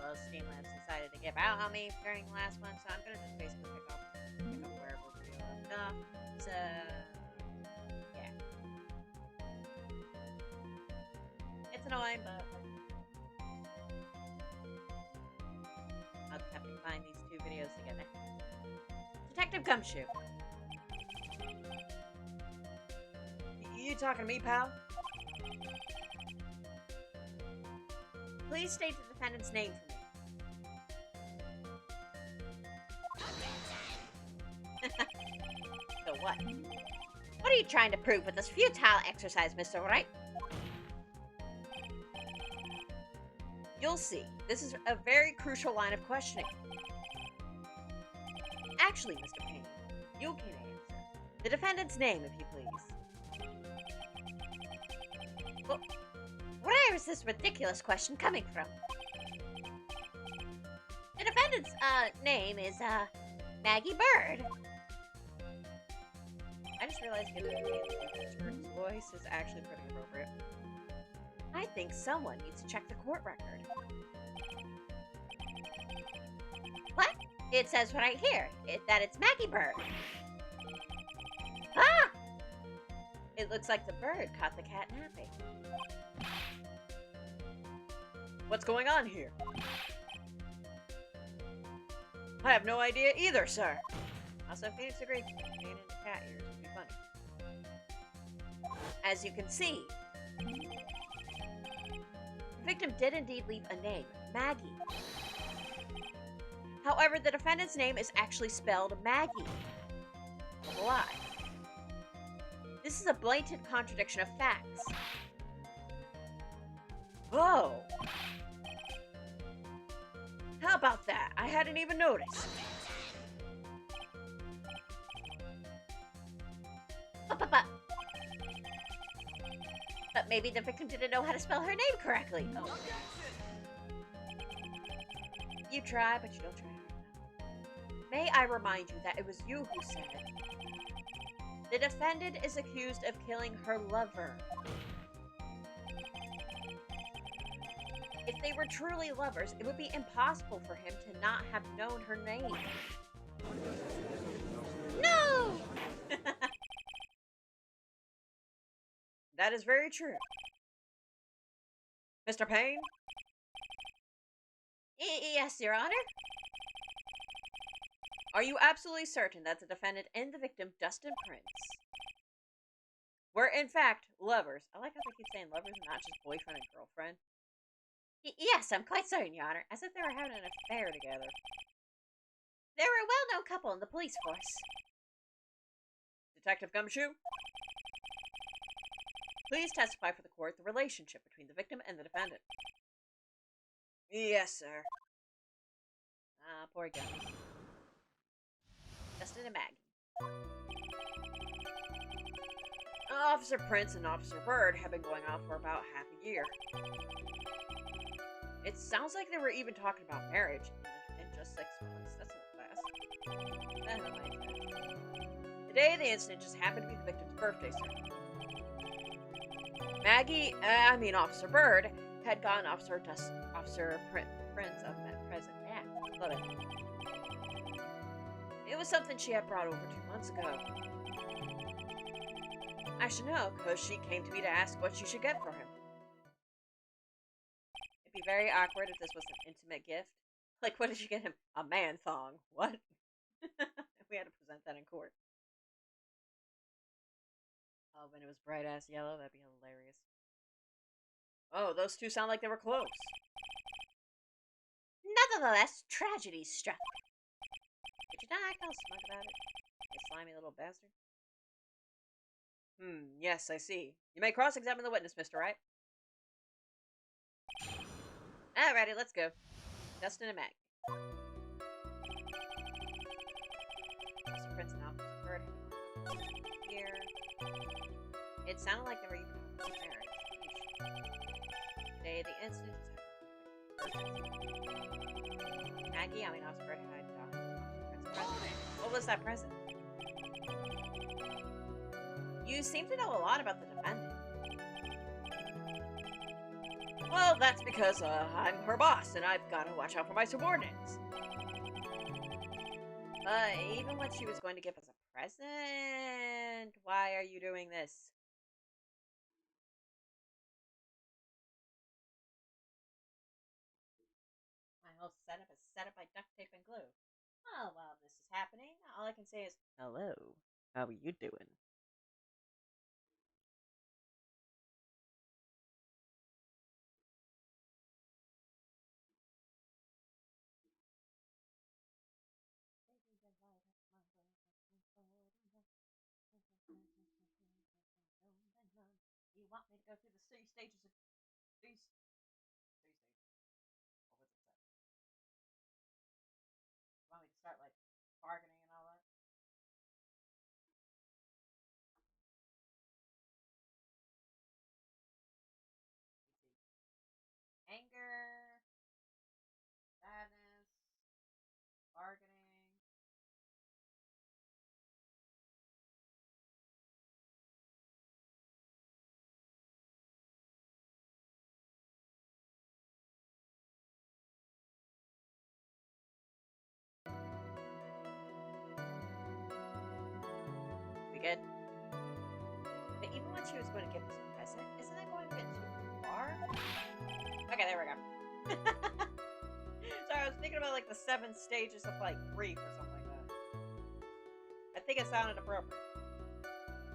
well, Steamlabs decided to give out on me during the last one, so I'm gonna just basically pick up wherever we left off. So, yeah. It's annoying, but I'll just have to find these two videos together. Detective Gumshoe. You talking to me, pal? Please state the defendant's name for me. So what? What are you trying to prove with this futile exercise, Mr. Wright? You'll see. This is a very crucial line of questioning. Actually, Mr. Payne, you can answer. The defendant's name, if you please. Well, where is this ridiculous question coming from? The defendant's, name is, Maggie Bird. I just realized giving his voice is actually pretty appropriate. I think someone needs to check the court record. What? It says right here that it's Maggie Bird. Ah! It looks like the bird caught the cat napping. What's going on here? I have no idea either, sir. Also, Phoenix agreed. Being in the cat ears would be funny. As you can see, the victim did indeed leave a name, Maggie. However, the defendant's name is actually spelled Maggie. Why? This is a blatant contradiction of facts. Oh! How about that? I hadn't even noticed. But maybe the victim didn't know how to spell her name correctly. Oh. You try, but you don't try hard enough. May I remind you that it was you who said it. The defendant is accused of killing her lover. If they were truly lovers, it would be impossible for him to not have known her name. No! That is very true. Mr. Payne? Yes, Your Honor? Are you absolutely certain that the defendant and the victim, Dustin Prince, were in fact lovers? I like how they keep saying lovers and not just boyfriend and girlfriend. Yes, I'm quite certain, Your Honor, as if they were having an affair together. They were a well-known couple in the police force. Detective Gumshoe? Please testify for the court the relationship between the victim and the defendant. Yes, sir. Ah, poor guy. Justin and Maggie. Officer Prince and Officer Bird have been going off for about half a year. It sounds like they were even talking about marriage in just 6 months. That's not fast. Today, the incident just happened to be the victim's birthday, sir. Officer Bird had gotten Officer Prince of that present act. Love it. It was something she had brought over 2 months ago. I should know, because she came to me to ask what she should get for him. It'd be very awkward if this was an intimate gift. Like, what did you get him? A man thong. What? We had to present that in court. Oh, when it was bright-ass yellow, that'd be hilarious. Oh, those two sound like they were close. Nevertheless, tragedy struck. Did you not act all smug about it? You slimy little bastard. Yes, I see. You may cross-examine the witness, Mr. Wright. Alrighty, let's go. Dustin and Maggie. Officer Prince and Officer Bird here. It sounded like they were even married. Today, the incident is Maggie, Officer Bird had Officer Prince present. What was that present? You seem to know a lot about the defendant. Well, that's because I'm her boss, and I've got to watch out for my subordinates. Even when she was going to give us a present, why are you doing this? My whole setup is set up by duct tape and glue. Oh, while this is happening, all I can say is, hello, how are you doing? You want me to go through the three stages of these three stages? What was it said? You want me to start like bargaining and all that? Anger, sadness, bargaining. We good? But even when she was going to give us a present, isn't that going a bit too far? Okay, there we go. Sorry, I was thinking about like the 7 stages of like grief or something like that. I think it sounded appropriate.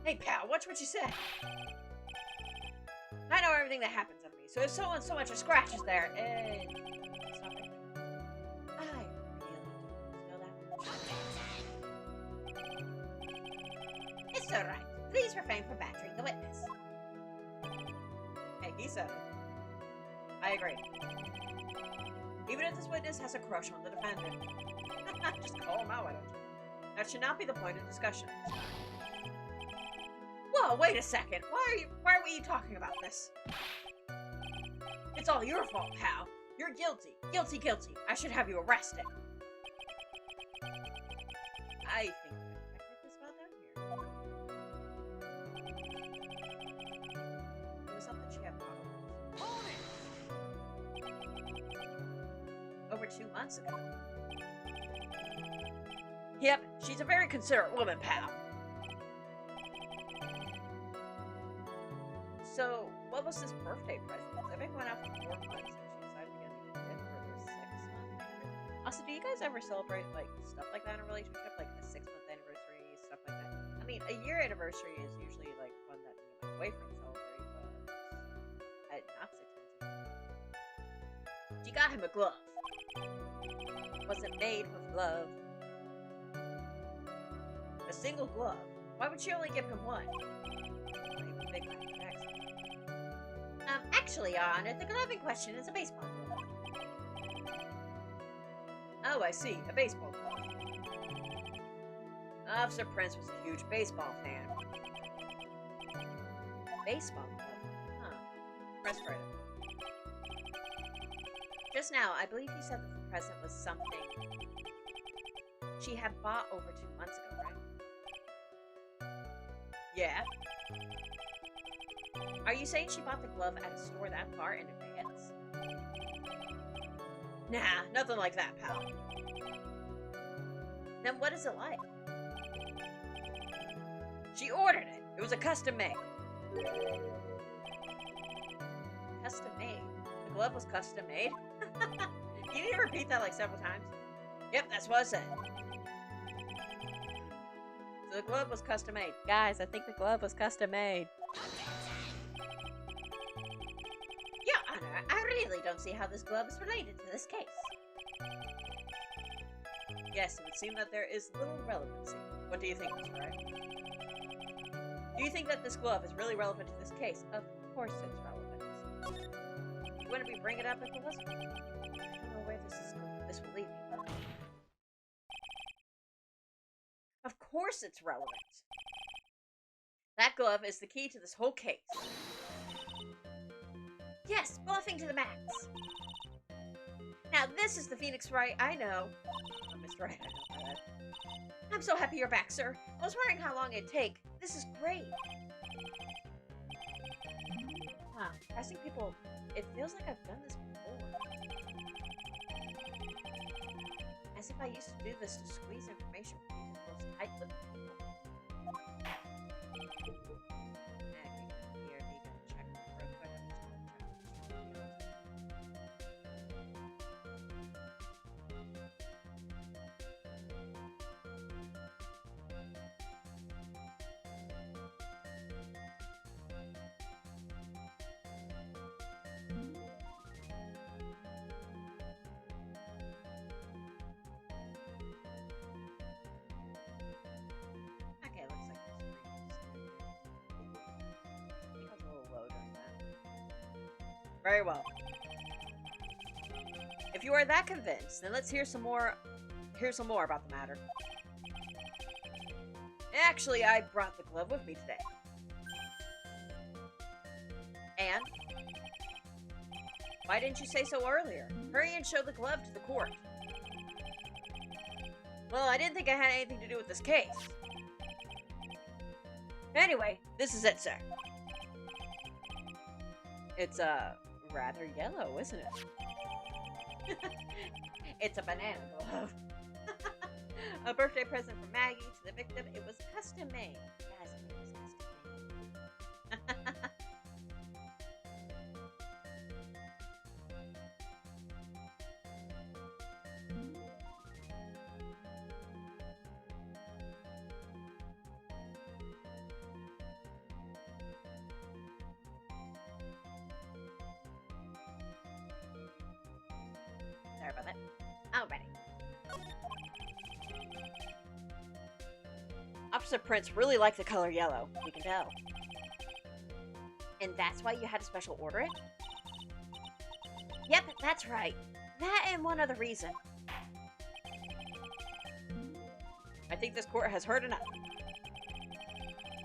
Hey pal, watch what you say. I know everything that happens to me, so if someone so much as scratches there, stop it. I really don't know that. It's alright. Please refrain from battering the witness. Hey, he said it. I agree. Even if this witness has a crush on the defendant. Just call him out, why don't you? That should not be the point of discussion. Whoa, wait a second. Why were you talking about this? It's all your fault, pal. You're guilty. Guilty, guilty. I should have you arrested. I think we're technically spelled down here. It was something she had over 2 months ago. Yep, she's a very considerate woman, pal. So, what was this birthday present? I've been going out for 4 months and she decided to get me a gift for her 6-month anniversary. Also, do you guys ever celebrate, like, stuff like that in a relationship? Like a 6-month anniversary, stuff like that? I mean, a year anniversary is usually, like, one that me and my boyfriend celebrate, but not 6 months ago. She got him a glove. Wasn't made with love. A single glove? Why would she only give him one? Actually, Your Honor, the glove in question is a baseball glove. Oh, I see. A baseball glove. Officer Prince was a huge baseball fan. Baseball glove? Huh. Press credit. Just now, I believe you said that the present was something she had bought over 2 months ago, right? Yeah. Are you saying she bought the glove at a store that far in advance? Nah, nothing like that, pal. Then what is it like? She ordered it. It was a custom made. Custom made? The glove was custom made? You need to repeat that like several times. Yep, that's what I said. So the glove was custom made. Guys, I think the glove was custom made. Your Honor, I really don't see how this glove is related to this case. Yes, it would seem that there is little relevancy. What do you think, Mr. Wright? Do you think that this glove is really relevant to this case? Of course it's relevant. Wouldn't we bring it up if it wasn't? I don't know where this will lead me. Of course it's relevant. That glove is the key to this whole case. Yes, bluffing to the max. Now this is the Phoenix Wright I know. Oh, Mr. Wright, I know that. I'm so happy you're back, sir. I was wondering how long it'd take. This is great. Huh. Pressing people, it feels like I've done this before. As if I used to do this to squeeze information from even the most tight-lipped people. Here, you can check real quick. I'm just gonna check. Okay, it looks like this I think I was a little low during that. Very well. If you are that convinced, then let's hear some more about the matter. Actually, I brought the glove with me today. And? Why didn't you say so earlier? Hurry and show the glove to the court. Well, I didn't think I had anything to do with this case. Anyway, this is it, sir. It's, rather yellow, isn't it? It's a banana glove. A birthday present from Maggie to the victim. It was custom made. Yes, it was custom made. Sorry about that. Alrighty. Officer Prince really liked the color yellow, you can tell. And that's why you had to special order it? Yep, that's right. That and one other reason. I think this court has heard enough.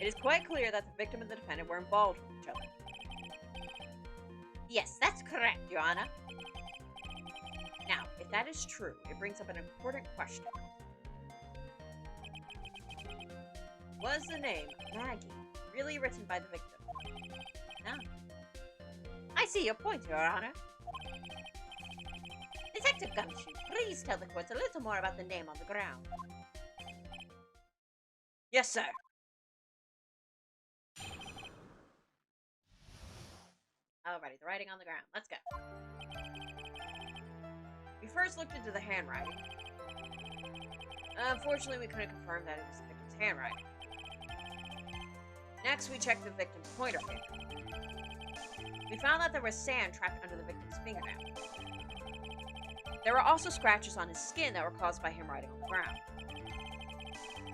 It is quite clear that the victim and the defendant were involved with each other. Yes, that's correct, Your Honor. Now, if that is true, it brings up an important question. Was the name Maggie really written by the victim? No. I see your point, Your Honor. Detective Gumshoe, please tell the court a little more about the name on the ground. Yes, sir. Alrighty, the writing on the ground. Let's go. We first looked into the handwriting. Unfortunately, we couldn't confirm that it was the victim's handwriting. Next, we checked the victim's pointer finger. We found that there was sand trapped under the victim's fingernail. There were also scratches on his skin that were caused by him writing on the ground.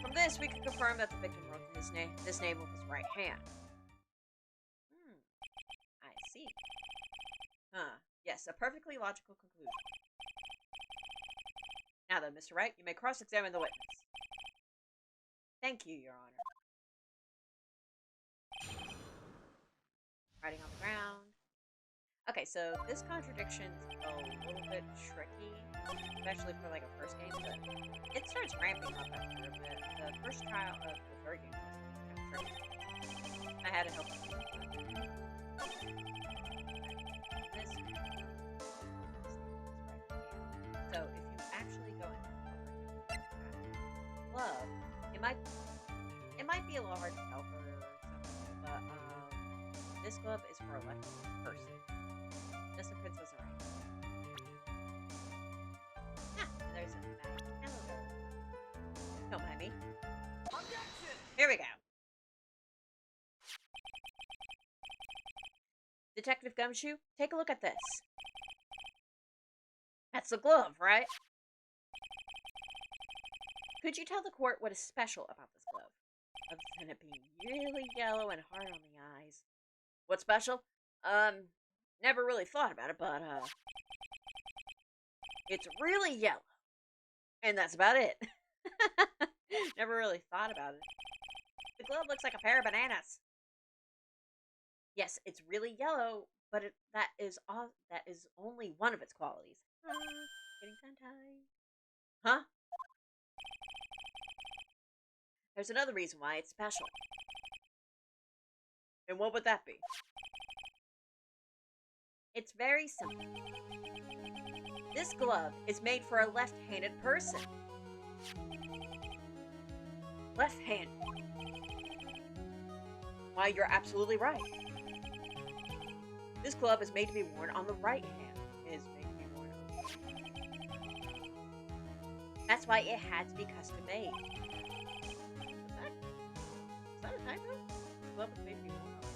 From this, we could confirm that the victim wrote this name with his right hand. I see. Yes, a perfectly logical conclusion. Now then, Mr. Wright, you may cross-examine the witness. Thank you, Your Honor. Writing on the ground. Okay, so this contradiction's a little bit tricky, especially for like a first game, but it starts ramping up after a bit. The first trial of the third game was kind of tricky. I had to help him. This so if you actually go in glove, it might be a little hard to tell for something, but this glove is for a left-handed person. Justin Prince was right. There's a map. Hello there. Don't mind me. Here we go. Detective Gumshoe, take a look at this. That's the glove, right? Could you tell the court what is special about this glove? Other than it being really yellow and hard on the eyes. What's special? Never really thought about it, but, it's really yellow. And that's about it. Never really thought about it. The glove looks like a pair of bananas. Yes, it's really yellow, but that is only one of its qualities. Getting tongue-tied. Huh? There's another reason why it's special. And what would that be? It's very simple. This glove is made for a left-handed person. Left-handed. Why, you're absolutely right. This glove is made to be worn on the right hand. It is made to be worn on the right hand. That's why it had to be custom made. Is that a typo? This glove was made to be worn on the right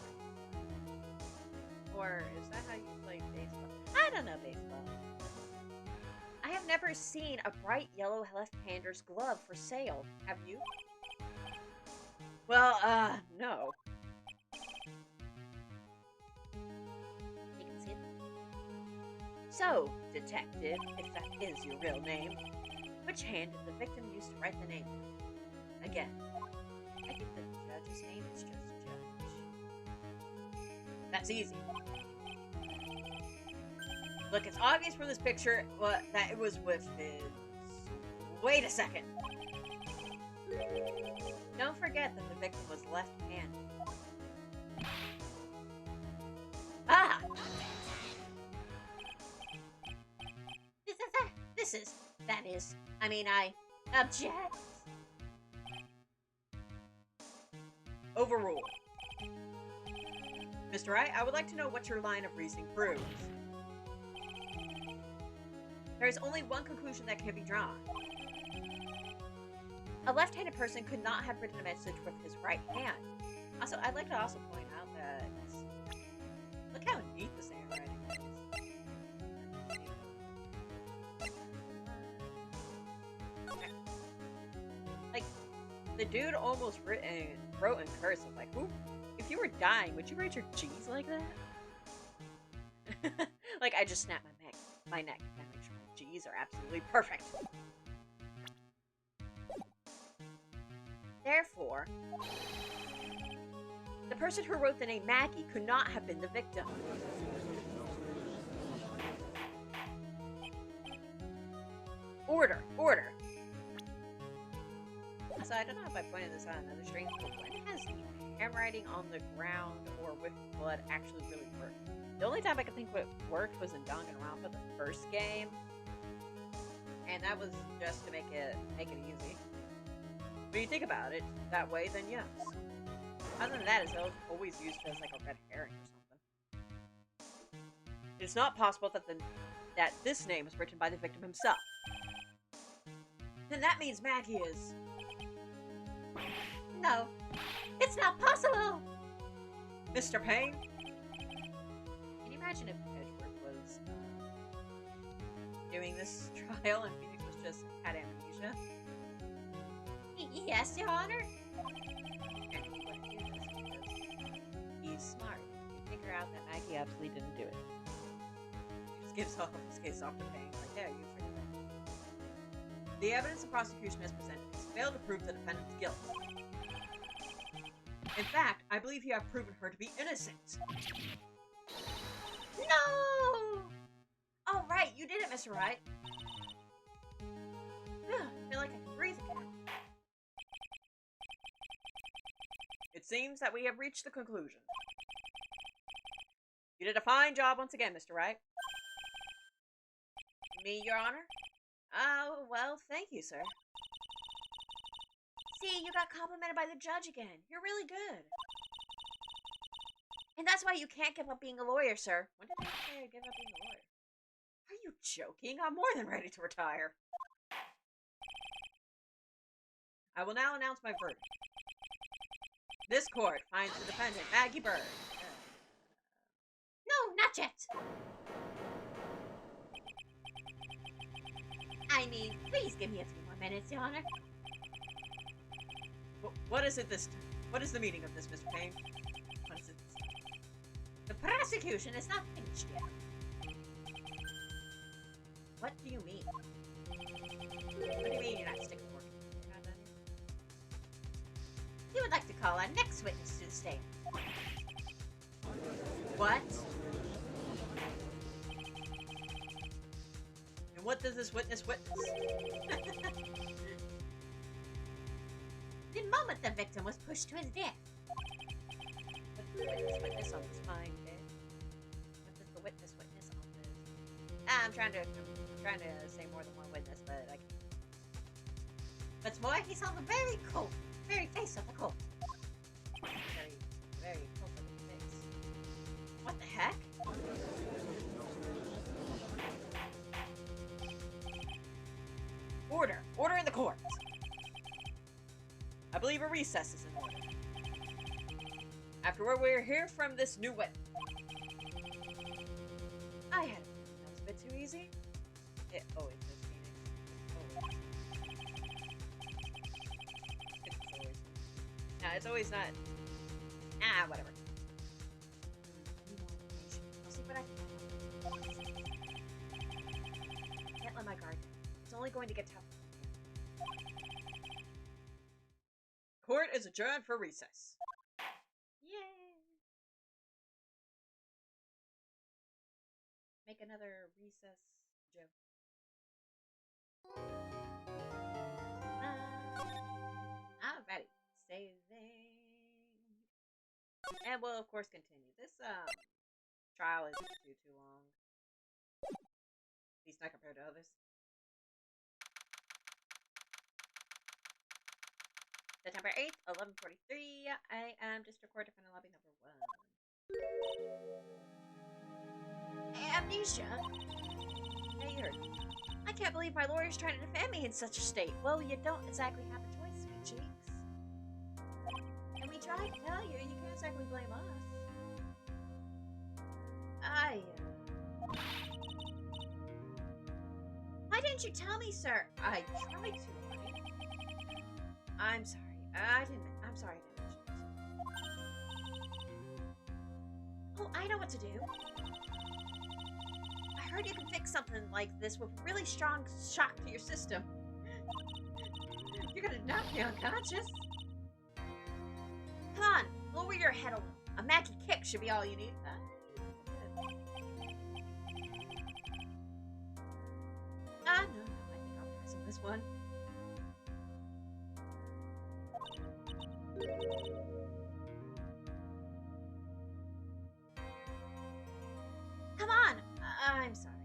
hand. Or is that how you play baseball? I don't know baseball. I have never seen a bright yellow left-hander's glove for sale. Have you? Well, no. You can see it. So, detective, if that is your real name, which hand did the victim use to write the name? Again, I think the judge's name is just Judge. That's easy. Look, it's obvious from this picture that it was with his... Wait a second. Don't forget that the victim was left-handed. Ah! I object. Overruled. Mr. Wright, I would like to know what your line of reasoning proves. There is only one conclusion that can be drawn. A left-handed person could not have written a message with his right hand. Also, I'd like to also point out that... Look how neat this handwriting is. Like, the dude almost wrote in cursive. Like, who? If you were dying, would you write your G's like that? Like, I just snapped my neck. Gotta make sure my G's are absolutely perfect. Therefore, the person who wrote the name Maggie could not have been the victim. Order. So I don't know if I pointed this out on another stream, but when has handwriting on the ground or with blood actually really worked? The only time I could think what worked was in Danganronpa, the first game, and that was just to make it easy. When you think about it that way, then yes. Other than that, it's always used as like a red herring or something. It's not possible that this name was written by the victim himself. Then that means Maggie is... No, it's not possible! Mr. Payne? Can you imagine if Edward was doing this trial and Phoenix was just had amnesia? Yes, Your Honor. And he wouldn't do this because he's smart. He figure out that Maggie absolutely didn't do it. He just gives all his case off to Payne. Like, yeah, you figured it out. The evidence the prosecution has presented has failed to prove the defendant's guilt. In fact, I believe you have proven her to be innocent. No! Oh, right, you did it, Mr. Wright. I feel like I can breathe again. It seems that we have reached the conclusion. You did a fine job once again, Mr. Wright. Me, Your Honor? Oh, well, thank you, sir. See, you got complimented by the judge again. You're really good. And that's why you can't give up being a lawyer, sir. When did I say I give up being a lawyer? Are you joking? I'm more than ready to retire. I will now announce my verdict. This court finds the defendant, Maggie Bird. No, not yet. I mean, please give me a few more minutes, Your Honor. What is it this time? What is the meaning of this, Mr. Payne? What is it this time? The prosecution is not finished yet. What do you mean? What do you mean you're not sticking to work? You're not done yet? You would like to call our next witness to the stand. What? And what does this witness witness? The moment the victim was pushed to his death. What does the witness witness on this fine day? What does the witness witness? I'm trying to say more than one witness, but I can't. What's more, he's on the very face of the cult. Very cult looking face. What the heck? Order in the court. I believe a recess is in order. Afterward, we'll hear from this new witness. I had a feeling that was a bit too easy. It always is, Phoenix. It's always. No, it's always not. Ah, whatever. I'll see what I can find. Can't let my guard down. It's only going to get tougher. Court is adjourned for recess. Yay! Make another recess joke. Alrighty. Saving. And we'll of course continue. This trial isn't too long. At least not compared to others. September 8th, 11:43. I am District Court Defendant Lobby number 1. Amnesia? Hey, you heard me. I can't believe my lawyer's trying to defend me in such a state. Well, you don't exactly have a choice, sweet cheeks. And we tried to tell you, you can't exactly blame us. Why didn't you tell me, sir? I tried to, honey. I'm sorry. I'm sorry I didn't mention it. Oh, I know what to do. I heard you can fix something like this with really strong shock to your system. You're gonna knock me unconscious. Come on, lower your head a little. A magic kick should be all you need. No, I think I'll pass on this one. Come on! I'm sorry.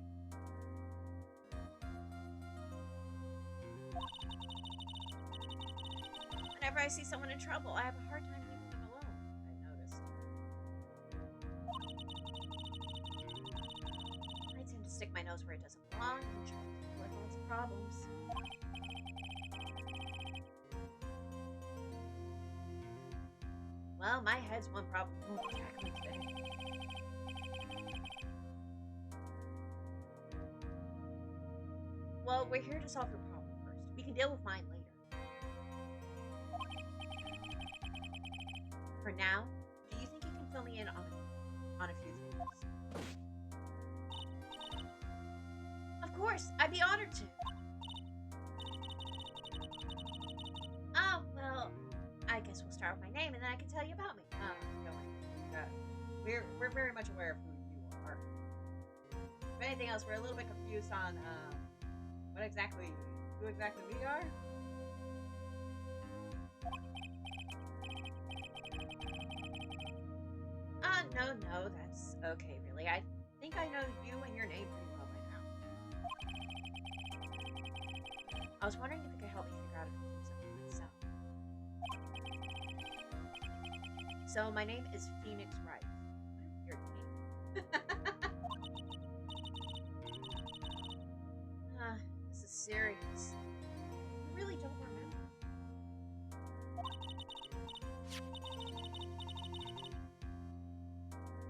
Whenever I see someone in trouble, I have a hard time leaving them alone. I've noticed. I tend to stick my nose where it doesn't belong and try to tackle everyone's problems. Well, my head's one problem more than tackling today. Well, we're here to solve your problem first. We can deal with mine later. For now, do you think you can fill me in on a few things? Of course, I'd be honored to. Oh, well, I guess we'll start with my name and then I can tell you about me. Don't worry. We're very much aware of who you are. If anything else, we're a little bit confused on who exactly we are. No, that's okay, really. I think I know you and your name pretty well by now. I was wondering if you could help me figure out a few things about myself. So, my name is Phoenix Wright. What a weird name. This is serious. You really don't remember.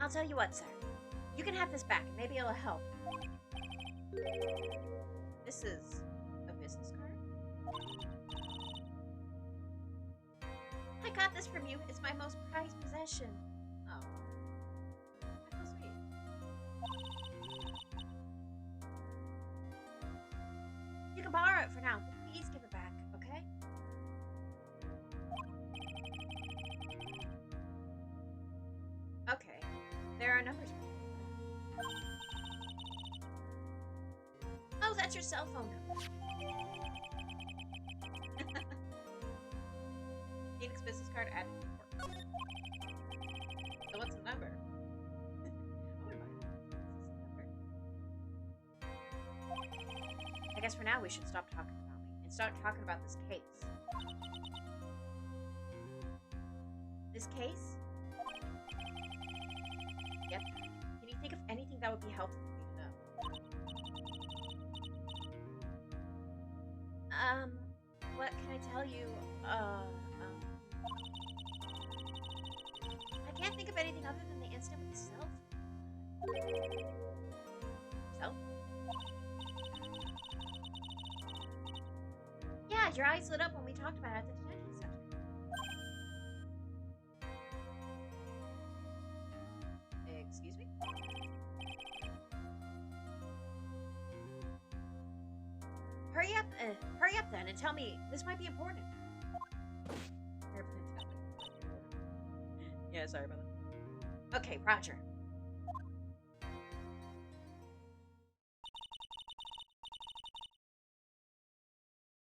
I'll tell you what, sir. You can have this back, and maybe it'll help. This is a business card? I got this from you. It's my most prized possession. Oh. That's so sweet. You can borrow it for now, but please give it back, okay? Okay. There are numbers. Oh, that's your cell phone number. Phoenix business card added to report. So what's the number? I wouldn't mind. What's the number? guess for now we should stop talking about me and start talking about this case. This case? Yep. Can you think of anything that would be helpful for me to know? What can I tell you? I can't think of anything other than the incident with the cell phone. Cell phone? Yeah, your eyes lit up when we talked about it at the detention center. Excuse me? Hurry up then and tell me. This might be important. Hurry up and tell me. Yeah, sorry about that. Okay, Roger.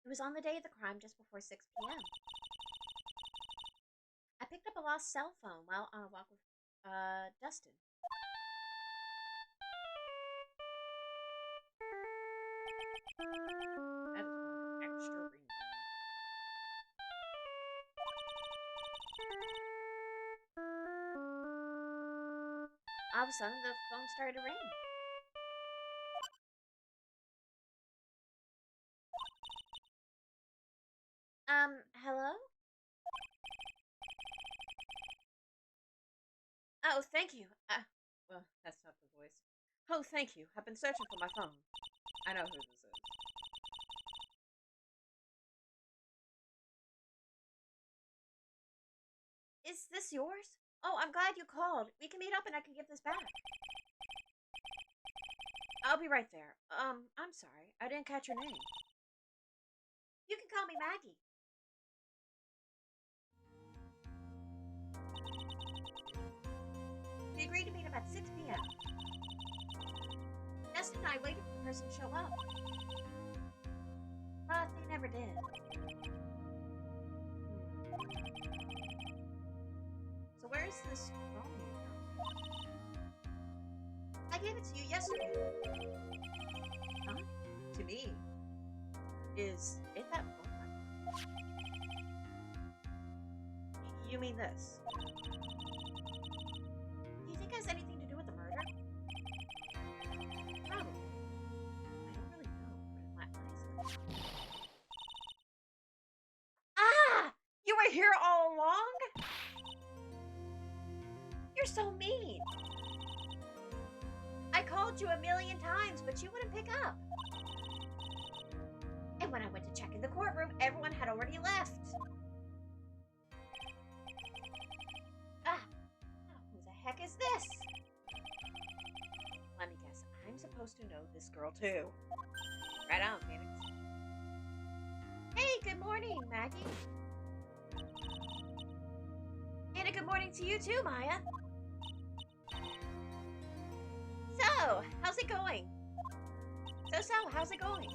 It was on the day of the crime just before 6 p.m. I picked up a lost cell phone while on a walk with, Dustin. That is one extra ringtone. All of a sudden, the phone started to ring. Hello? Oh, thank you. Well, that's not the voice. Oh, thank you. I've been searching for my phone. I know who this is. Is this yours? Oh, I'm glad you called. We can meet up and I can give this back. I'll be right there. I'm sorry. I didn't catch your name. You can call me Maggie. We agreed to meet up at 6 p.m. Dustin and I waited for the person to show up. But they never did. So where is this phone you found? I gave it to you yesterday. Huh? To me? Is it that phone? You mean this? Do you think it has anything to do with the murder? Probably. I don't really know, but my eyes. Ah! You were here all along? You're so mean. I called you a million times, but you wouldn't pick up. And when I went to check in the courtroom, everyone had already left. Ah! Who the heck is this? Let me guess. I'm supposed to know this girl too. Right on, Phoenix. Hey, good morning, Maggie. And a good morning to you too, Maya. So, how's it going? So, how's it going?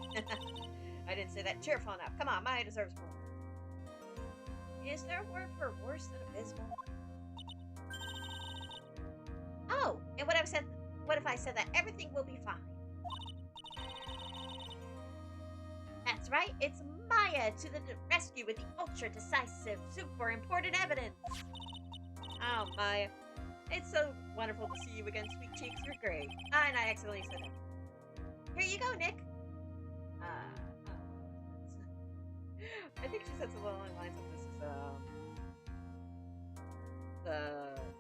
I didn't say that. Cheerful enough. Come on, Maya deserves more. Is there a word for worse than abysmal? Oh, and what if I said that everything will be fine? That's right, it's Maya to the rescue with the ultra decisive, super important evidence. Oh, Maya. It's so wonderful to see you again, sweet cheeks. You're great. And I accidentally said that. Here you go, Nick. I think she said something along the lines of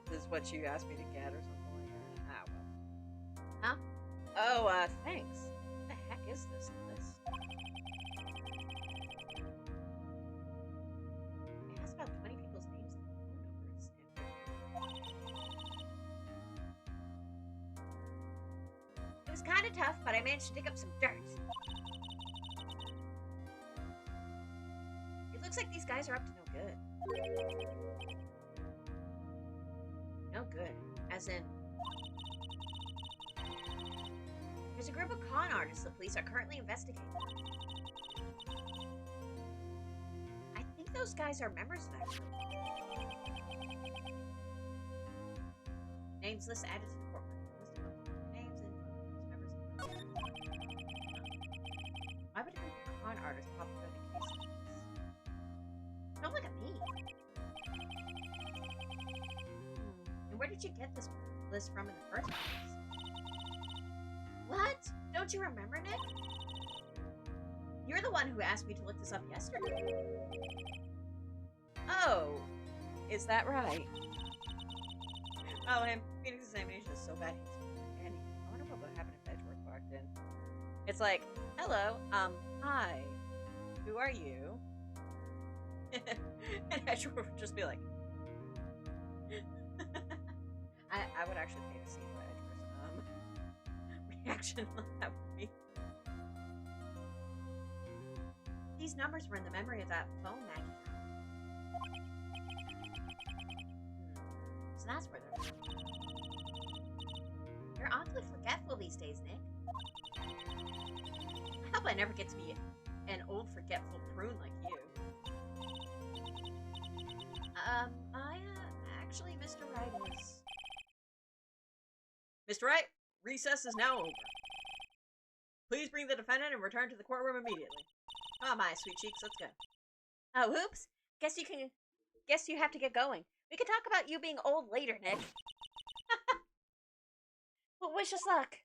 this is what you asked me to get or something like that. Ah, well. Huh? Oh, thanks. What the heck is this list? It has about 20 people's names and phone numbers. It was kind of tough, but I managed to dig up some dirt. It looks like these guys are up to no good. No good. As in... There's a group of con artists the police are currently investigating. I think those guys are members of that group. Names list added to the court. Names and members. pop through the case. Don't look at me. And where did you get this list from in the first place? What? Don't you remember, Nick? You're the one who asked me to look this up yesterday. Oh, is that right? Oh, and Phoenix's animation is so bad. And I wonder what would happen if Edgeworth walked in. It's like, hello, hi, who are you? And Edgeworth would just be like, I would actually pay to see what Edgeworth's reaction on that would be. These numbers were in the memory of that phone Maggie found. So that's where they're from. You're awfully forgetful these days, Nick. I hope I never get to be an old forgetful prune like you. Actually, Mr. Wright is... Mr. Wright, recess is now over. Please bring the defendant and return to the courtroom immediately. Oh, my sweet cheeks, let's go. Oh, oops. Guess you have to get going. We can talk about you being old later, Nick. Well, wish us luck.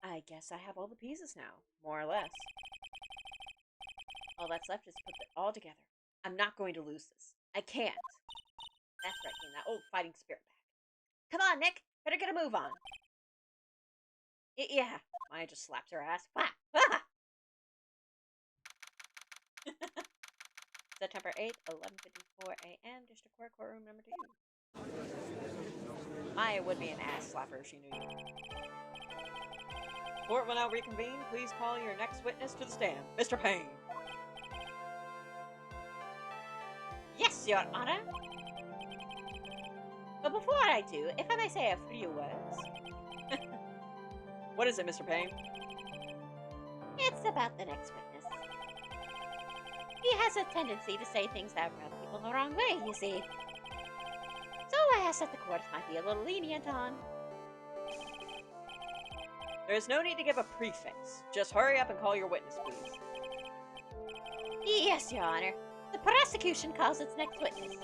I guess I have all the pieces now, more or less. All that's left is to put it all together. I'm not going to lose this. I can't. That's right, getting that old fighting spirit back. Come on, Nick. Better get a move on. Yeah. Maya just slapped her ass. Wah! Ah! September 8th, 11:54 a.m. District Court, courtroom number 2. Maya would be an ass slapper if she knew you. Court will now reconvene. Please call your next witness to the stand. Mr. Payne. Yes, Your Honor. But before I do, if I may say a few words. What is it, Mr. Payne? It's about the next witness. He has a tendency to say things that rub people the wrong way, you see. So I asked that the court might be a little lenient on. There is no need to give a preface. Just hurry up and call your witness, please. Yes, Your Honor. The prosecution calls its next witness.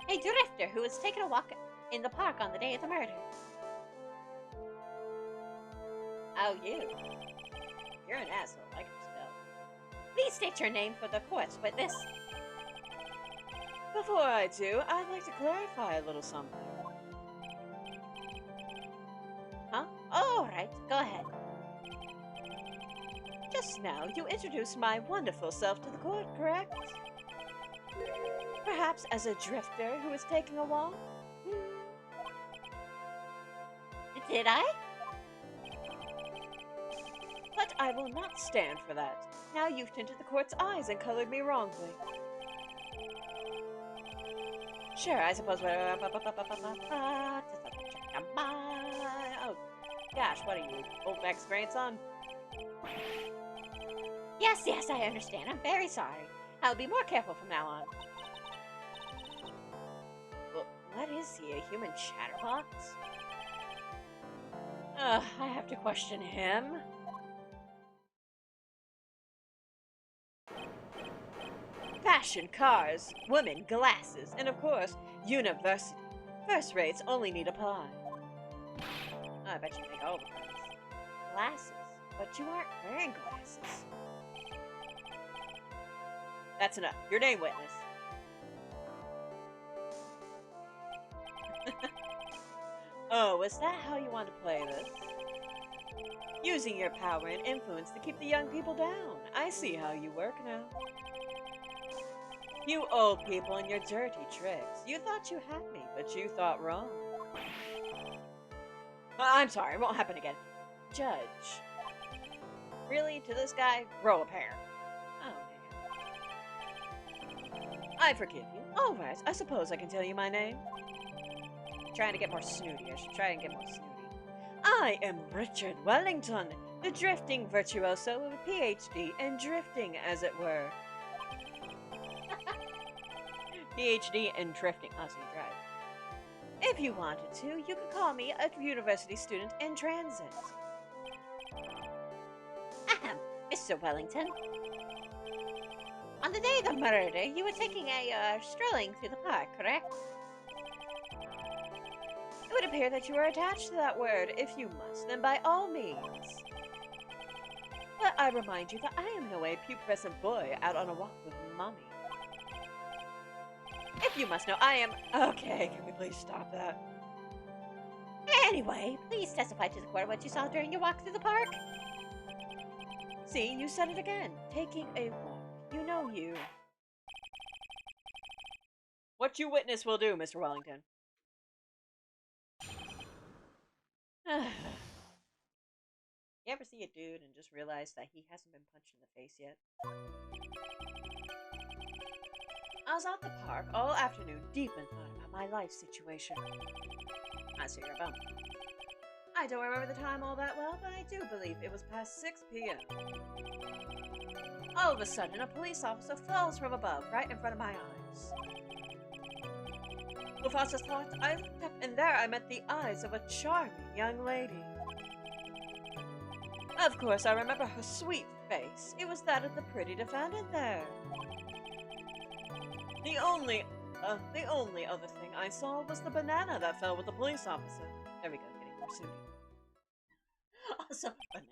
A drifter who was taking a walk in the park on the day of the murder. Oh, you. You're an asshole, I can tell. Please state your name for the court's witness. Before I do, I'd like to clarify a little something. Huh? All right, go ahead. Just now, you introduced my wonderful self to the court, correct? Perhaps as a drifter who was taking a walk? Did I? But I will not stand for that. Now you've tinted the court's eyes and colored me wrongly. Sure, I suppose. Oh, gosh, what are you, old Mac's grandson? Yes, I understand. I'm very sorry. I'll be more careful from now on. Well, what is he, a human chatterbox? I have to question him. Fashion, cars, women, glasses, and of course, university. First rates only need apply. Oh, I bet you make all the friends. Glasses, but you aren't wearing glasses. That's enough. Your name, witness. Oh, is that how you want to play this? Using your power and influence to keep the young people down. I see how you work now. You old people and your dirty tricks. You thought you had me, but you thought wrong. I'm sorry, it won't happen again. Judge. Really? To this guy? Grow a pair. Oh, man. I forgive you. All right, I suppose I can tell you my name. Trying to get more snooty. I should try and get more snooty. I am Richard Wellington, the drifting virtuoso with a PhD in drifting, as it were. PhD in drifting. Oh, so you drive. If you wanted to, you could call me a university student in transit. Mr. Wellington. On the day of the murder, you were taking a strolling through the park, correct? It would appear that you are attached to that word. If you must, then by all means. But I remind you that I am no way pubescent boy out on a walk with mommy. If you must know, I am... Okay, can we please stop that? Anyway, please testify to the court what you saw during your walk through the park. See, you said it again. Taking a walk. You know you. What you witness will do, Mr. Wellington. You ever see a dude and just realize that he hasn't been punched in the face yet? I was at the park all afternoon, deep in thought about my life situation. I see you're bummed. I don't remember the time all that well, but I do believe it was past 6 p.m. All of a sudden, a police officer falls from above, right in front of my eyes. With fastest thought, I looked up, and there I met the eyes of a charming young lady. Of course, I remember her sweet face. It was that of the pretty defendant there. The only other thing I saw was the banana that fell with the police officer. There we go, getting more suited. Also, banana.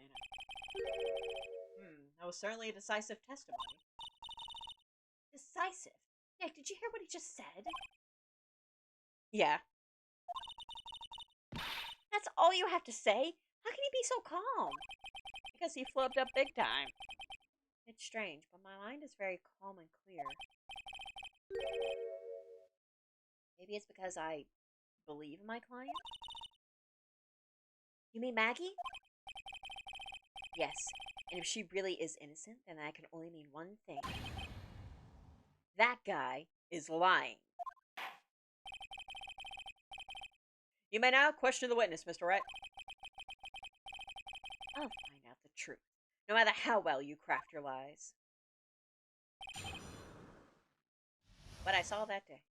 That was certainly a decisive testimony. Decisive? Nick, did you hear what he just said? Yeah. That's all you have to say? How can he be so calm? Because he flubbed up big time. It's strange, but my mind is very calm and clear. Maybe it's because I believe in my client? You mean Maggie? Yes, and if she really is innocent, then that can only mean one thing. That guy is lying. You may now question the witness, Mr. Wright. I'll find out the truth, no matter how well you craft your lies. What I saw that day.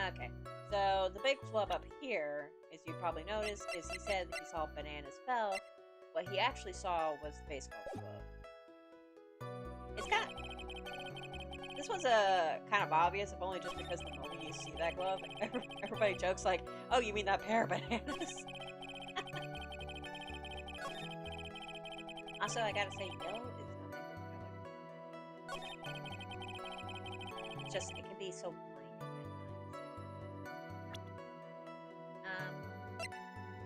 Okay, so the big flub up here, as you probably noticed, is he said that he saw bananas fell. What he actually saw was the baseball glove. It's kind of... This was kind of obvious, if only just because the moment you see that glove, everybody jokes like, oh, you mean that pair of bananas? Also, I gotta say, yellow is not my favorite color. It's just, it can be so blank.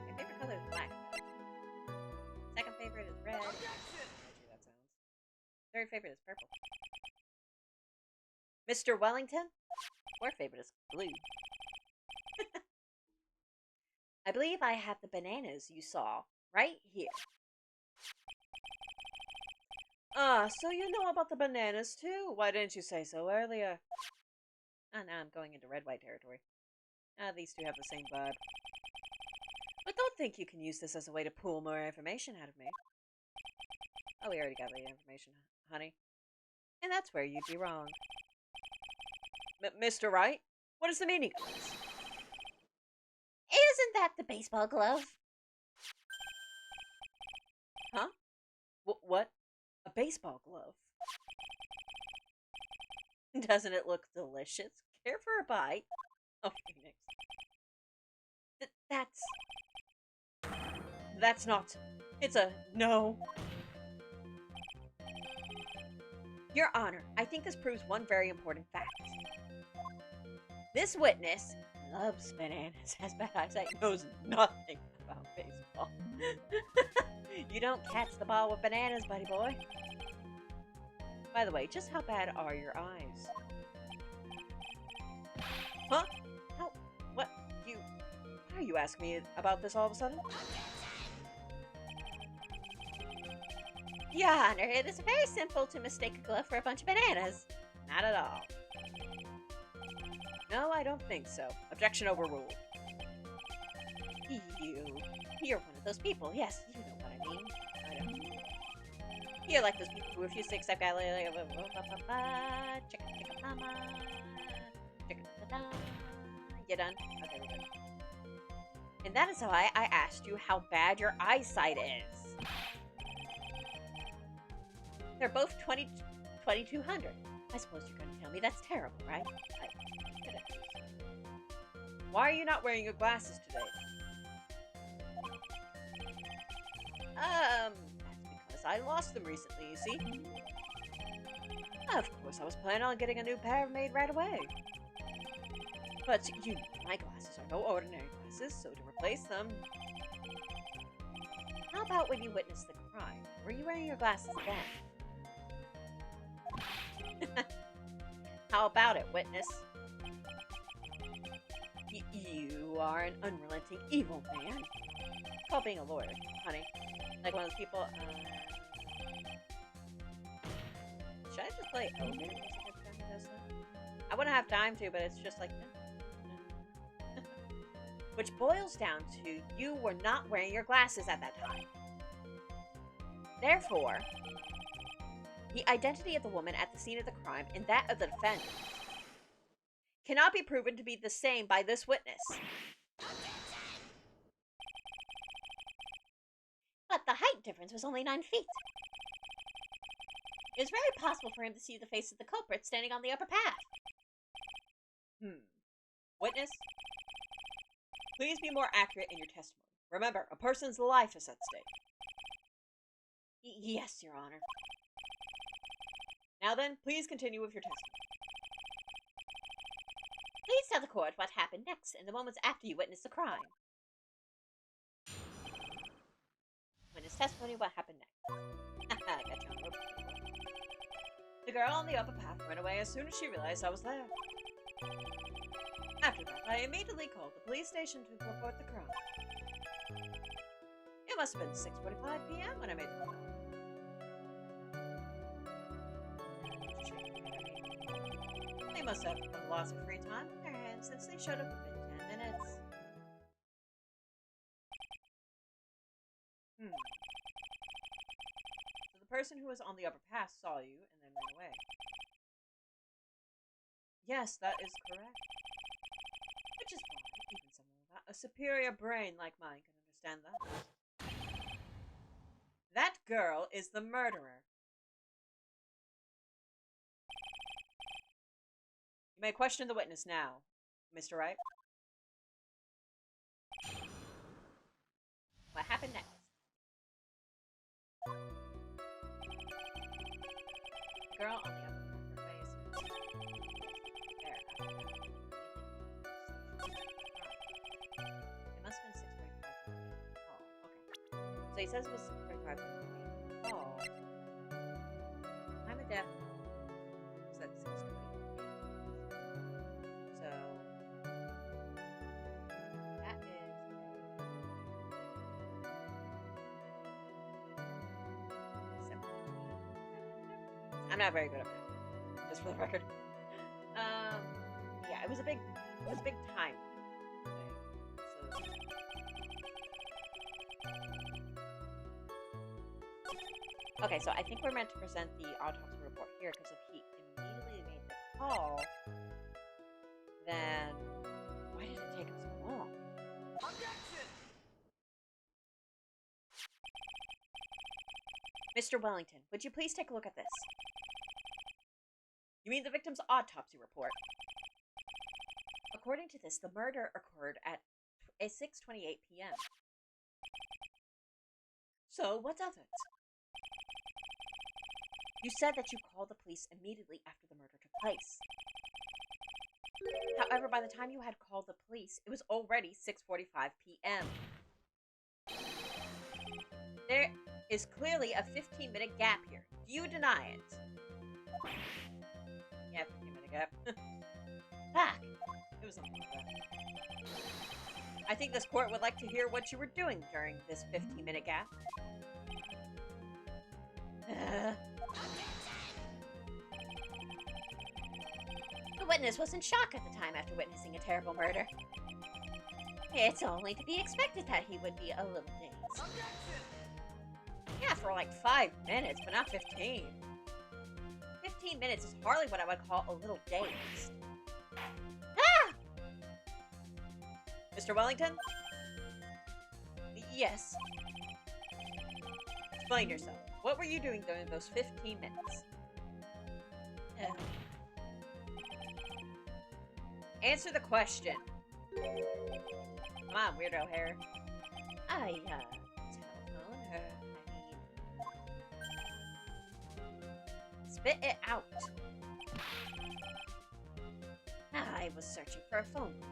My favorite color is black. Second favorite is red. That sounds. Third favorite is purple. Mr. Wellington? Fourth favorite is blue. I believe I have the bananas you saw right here. Ah, so you know about the bananas too? Why didn't you say so earlier? Ah, now I'm going into red-white territory. Ah, these two have the same vibe. But don't think you can use this as a way to pull more information out of me. Oh, we already got the information, honey. And that's where you'd be wrong. Mr. Wright? What is the meaning of this? Isn't that the baseball glove? Huh? What? A baseball glove? Doesn't it look delicious? Care for a bite? Oh, Phoenix. That's not... It's a no. Your Honor, I think this proves one very important fact. This witness loves bananas, has bad eyesight, knows nothing about baseball. You don't catch the ball with bananas, buddy boy. By the way, just how bad are your eyes? Huh? How? What? Why are you asking me about this all of a sudden? Your Honor, it is very simple to mistake a glove for a bunch of bananas. Not at all. No, I don't think so. Objection overruled. You're one of those people. Yes, you know what I mean. I don't. You're like those people who refuse to accept chicken mama. Chicken. You done? Okay, we're done. And that is why I asked you how bad your eyesight is. They're both 2200. I suppose you're going to tell me that's terrible, right? It is. Why are you not wearing your glasses today? That's because I lost them recently, you see? Of course, I was planning on getting a new pair made right away. But you know, my glasses are no ordinary glasses, so to replace them... How about when you witnessed the crime? Were you wearing your glasses then? How about it, witness? You are an unrelenting evil man. It's called being a lawyer, honey. Like one of those people, should I just play elevator music every time he does that? I wouldn't have time to, but it's just like... Which boils down to, you were not wearing your glasses at that time. Therefore, the identity of the woman at the scene of the crime and that of the defendant cannot be proven to be the same by this witness. But the height difference was only 9 feet. It was very possible for him to see the face of the culprit standing on the upper path. Witness, please be more accurate in your testimony. Remember, a person's life is at stake. Yes, Your Honor. Now then, please continue with your testimony. Please tell the court what happened next in the moments after you witnessed the crime. Witness testimony, what happened next? Got you on rope. The girl on the upper path ran away as soon as she realized I was there. After that, I immediately called the police station to report the crime. It must have been 6:45 p.m. when I made the call. They must have lots of free time on their hands since they showed up within 10 minutes. So the person who was on the upper path saw you and then ran away. Yes, that is correct. Which is why even someone without a superior brain like mine can understand that. That girl is the murderer. You may question the witness now, Mr. Wright. What happened next? The girl on the upper way is there. It must have been 6:45. Oh, okay. So he says it was 6:45. Oh. I'm a deaf. Was that 6:45? So that is I'm not very good at math, just for the record. Yeah, it was a big time thing. So, okay, so I think we're meant to present the autopsy report here because if he immediately made the call, then why did it take him so long? Objection! Mr. Wellington, would you please take a look at this? You mean the victim's autopsy report? According to this, the murder occurred at 6:28 p.m. So, what of it? You said that you called the police immediately after the murder took place. However, by the time you had called the police, it was already 6:45 p.m. There is clearly a 15-minute gap here. Do you deny it? Yeah, 15-minute gap. Fuck! It was something like that. I think this court would like to hear what you were doing during this 15-minute gap. The witness was in shock at the time after witnessing a terrible murder. It's only to be expected that he would be a little dazed. Yeah, for like 5 minutes, but not 15. 15 minutes is hardly what I would call a little dazed. Ah! Mr. Wellington? Yes. Explain yourself. What were you doing during those 15 minutes? Answer the question. Come on, weirdo hair. Telephone her. Spit it out. I was searching for a phone booth.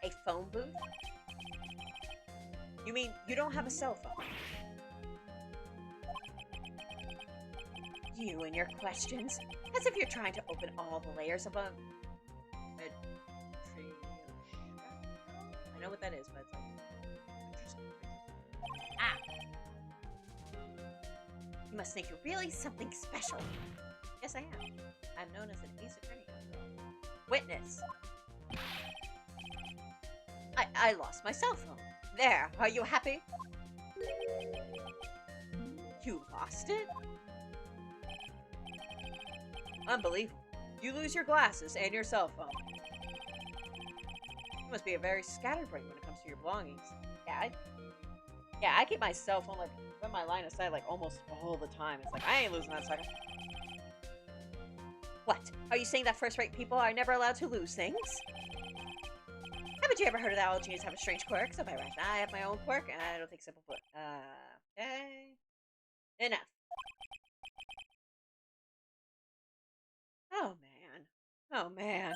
A phone booth? You mean you don't have a cell phone? You and your questions. As if you're trying to open all the layers of a... I know what that is, but it's like... Ah! You must think you're really something special. Yes, I am. I'm known as an ace attorney. Witness. I lost my cell phone. There, are you happy? You lost it? Unbelievable. You lose your glasses and your cell phone. You must be a very scatterbrain when it comes to your belongings. Yeah, I keep my cell phone, like, in my line of sight, like, almost all the time. It's like, I ain't losing that sucker. What? Are you saying that first-rate people are never allowed to lose things? Haven't you ever heard of that all genius have a strange quirk? So by right, I have my own quirk, and I don't think simple foot. Okay. Enough. Oh, man. Oh, man.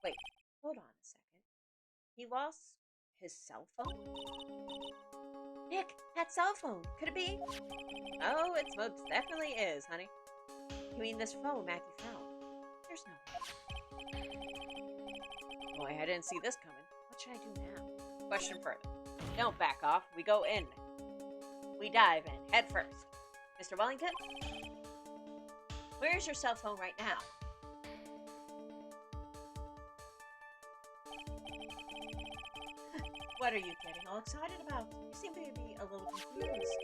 Wait, hold on a second. He lost his cell phone? Nick, that cell phone. Could it be? Oh, it most definitely is, honey. You mean this phone Matthew found? There's no way. Boy, I didn't see this coming. What should I do now? Question further. Don't back off. We go in. We dive in, head first. Mr. Wellington? Where's your cell phone right now? What are you getting all excited about? You seem to be a little confused.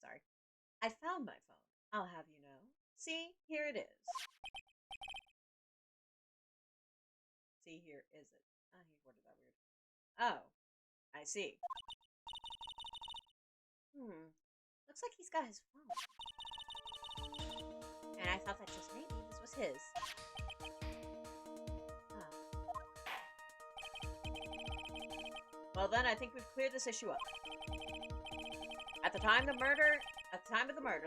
Sorry. I found my phone. I'll have you know. See, here it is. See, here is it. He worded that weird. Oh, I see. Looks like he's got his phone. And I thought that just maybe this was his. Well then, I think we've cleared this issue up. At the time of the murder,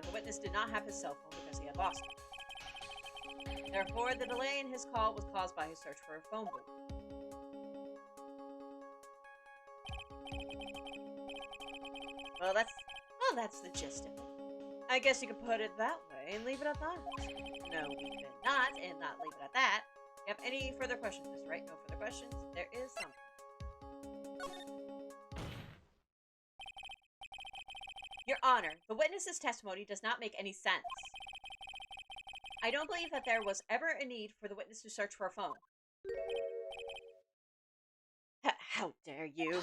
the witness did not have his cell phone because he had lost it. Therefore, the delay in his call was caused by his search for a phone booth. Well, that's the gist of it. I guess you could put it that way and leave it at that. No, we could not, and not leave it at that. You have any further questions, Mr. Wright? No further questions? There is something. Your Honor, the witness's testimony does not make any sense. I don't believe that there was ever a need for the witness to search for a phone. How dare you?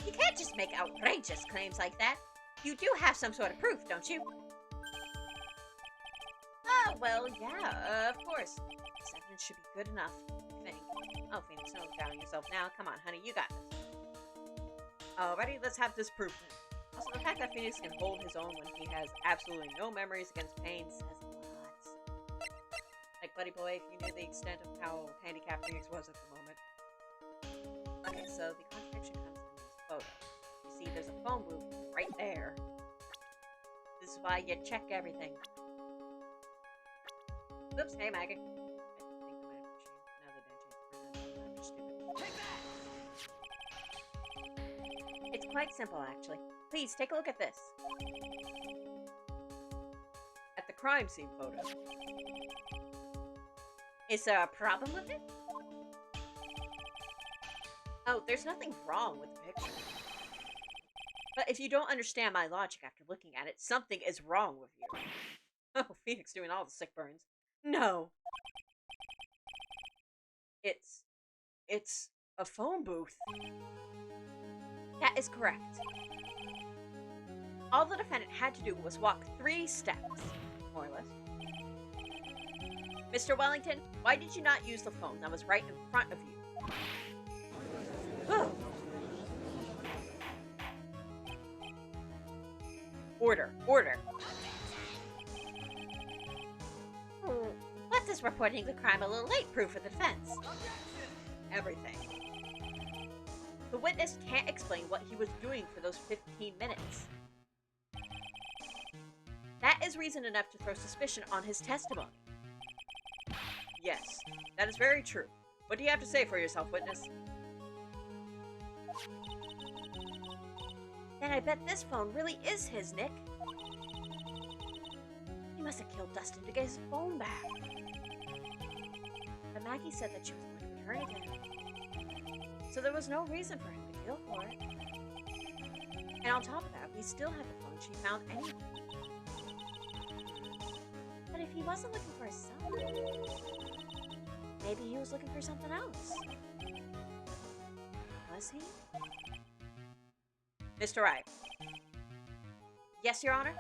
You can't just make outrageous claims like that. You do have some sort of proof, don't you? Oh, well, yeah, of course. This evidence should be good enough, I think. Oh, Phoenix, don't down yourself now. Come on, honey, you got this. Alrighty, let's have this proof then. Also, the fact that Phoenix can hold his own when he has absolutely no memories against Payne says a lot. Like, buddy boy, if you knew the extent of how handicapped Phoenix was at the moment. Okay, so the contradiction comes in this photo. You see, there's a phone booth right there. This is why you check everything. Oops, hey Maggie. I think they might have changed. No, they didn't change. I'm just stupid. Take that! It's quite simple, actually. Please, take a look at this. At the crime scene photo. Is there a problem with it? Oh, there's nothing wrong with the picture. But if you don't understand my logic after looking at it, something is wrong with you. Oh, Phoenix doing all the sick burns. No. It's a phone booth. That is correct. All the defendant had to do was walk 3 steps. more or less. Mr. Wellington, why did you not use the phone that was right in front of you? Oh. Order, order. What does reporting the crime a little late prove for the defense? Everything. The witness can't explain what he was doing for those 15 minutes. That is reason enough to throw suspicion on his testimony. Yes, that is very true. What do you have to say for yourself, witness? Then I bet this phone really is his, Nick. He must have killed Dustin to get his phone back. But Maggie said that she was going to return it to him. So there was no reason for him to kill for it. And on top of that, we still have the phone she found anyway. But if he wasn't looking for his son, maybe he was looking for something else. Was he? Mr. Wright. Yes, Your Honor?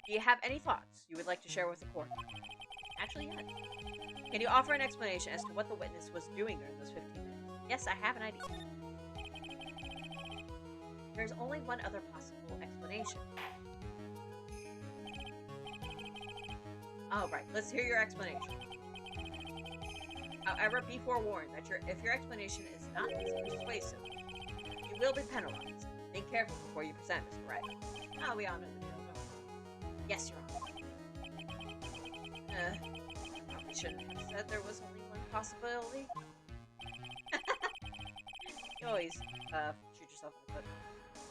Do you have any thoughts you would like to share with the court? Actually, yes. Can you offer an explanation as to what the witness was doing during those 15 minutes? Yes, I have an idea. There's only one other possible explanation. All right, let's hear your explanation. However, be forewarned that if your explanation is not persuasive, you will be penalized. Think carefully before you present, Mr. Wright. Oh, we all know the deal, don't we? Yes, Your Honor. Probably shouldn't have said there was only one possibility. You always shoot yourself in the foot.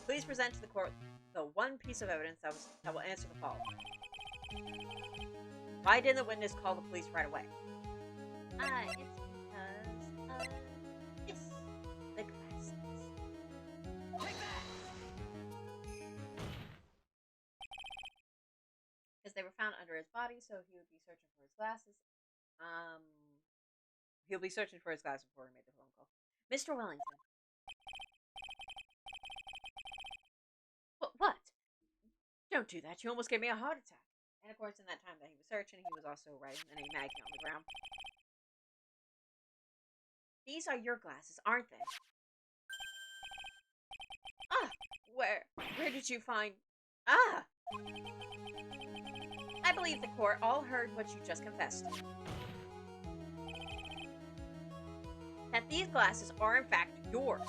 Please present to the court the one piece of evidence that will answer the following. Why didn't the witness call the police right away? It's because of this. The glasses. Because they were found under his body, so he would be searching for his glasses. He'll be searching for his glasses before he made the phone call. Mr. Wellington. What? Don't do that. You almost gave me a heart attack. And of course, in that time that he was searching, he was also writing the name Maggie on the ground. These are your glasses, aren't they? Ah! Where did you find... Ah! I believe the court all heard what you just confessed. That these glasses are in fact yours.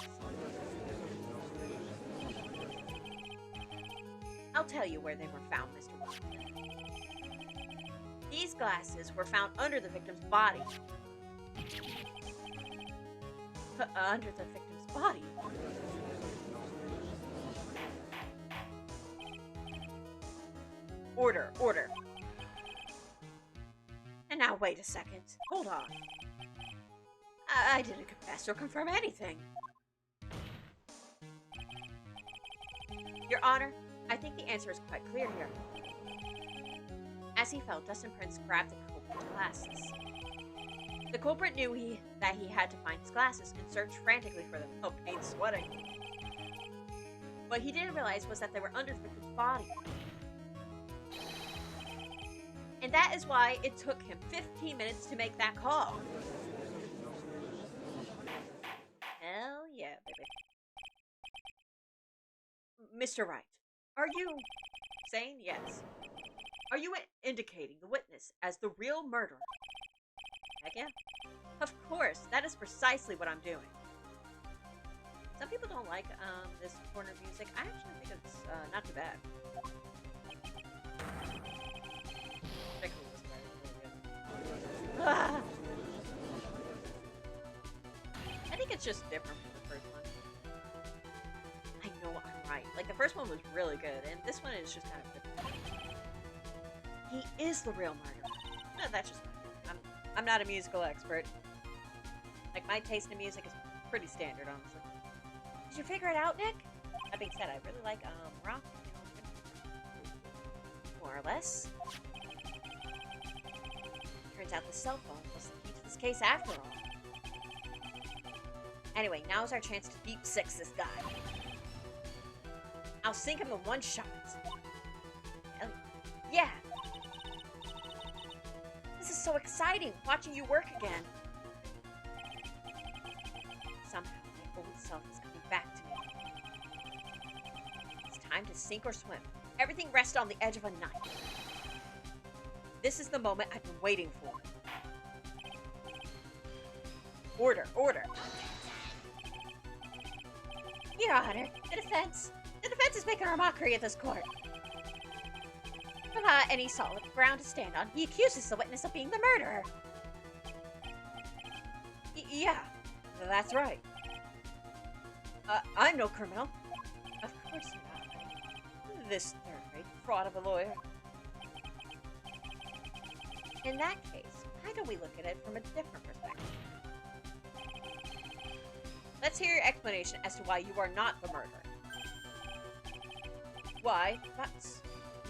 I'll tell you where they were found, Mr. Wellington. These glasses were found under the victim's body. Under the victim's body? Order, order. And now wait a second. Hold on. I didn't confess or confirm anything. Your Honor, I think the answer is quite clear here. As he fell, Dustin Prince grabbed the culprit's glasses. The culprit knew that he had to find his glasses and searched frantically for them. Oh, Payne's sweating. What he didn't realize was that they were under the victim's body. And that is why it took him 15 minutes to make that call. Hell yeah, baby. Mr. Wright, are you saying yes? Are you indicating the witness as the real murderer? Heck yeah. Of course, that is precisely what I'm doing. Some people don't like this corner music. I actually think it's not too bad. Ah! I think it's just different from the first one. I know I'm right. Like, the first one was really good, and this one is just kind of different. He is the real murderer. No, that's just I'm not a musical expert. Like, my taste in music is pretty standard, honestly. Did you figure it out, Nick? That being said, I really like rock. More or less. Turns out the cell phone was the key to this case after all. Anyway, now's our chance to deep six this guy. I'll sink him in one shot. Hell Yeah. This is so exciting, watching you work again. Somehow, my old self is coming back to me. It's time to sink or swim. Everything rests on the edge of a knife. This is the moment I've been waiting for. Order, order. Your Honor, the defense is making a mockery of this court. Without any solid ground to stand on, he accuses the witness of being the murderer. Yeah, that's right. I'm no criminal. Of course you're not. This third-rate fraud of a lawyer. In that case, why don't we look at it from a different perspective? Let's hear your explanation as to why you are not the murderer. Why?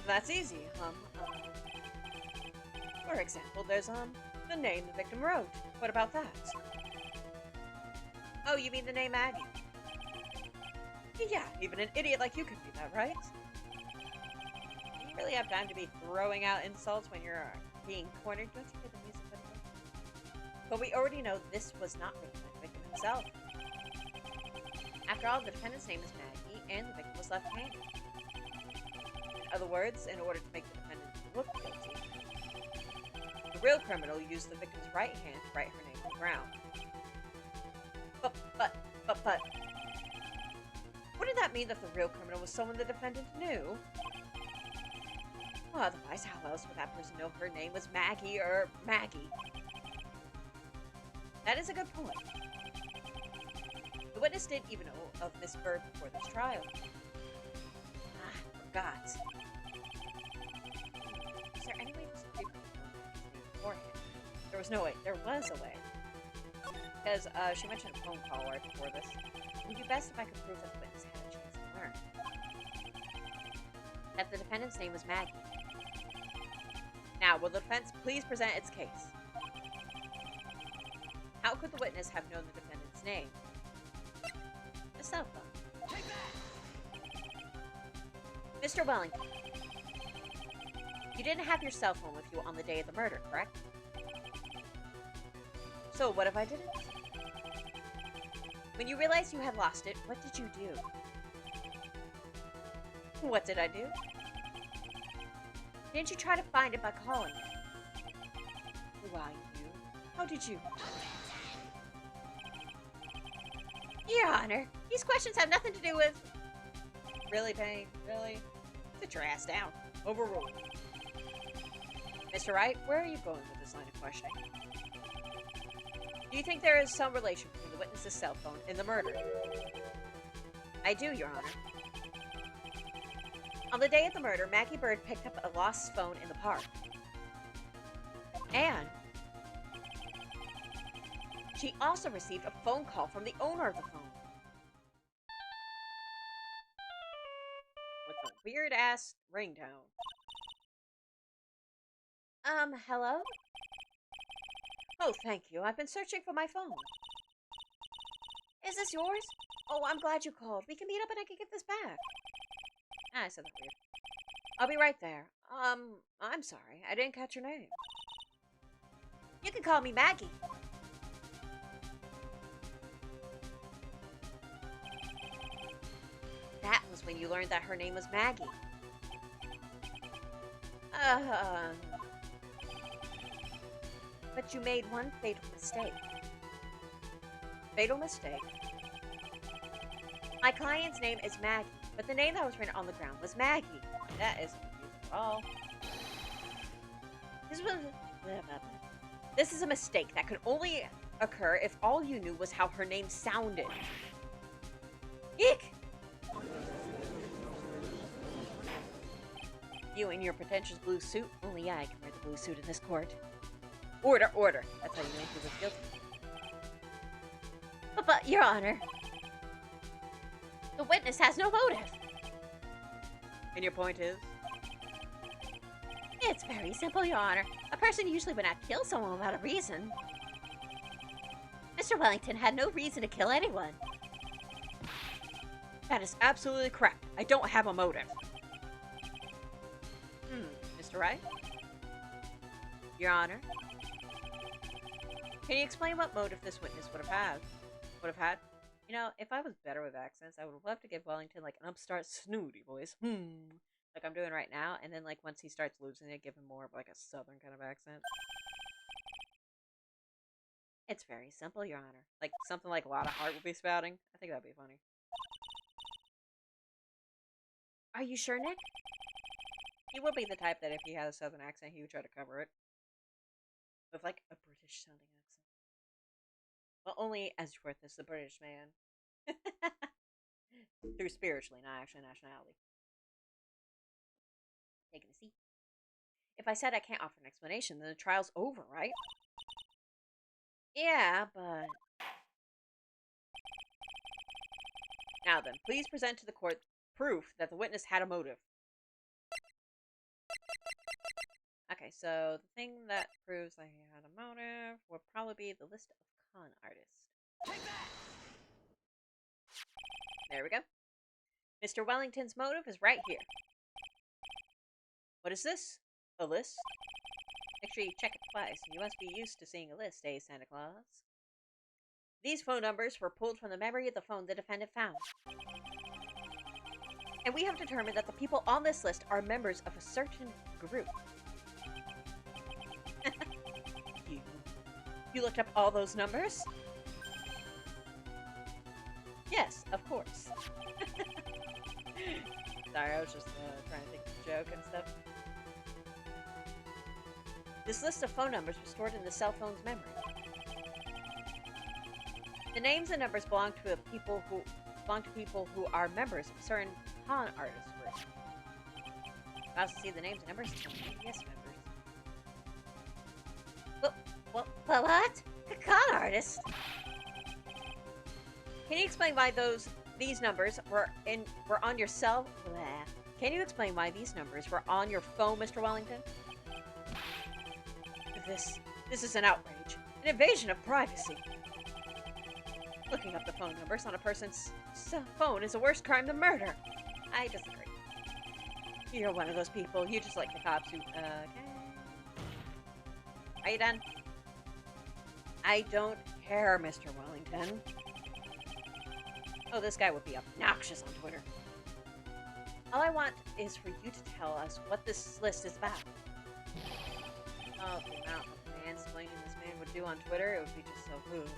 That's easy. For example, there's the name the victim wrote. What about that? Oh, you mean the name Maggie? Yeah, even an idiot like you could read that, right? Do you really have time to be throwing out insults when you're being cornered? Don't you hear the music video? But we already know this was not written by the victim himself. After all, the defendant's name is Maggie, and the victim was left-handed. In other words, in order to make the defendant look guilty, the real criminal used the victim's right hand to write her name on the ground. But... Wouldn't that mean that the real criminal was someone the defendant knew? Well, otherwise, how else would that person know her name was Maggie or Maggie? That is a good point. The witness didn't even know of Miss Bird before this trial. I forgot. Is there any way for people to know Maggie's name beforehand? There was no way. There was a way. Because she mentioned a phone call right before this. It would be best if I could prove that the witness had a chance to learn that the defendant's name was Maggie. Now, will the defense please present its case? How could the witness have known the defendant's name? A cell phone. Mr. Wellington, you didn't have your cell phone with you on the day of the murder, correct? So, what if I didn't? When you realized you had lost it, what did you do? What did I do? Didn't you try to find it by calling it? Why, you? How did you? Your Honor, these questions have nothing to do with... Really, Payne? Really? Sit your ass down. Overruled. Mr. Wright, where are you going with this line of questioning? Do you think there is some relation between the witness's cell phone and the murder? I do, Your Honor. On the day of the murder, Maggie Bird picked up a lost phone in the park. And she also received a phone call from the owner of the phone. With a weird-ass ringtone. Hello? Oh, thank you. I've been searching for my phone. Is this yours? Oh, I'm glad you called. We can meet up and I can get this back. I said that weird. I'll be right there. I'm sorry. I didn't catch your name. You can call me Maggie. That was when you learned that her name was Maggie. But you made one fatal mistake. Fatal mistake? My client's name is Maggie, but the name that was written on the ground was Maggie. That isn't confusing at all. This is a mistake that could only occur if all you knew was how her name sounded. Eek! You in your pretentious blue suit? Only I can wear the blue suit in this court. Order, order. That's how you know he was guilty. But, Your Honor, the witness has no motive. And your point is? It's very simple, Your Honor. A person usually would not kill someone without a reason. Mr. Wellington had no reason to kill anyone. That is absolutely correct. I don't have a motive. Mr. Mr. Wright? Your Honor? Can you explain what motive this witness would have had? You know, if I was better with accents, I would love to give Wellington like an upstart snooty voice. Like I'm doing right now, and then like once he starts losing it, give him more of like a southern kind of accent. It's very simple, Your Honor. Like something like a lot of heart would be spouting. I think that'd be funny. Are you sure, Nick? He would be the type that if he had a southern accent, he would try to cover it with like a British sounding accent. Well, only Edgeworth is the British man. Through spiritually, not actually nationality. Taking a seat. If I said I can't offer an explanation, then the trial's over, right? Yeah, but... Now then, please present to the court proof that the witness had a motive. Okay, so the thing that proves that he had a motive would probably be the list of con artists. There we go. Mr. Wellington's motive is right here. What is this? A list? Make sure you check it twice. You must be used to seeing a list, eh, Santa Claus? These phone numbers were pulled from the memory of the phone the defendant found. And we have determined that the people on this list are members of a certain group. You looked up all those numbers? Yes, of course. Sorry, I was just trying to think of a joke and stuff. This list of phone numbers was stored in the cell phone's memory. The names and numbers belong to people who are members of a certain con artist group. I also see the names and numbers of yes members. What? A con artist? Can you explain why these numbers were on your cell? Bleh. Can you explain why these numbers were on your phone, Mr. Wellington? This is an outrage, an invasion of privacy. Looking up the phone numbers on a person's phone is a worse crime than murder. I disagree. You're one of those people. You just like the cops who. Okay. Are you done? I don't care, Mr. Wellington. Oh, this guy would be obnoxious on Twitter. All I want is for you to tell us what this list is about. Oh, the amount of mansplaining this man would do on Twitter, it would be just so rude.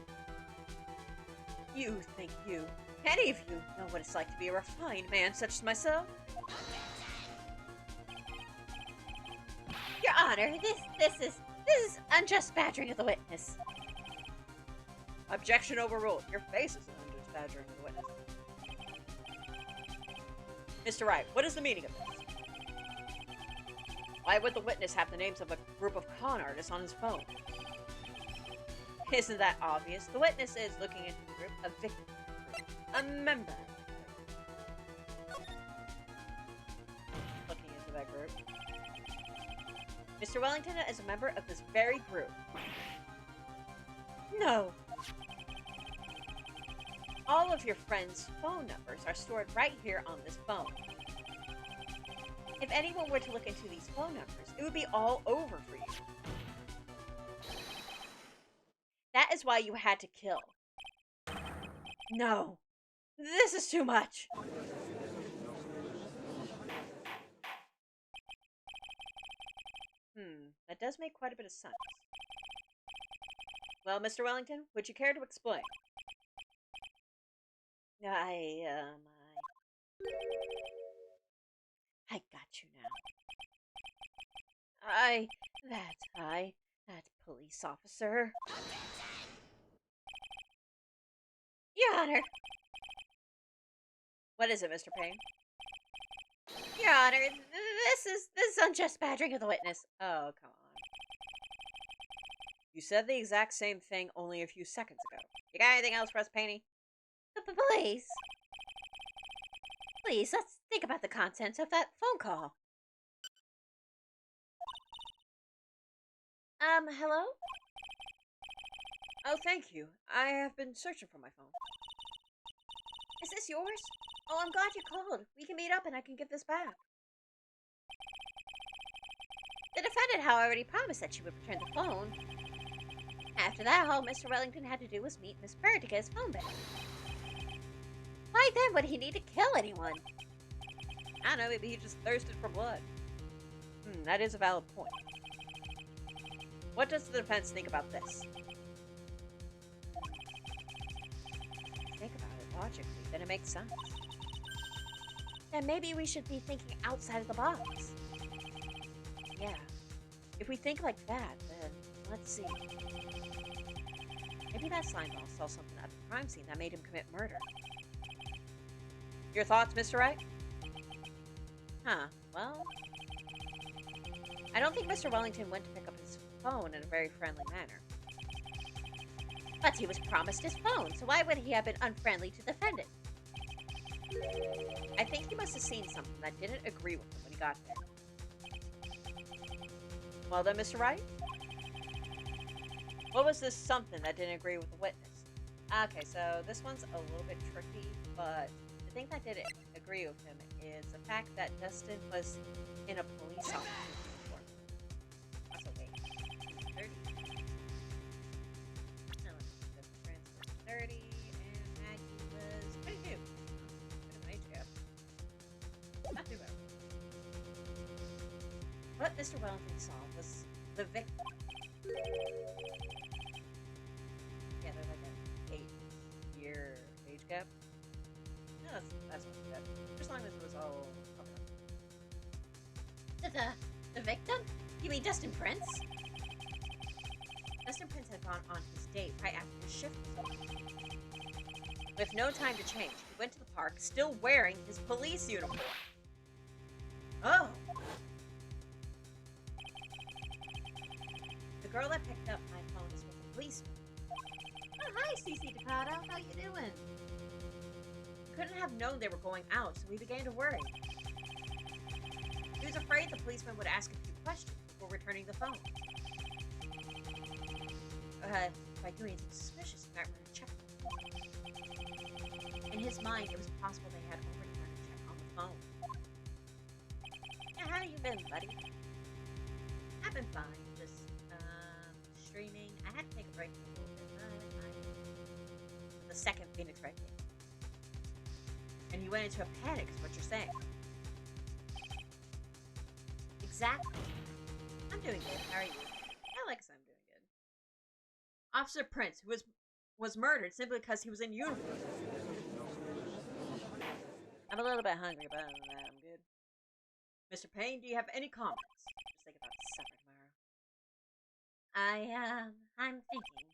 You think any of you know what it's like to be a refined man such as myself? Your Honor, this is unjust badgering of the witness. Objection overruled. Your face is an unjust badgering of the witness. Mr. Wright, what is the meaning of this? Why would the witness have the names of a group of con artists on his phone? Isn't that obvious? The witness is looking into the group, a victim group, a member. Looking into that group. Mr. Wellington is a member of this very group. No. All of your friends' phone numbers are stored right here on this phone. If anyone were to look into these phone numbers, it would be all over for you. That is why you had to kill. No. This is too much. That does make quite a bit of sense. Well, Mr. Wellington, would you care to explain? I got you now. That police officer. Your Honor. What is it, Mr. Payne? Your Honor, this is unjust badgering of the witness. Oh, come on. You said the exact same thing only a few seconds ago. You got anything else for us, Payne? Please. Please, let's think about the contents of that phone call. Hello? Oh, thank you. I have been searching for my phone. Is this yours? Oh, I'm glad you called. We can meet up and I can get this back. The defendant, however, already promised that she would return the phone. After that, all Mr. Wellington had to do was meet Miss Bird to get his phone back. Why then would he need to kill anyone? I don't know, maybe he just thirsted for blood. That is a valid point. What does the defense think about this? Think about it logically, then it makes sense. Then maybe we should be thinking outside of the box. Yeah. If we think like that, then let's see. Maybe that slime ball saw something at the crime scene that made him commit murder. Your thoughts, Mr. Wright? Huh, well... I don't think Mr. Wellington went to pick up his phone in a very friendly manner. But he was promised his phone, so why would he have been unfriendly to the defendant? I think he must have seen something that didn't agree with him when he got there. Well then, Mr. Wright? What was this something that didn't agree with the witness? Okay, so this one's a little bit tricky, but the thing that didn't agree with him is the fact that Dustin was in a police officer's uniform. Also, wait, 30. No, let's transfer 30, and Maggie was 22. Bit of an age gap. Not too bad. What Mr. Wellington saw was the victim. Yeah, they're like an 8-year age gap. No, that's not too bad. As long as it was all okay. The victim? You mean Dustin Prince? Dustin Prince had gone on his date right after his shift was over. With no time to change, he went to the park still wearing his police uniform. Oh! The girl that picked up my phone is with the policeman. Oh, hi, Cece Dakota. How you doing? He couldn't have known they were going out, so he began to worry. He was afraid the policeman would ask a few questions before returning the phone. By doing anything suspicious, he might run a check. In his mind, it was possible they had already run a check on the phone. Yeah, how you been, buddy? I've been fine. Just, streaming. I had to take a break for a little bit. The second Phoenix Wright game. And you went into a panic, is what you're saying. Exactly. I'm doing good. How are you? Alex, I'm doing good. Officer Prince, who was murdered simply because he was in uniform. I'm a little bit hungry, but other than that, I'm good. Mr. Payne, do you have any comments? Just think about supper tomorrow. I'm thinking.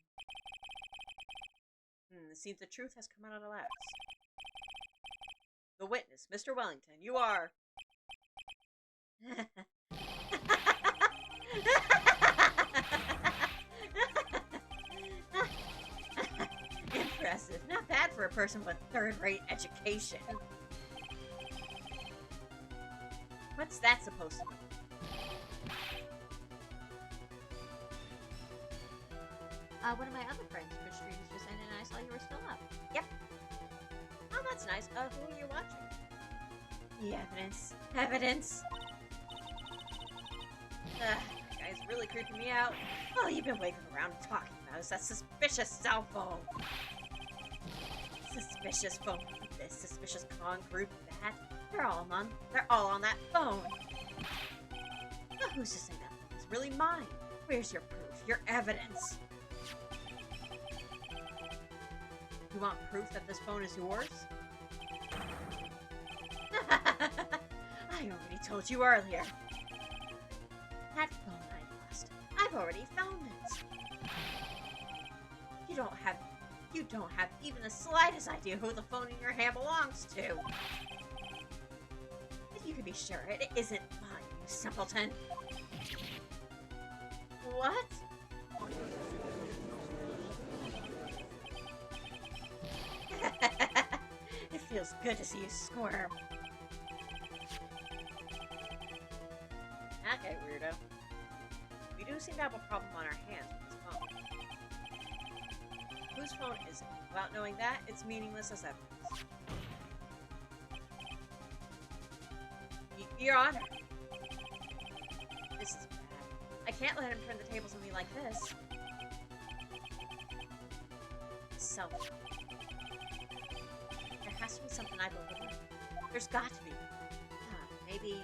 It seems the truth has come out at last. The witness, Mr. Wellington, you are... Impressive. Not bad for a person with third-rate education. What's that supposed to mean? One of my other friends for streams just ended and I saw you were still up. Yep. Oh, that's nice. Who are you watching? The evidence. Evidence! That guy's really creeping me out. All you've been waving around and talking about is that suspicious cell phone. Suspicious phone like this, suspicious con group that. They're all on that phone. Now, who's to say that phone is really mine? Where's your proof? Your evidence? You want proof that this phone is yours? I already told you earlier. That phone I lost. I've already found it. You don't have even the slightest idea who the phone in your hand belongs to. If you can be sure it isn't mine, you simpleton. What? It feels good to see you squirm. Okay, weirdo. We do seem to have a problem on our hands with this phone. Whose phone is it? Without knowing that, it's meaningless as evidence. Your Honor. This is bad. can't let him turn the tables on me like this. So, there has to be something I believe in. There's got to be. Maybe.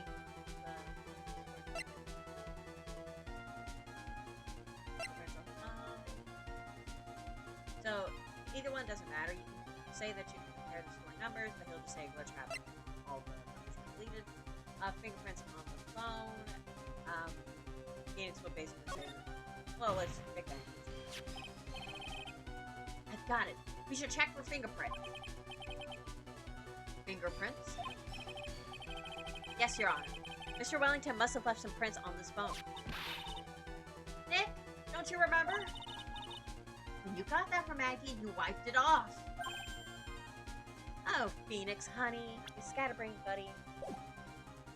So, either one doesn't matter. You can say that you can compare the story numbers, but he'll just say glitch happened. All the numbers are deleted. Fingerprints on the phone. Phoenix will basically say, well, let's pick that. I've got it. We should check for fingerprints. Fingerprints? Yes, Your Honor. Mr. Wellington must have left some prints on this phone. Nick, don't you remember? When you got that from Maggie, you wiped it off. Oh, Phoenix, honey. You scatterbrained, buddy.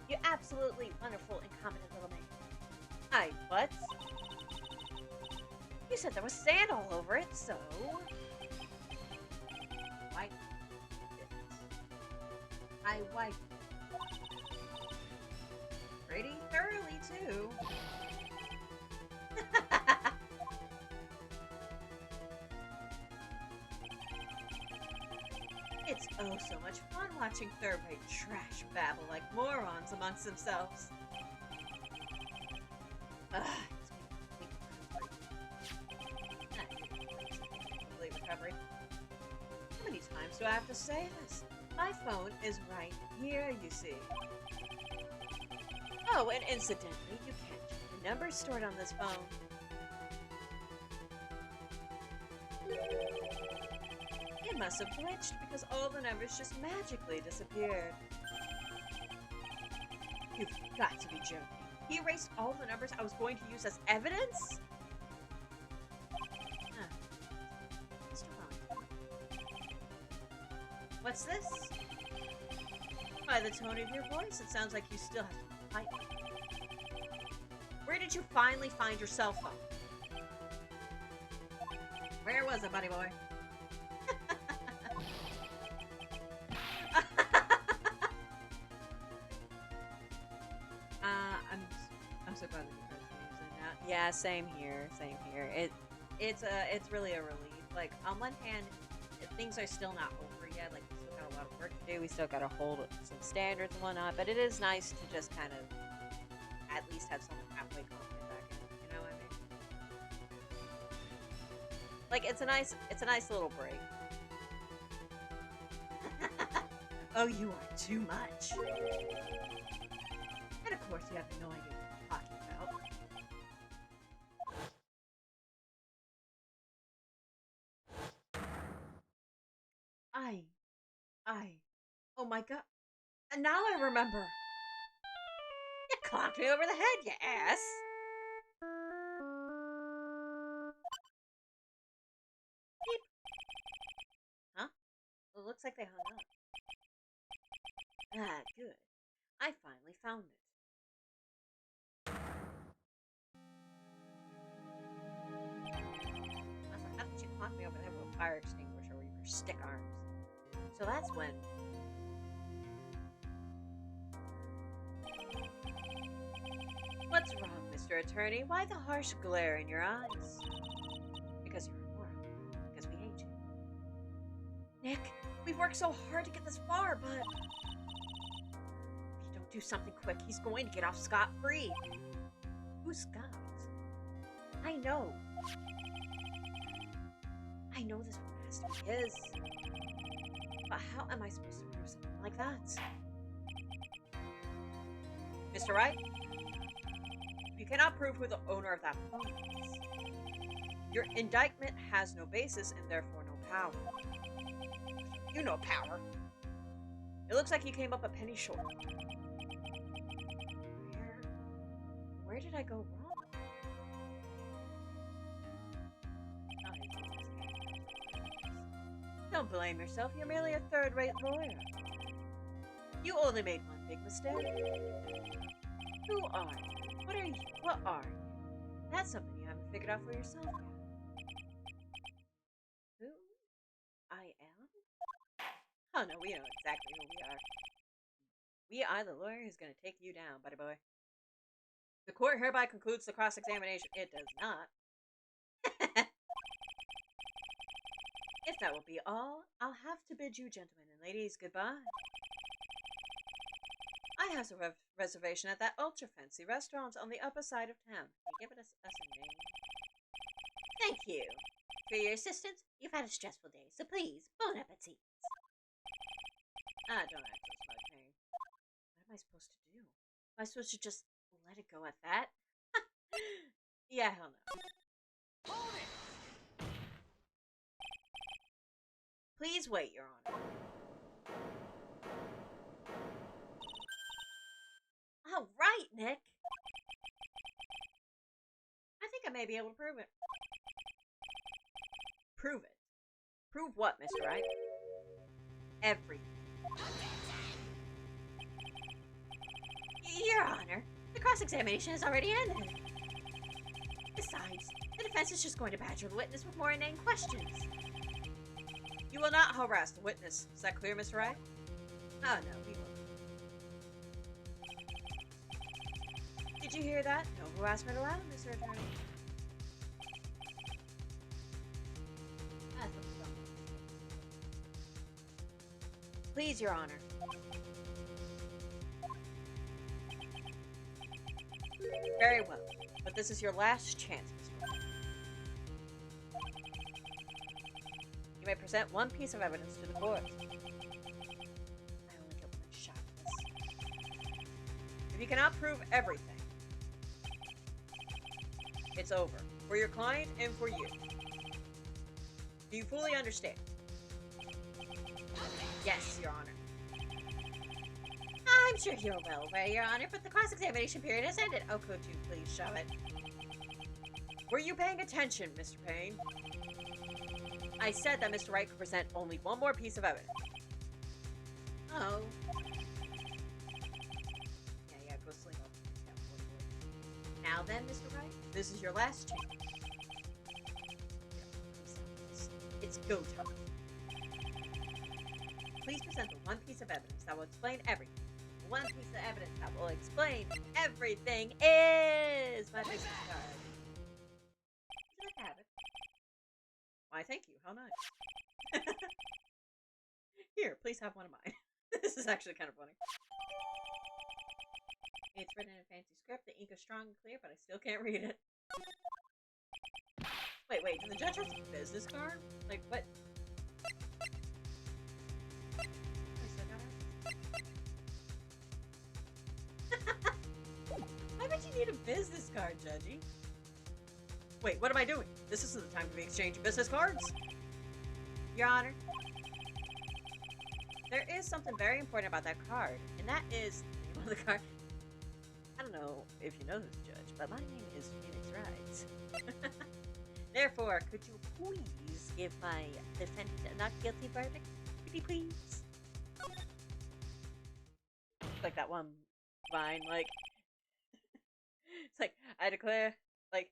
You absolutely wonderful, incompetent little man. What? You said there was sand all over it, so... Wiped it. I wiped it. Pretty thoroughly, too. It's oh so much fun watching third-rate trash babble like morons amongst themselves. Complete recovery. How many times do I have to say this? My phone is right here, you see. Oh, and incidentally, you can't check the numbers stored on this phone. It must have glitched because all the numbers just magically disappeared. You've got to be joking. He erased all the numbers I was going to use as evidence? Mr. Wellington. What's this? By the tone of your voice, it sounds like you still have to fight. Where did you finally find your cell phone? Where was it, buddy boy? I'm so glad that you guys are using that. Yeah, same here. Same here. It's really a relief. Like, on one hand, things are still not over yet. Like, we still got a lot of work to do. We still got to hold some standards and whatnot. But it is nice to just kind of at least have someone halfway confident back in. You know what I mean? Like, it's a nice little break. Oh, you are too much. And of course, you have no idea what I'm talking about. Oh my god. And now I remember. You clocked me over the head, you ass. Beep. Huh? Well, it looks like they hung up. Ah, good. I finally found it. How did you clock me over the head with a fire extinguisher with your stick arms? So that's when... What's wrong, Mr. Attorney? Why the harsh glare in your eyes? Because you're immoral. Because we hate you. Nick, we've worked so hard to get this far, but... If you don't do something quick, he's going to get off scot-free. Who's Scott? I know. I know this one has to be his. But how am I supposed to prove something like that? Mr. Wright? You cannot prove who the owner of that phone is. Your indictment has no basis and therefore no power. You know power. It looks like you came up a penny short. Where did I go wrong? Don't blame yourself, you're merely a third-rate lawyer. You only made one big mistake. Who are you? What are you? What are you? That's something you haven't figured out for yourself yet. Who I am? Oh no, we know exactly who we are. We are the lawyer who's gonna take you down, buddy boy. The court hereby concludes the cross-examination. It does not. If that will be all, I'll have to bid you gentlemen and ladies goodbye. I have a reservation at that ultra-fancy restaurant on the upper side of town. Can you give it us a name? Thank you for your assistance. You've had a stressful day, so please, bon appetit. Don't act so smug, Payne. What am I supposed to do? Am I supposed to just let it go at that? Yeah, hell no. Please wait, Your Honor. All right, Nick. I think I may be able to prove it. Prove it? Prove what, Mr. Wright? Everything. Your Honor, the cross-examination has already ended. Besides, the defense is just going to badger the witness with more inane questions. You will not harass the witness. Is that clear, Mr. Wright? Oh, no, we won't. Did you hear that? No harassment allowed, Mr. Attorney. Please, Your Honor. Very well, but this is your last chance, Mr. Wright. You may present one piece of evidence to the court. I only get one shot at this. If you cannot prove everything, it's over. For your client and for you. Do you fully understand? Yes, Your Honor. I'm sure you're well aware, Your Honor, but the cross-examination period has ended. Oh, could you please show it? Were you paying attention, Mr. Payne? I said that Mr. Wright could present only one more piece of evidence. Oh. Yeah, go sleep up. Now then, Mr. Wright, this is your last chance. It's go time. Please present the one piece of evidence that will explain everything. The one piece of evidence that will explain everything is my business card. Would you like to have it? Why, thank you. How nice. Here, please have one of mine. This is actually kind of funny. It's written in a fancy script. The ink is strong and clear, but I still can't read it. Wait, did the judge have a business card? Like, what? Why would you need a business card, Judgy? Wait, what am I doing? This isn't the time to be exchanging business cards. Your Honor, there is something very important about that card, and that is the name of the card. I don't know if you know this, Judge, but my name is Phoenix Wright. Therefore, could you please give my defendant a not guilty verdict? Pretty please. Like that one line, like, it's like, I declare, like,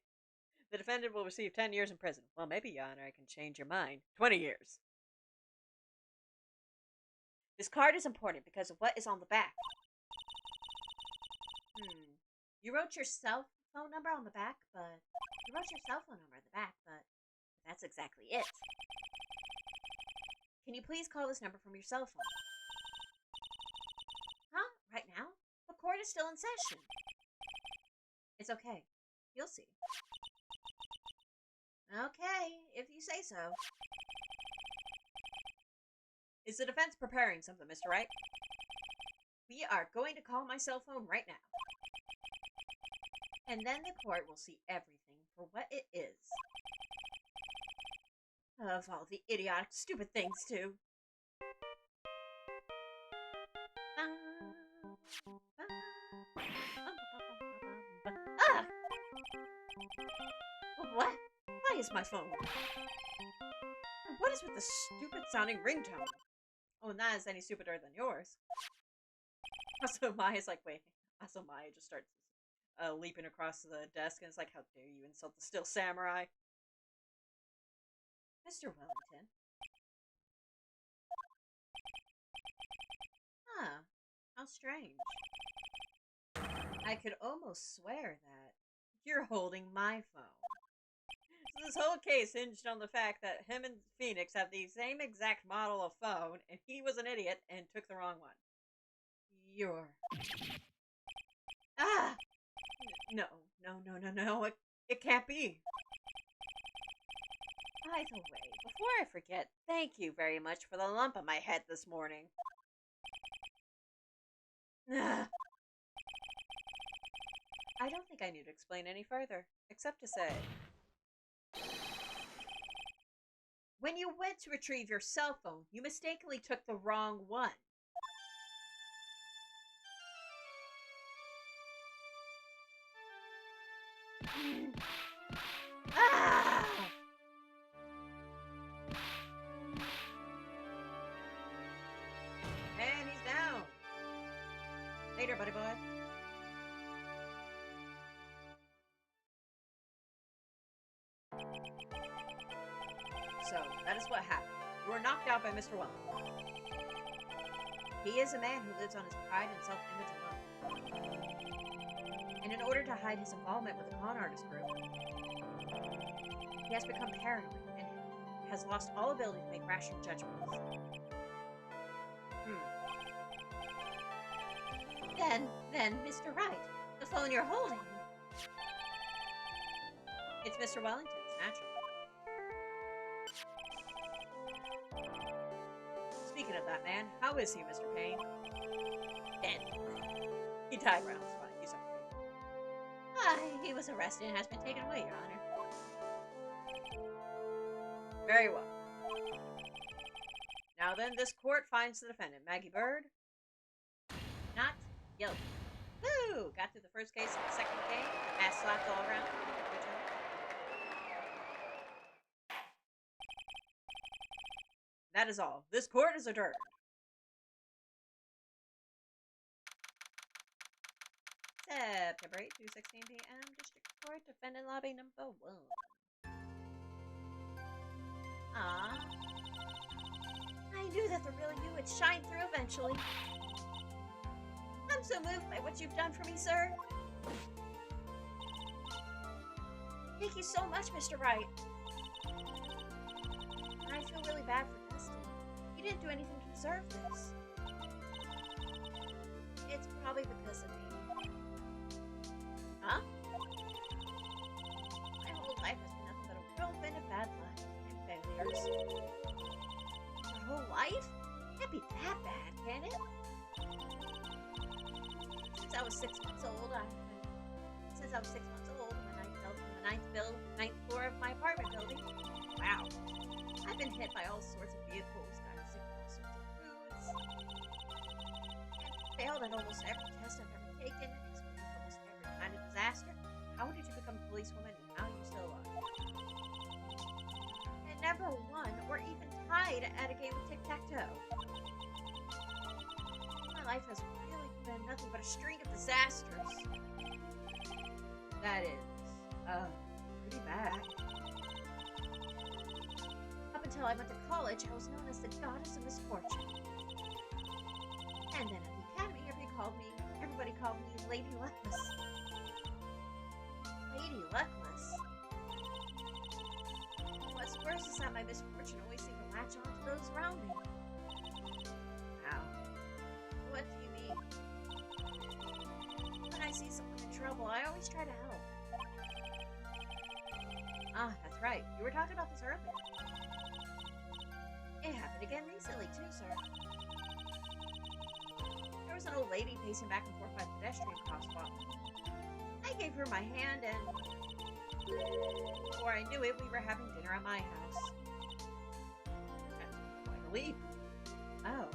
the defendant will receive 10 years in prison. Well, maybe, Your Honor, I can change your mind. 20 years. This card is important because of what is on the back. You wrote your cell phone number on the back, but... You wrote your cell phone number on the back, but that's exactly it. Can you please call this number from your cell phone? Huh? Right now? The court is still in session. It's okay. You'll see. Okay, if you say so. Is the defense preparing something, Mr. Wright? We are going to call my cell phone right now. And then the court will see everything for what it is. Of all the idiotic, stupid things, too. Ah! What? Why is my phone? What is with the stupid sounding ringtone? Oh, and that is any stupider than yours. Also, Maya's like, wait. Also, Maya just starts leaping across the desk and it's like, how dare you insult the still samurai? Mr. Wellington. Huh. How strange. I could almost swear that you're holding my phone. So this whole case hinged on the fact that him and Phoenix have the same exact model of phone, and he was an idiot and took the wrong one. You're... Ah! No, no, no, no, no. It can't be. By the way, before I forget, thank you very much for the lump on my head this morning. Ah. I don't think I need to explain any further, except to say... When you went to retrieve your cell phone, you mistakenly took the wrong one. Ah! And he's down. Later, buddy boy. So, that is what happened. You were knocked out by Mr. Wellington. He is a man who lives on his pride and self-image alone. And in order to hide his involvement with the con artist group, he has become paranoid and has lost all ability to make rational judgments. Then, Mr. Wright, the phone you're holding... It's Mr. Wellington's, naturally. Speaking of that man, how is he, Mr. Payne? Dead. He died around this fine. He's okay. He was arrested and has been taken away, Your Honor. Very well. Now then, this court finds the defendant, Maggie Bird, not guilty. Woo! Got through the first case and the second game. Ass slapped all around. Good job. That is all. This court is adjourned. September 8th, 2:16 p.m. District Court, Defendant Lobby number 1. Ah, I knew that the real you would shine through eventually. I'm so moved by what you've done for me, sir. Thank you so much, Mr. Wright. And I feel really bad for Dustin. He didn't do anything to deserve this. It's probably because of me. Huh? My whole life has been nothing but a whirlwind of bad luck and failures. Your whole life? Can't be that bad, can it? Since I was 6 months old, when I fell from the ninth floor of my apartment building. Wow. I've been hit by all sorts of vehicles, gotten sick with all sorts of foods, and failed at almost every test I've ever taken, experienced almost every kind of disaster. How did you become a policewoman, and how are you still alive? And never won or even tied at a game of tic-tac-toe. My life has really been nothing but a string of disasters. That is, pretty bad. Up until I went to college, I was known as the goddess of misfortune. And then at the academy, everybody called me Lady Luckless. Lady Luckless? What's worse is that my misfortune always seemed to latch on to those around me. Wow. What do you mean? When I see someone in trouble, I always try to help. Ah, that's right. You were talking about this earlier. It happened again recently, too, sir. There was an old lady pacing back and forth by the pedestrian crosswalk. I gave her my hand, and before I knew it, we were having dinner at my house. That's quite a leap. Oh.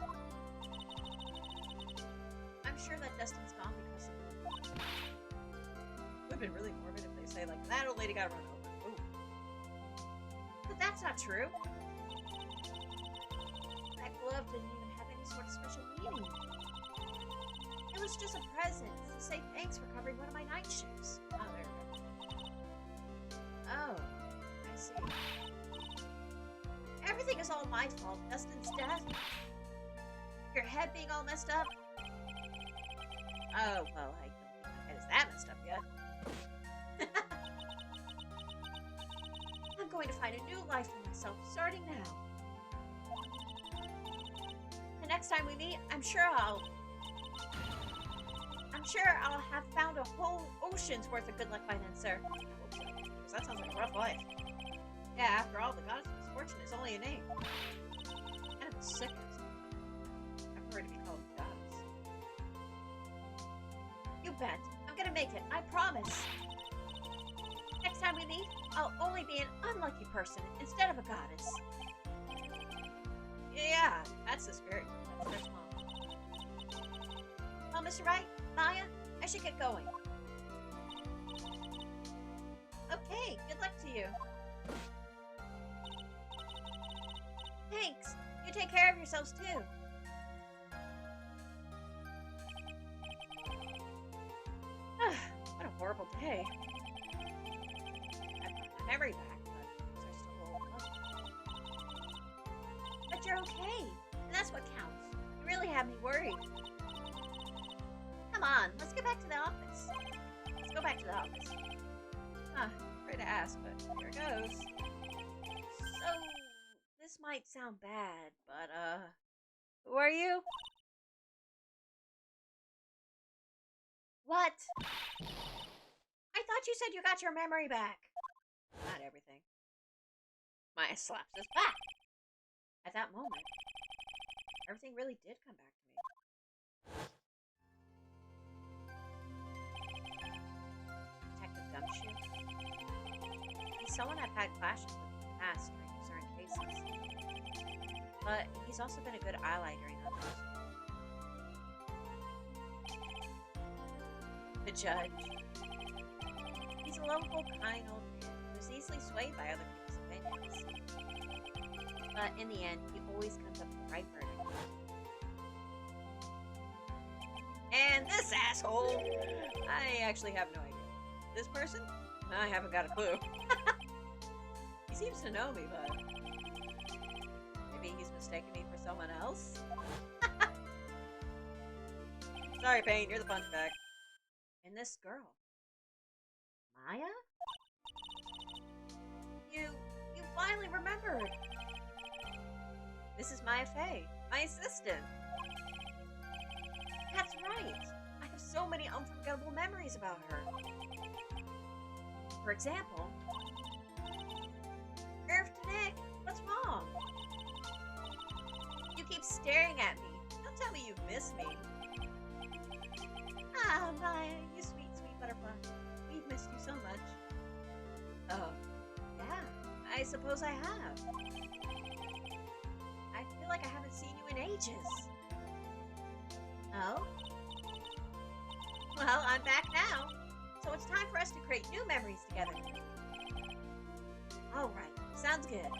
I'm sure that Dustin's gone because of it. It would have been really morbid if they say, like, that old lady got run over. Ooh. But that's not true. That glove didn't even have any sort of special meaning. It was just a present to say thanks for covering one of my night shifts. Oh, there we go. Oh, I see. Everything is all my fault. Dustin's death. Your head being all messed up. Oh, well, I don't that messed up yet. I'm going to find a new life for myself, starting now. The next time we meet, I'm sure I'll have found a whole ocean's worth of good luck by then, sir. I hope so, because that sounds like a rough life. Yeah, after all, the goddess of misfortune is only a name. Kind of a sickness. I prefer to be called goddess. You bet. I'm gonna make it. I promise. Next time we meet, I'll only be an unlucky person instead of a goddess. Yeah, that's the spirit. That's mom. Well, Mr. Wright, Maya, I should get going. Okay, good luck to you. Thanks. You take care of yourselves too. What a horrible day. I got my memory back, but there's still a little But you're okay, and that's what counts. You really have me worried. Come on, let's get back to the office. Let's go back to the office. Afraid to ask, but here it goes. So, this might sound bad, but, who are you? What? I thought you said you got your memory back. Not everything. Maya slaps his back. At that moment, everything really did come back to me. Detective Gumshoe. He's someone I've had clashes with in the past during certain cases. But he's also been a good ally during others. The judge. He's a lovable, kind old man who's easily swayed by other people's opinions. But in the end, he always comes up with the right verdict. And this asshole! I actually have no idea. This person? I haven't got a clue. He seems to know me, but maybe he's mistaken me for someone else? Sorry, Payne, you're the punch bag. And this girl. Maya? You finally remembered! This is Maya Fey, my assistant. That's right. I have so many unforgettable memories about her. For example, Nick, what's wrong? You keep staring at me. Don't tell me you've missed me. Ah, Maya, you sweet, sweet butterfly. We've missed you so much. Oh, yeah, I suppose I have. I feel like I haven't seen you in ages. Oh? Well, I'm back now. So it's time for us to create new memories together. Alright, sounds good.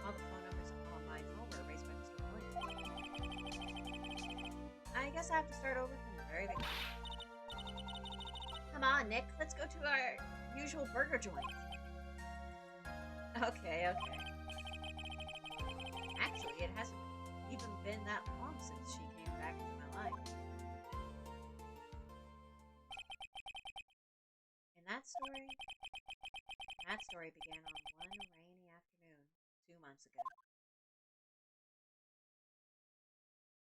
All the phone numbers on my phone were erased by Mr. Williams. I guess I have to start over from the very beginning. Come on, Nick, let's go to our usual burger joint. Okay. Actually, it hasn't even been that long since she came back into my life. And that story began on one rainy afternoon 2 months ago.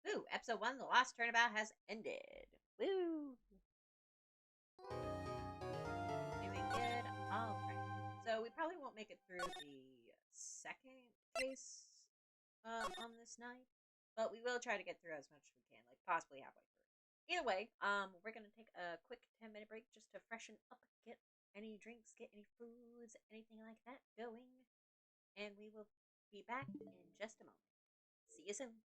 Woo! Episode 1, The Lost Turnabout, has ended. Woo! Doing good. Alright. So we probably won't make it through the second case on this night, but we will try to get through as much as we can, like possibly halfway through. Either way, we're gonna take a quick 10-minute break just to freshen up, get any drinks, get any foods, anything like that going, and we will be back in just a moment. See you soon.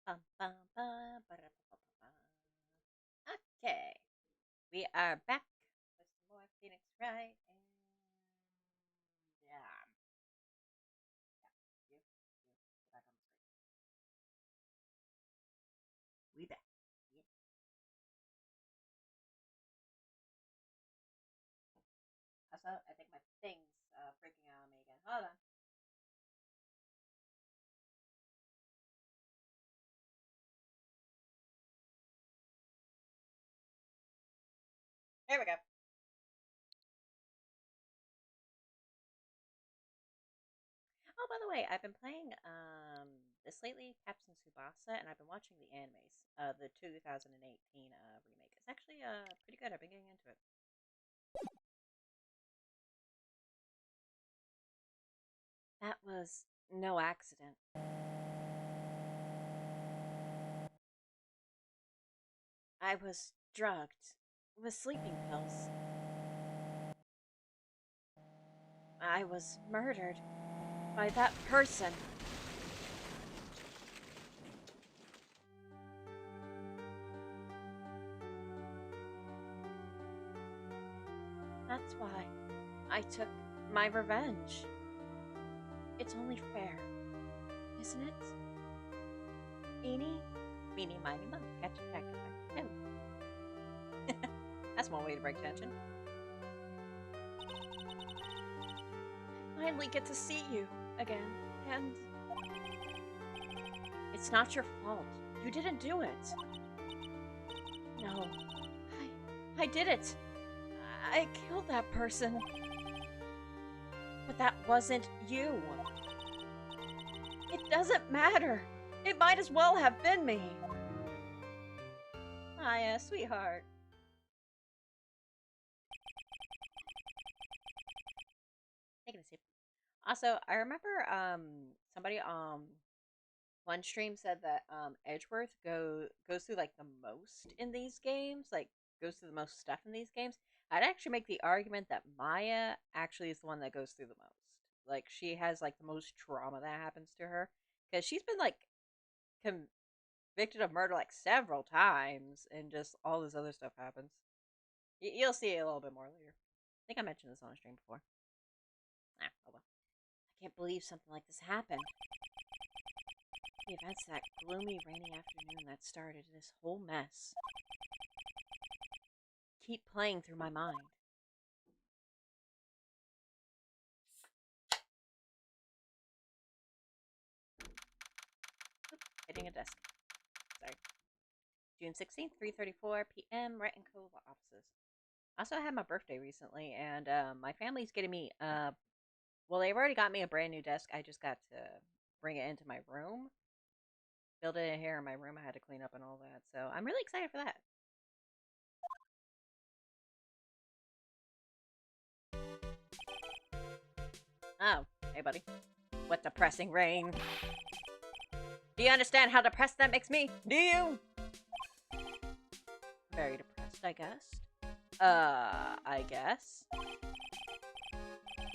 Bum, bum, bum, ba-da-ba-ba-ba-ba. Okay, we are back with some more Phoenix Wright, and yeah, you, get back on the screen. We back. Yeah. Also, I think my thing's freaking out on me again. Hold on. Here we go. Oh, by the way, I've been playing this lately, Captain Tsubasa, and I've been watching the animes. The 2018 remake. It's actually pretty good. I've been getting into it. That was no accident. I was drugged with sleeping pills. I was murdered by that person. That's why I took my revenge. It's only fair, isn't it? Eeny, meeny, miny, mo. Catch a peck, peck. No. That's one way to break tension. I finally get to see you again, and it's not your fault. You didn't do it. No, I did it. I killed that person. But that wasn't you. It doesn't matter. It might as well have been me. Hiya, sweetheart. Taking a sip. Also, I remember somebody one stream said that Edgeworth goes through like the most in these games, like goes through the most stuff in these games. I'd actually make the argument that Maya actually is the one that goes through the most. Like she has like the most trauma that happens to her because she's been like convicted of murder like several times, and just all this other stuff happens. You'll see it a little bit more later. I think I mentioned this on a stream before. Ah, oh well. I can't believe something like this happened. The events that gloomy, rainy afternoon that started this whole mess keep playing through my mind. Oop, hitting a desk. Sorry. June 16th, 3:34 p.m. Right in Cove offices. Also, I had my birthday recently, and my family's getting me. Well, they've already got me a brand new desk. I just got to bring it into my room. Build it in here in my room. I had to clean up and all that, so I'm really excited for that. Oh, hey, buddy. What depressing rain. Do you understand how depressed that makes me? Do you? Very depressed, I guess. I guess.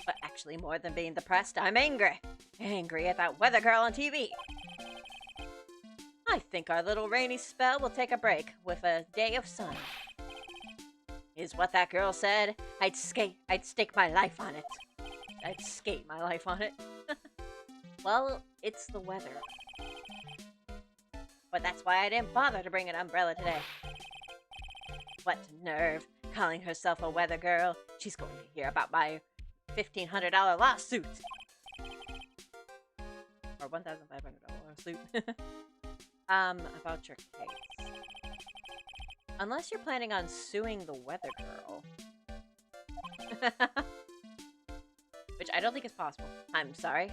But actually, more than being depressed, I'm angry. Angry at that weather girl on TV. I think our little rainy spell will take a break with a day of sun. Is what that girl said. I'd stake my life on it. I'd skate my life on it. Well, it's the weather. But that's why I didn't bother to bring an umbrella today. What nerve, calling herself a weather girl. She's going to hear about my $1,500 lawsuit. Or $1,500 lawsuit. About your case. Unless you're planning on suing the weather girl. Which I don't think is possible. I'm sorry.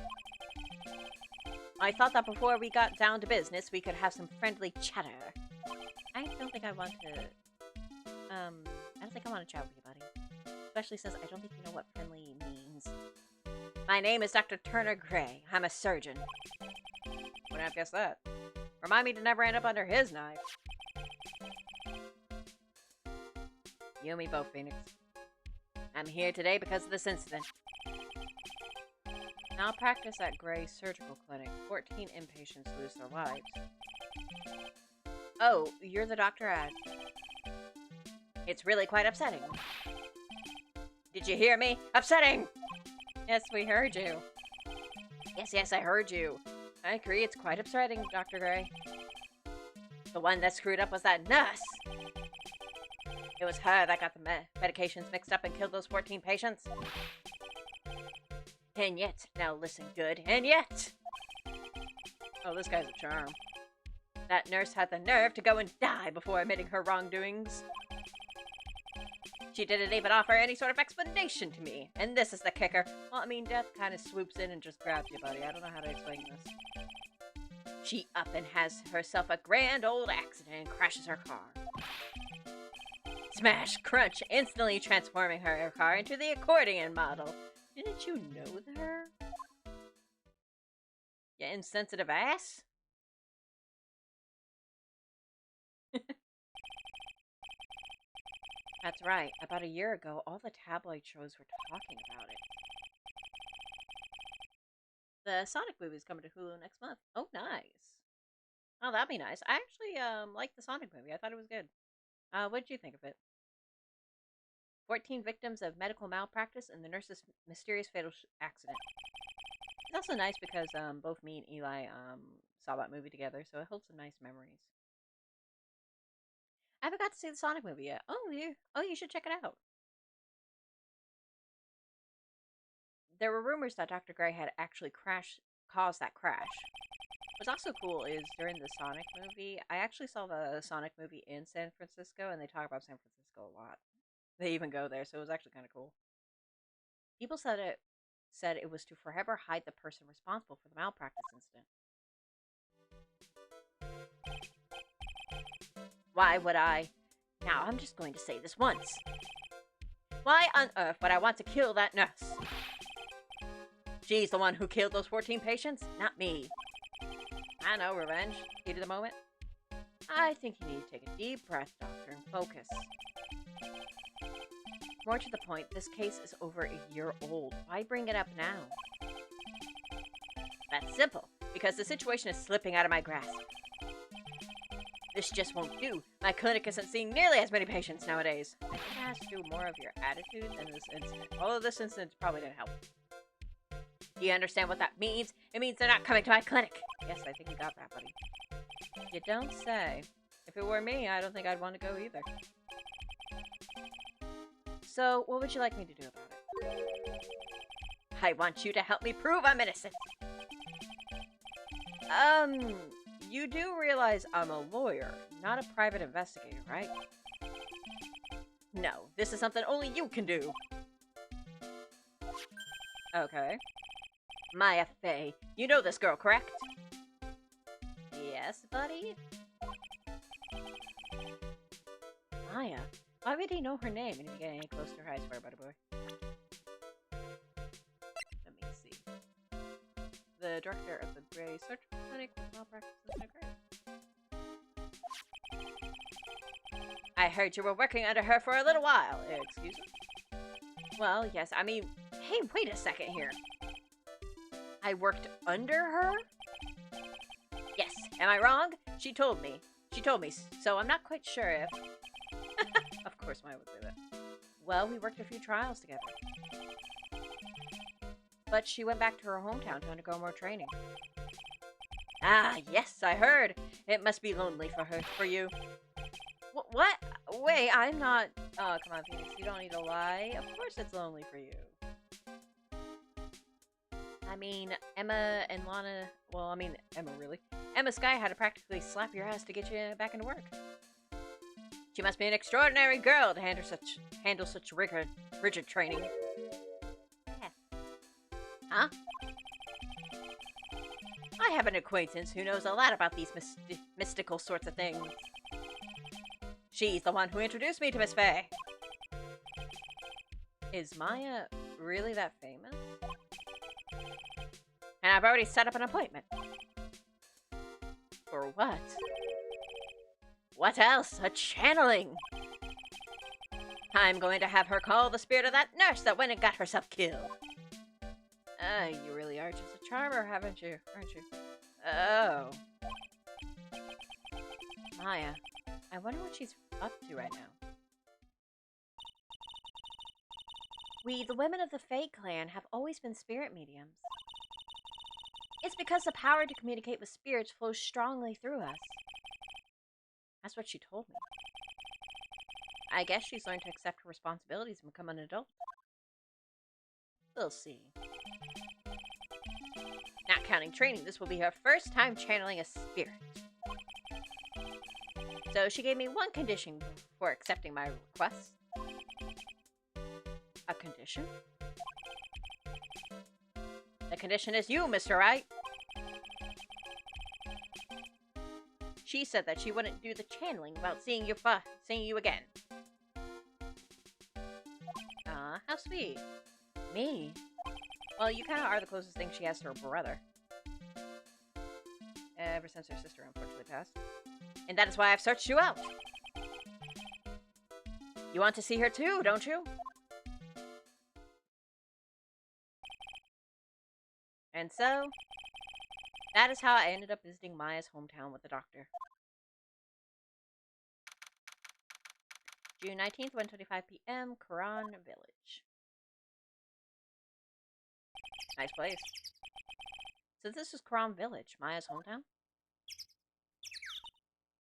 I thought that before we got down to business, we could have some friendly chatter. I don't think I want to... I don't think I want to chat with you, buddy. Especially since I don't think you know what friendly means. My name is Dr. Turner Gray. I'm a surgeon. Wouldn't have guessed that. Remind me to never end up under his knife. You and me both, Phoenix. I'm here today because of this incident. Malpractice at Gray's surgical clinic. 14 inpatients lose their lives. Oh, you're the Dr. Ad. It's really quite upsetting. Did you hear me? Upsetting! Yes, we heard you. Yes, I heard you. I agree, it's quite upsetting, Dr. Gray. The one that screwed up was that nurse. It was her that got the medications mixed up and killed those 14 patients. And yet, now listen good, and yet! Oh, this guy's a charm. That nurse had the nerve to go and die before admitting her wrongdoings. She didn't even offer any sort of explanation to me. And this is the kicker. Well, I mean, death kind of swoops in and just grabs you, buddy. I don't know how to explain this. She up and has herself a grand old accident and crashes her car. Smash, crunch, instantly transforming her car into the accordion model. Didn't you know her? You insensitive ass? That's right. About a year ago, all the tabloid shows were talking about it. The Sonic movie's coming to Hulu next month. Oh, nice. Oh, that'd be nice. I actually liked the Sonic movie. I thought it was good. What did you think of it? 14 victims of medical malpractice and the nurse's mysterious fatal accident. It's also nice because both me and Eli saw that movie together, so it holds some nice memories. I haven't got to see the Sonic movie yet. You should check it out. There were rumors that Dr. Gray had actually caused that crash. What's also cool is during the Sonic movie, I actually saw the Sonic movie in San Francisco, and they talk about San Francisco a lot. They even go there, so it was actually kind of cool. People said it was to forever hide the person responsible for the malpractice incident. Why would I? Now, I'm just going to say this once. Why on earth would I want to kill that nurse? She's the one who killed those 14 patients, not me. I know, revenge. Heat of the moment. I think you need to take a deep breath, Doctor, and focus. More to the point, this case is over a year old. Why bring it up now? That's simple, because the situation is slipping out of my grasp. This just won't do. My clinic isn't seeing nearly as many patients nowadays. I think it has to do more of your attitude than this incident. Although this incident probably didn't help. Do you understand what that means? It means they're not coming to my clinic. Yes, I think you got that, buddy. You don't say. If it were me, I don't think I'd want to go either. So, what would you like me to do about it? I want you to help me prove I'm innocent. You do realize I'm a lawyer, not a private investigator, right? No, this is something only you can do. Okay. Maya Fey, you know this girl, correct? Yes, buddy? Maya? Why would he know her name? And if you get any close to her, I swear, buddy boy. Let me see. The director of the Gray Surgical Clinic with malpractice in Gray. I heard you were working under her for a little while. Excuse me? Well, yes, I mean... Hey, wait a second here. I worked under her? Yes. Am I wrong? She told me. So I'm not quite sure if... Of course Maya would say that. Well, we worked a few trials together. But she went back to her hometown to undergo more training. Ah, yes, I heard. It must be lonely for you. What? Wait, I'm not... Oh, come on, Phoenix, you don't need to lie. Of course it's lonely for you. I mean, Emma and Lana... Well, I mean, Emma, really. Emma Skye had to practically slap your ass to get you back into work. She must be an extraordinary girl to handle such rigid training. Yeah. Huh? I have an acquaintance who knows a lot about these mystical sorts of things. She's the one who introduced me to Miss Fey. Is Maya really that famous? And I've already set up an appointment. For what? What else? A channeling! I'm going to have her call the spirit of that nurse that went and got herself killed. You really are just a charmer, aren't you? Oh. Maya, I wonder what she's up to right now. We, the women of the Fae clan, have always been spirit mediums. It's because the power to communicate with spirits flows strongly through us. That's what she told me. I guess she's learned to accept her responsibilities and become an adult. We'll see. Not counting training, this will be her first time channeling a spirit. So she gave me one condition for accepting my request. A condition? The condition is you, Mr. Wright. She said that she wouldn't do the channeling without seeing you again. Aw, how sweet. Me? Well, you kind of are the closest thing she has to her brother. Ever since her sister unfortunately passed. And that is why I've searched you out. You want to see her too, don't you? And so, that is how I ended up visiting Maya's hometown with the doctor. June 19th, 1:25 p.m., Quran Village. Nice place. So this is Quran Village, Maya's hometown?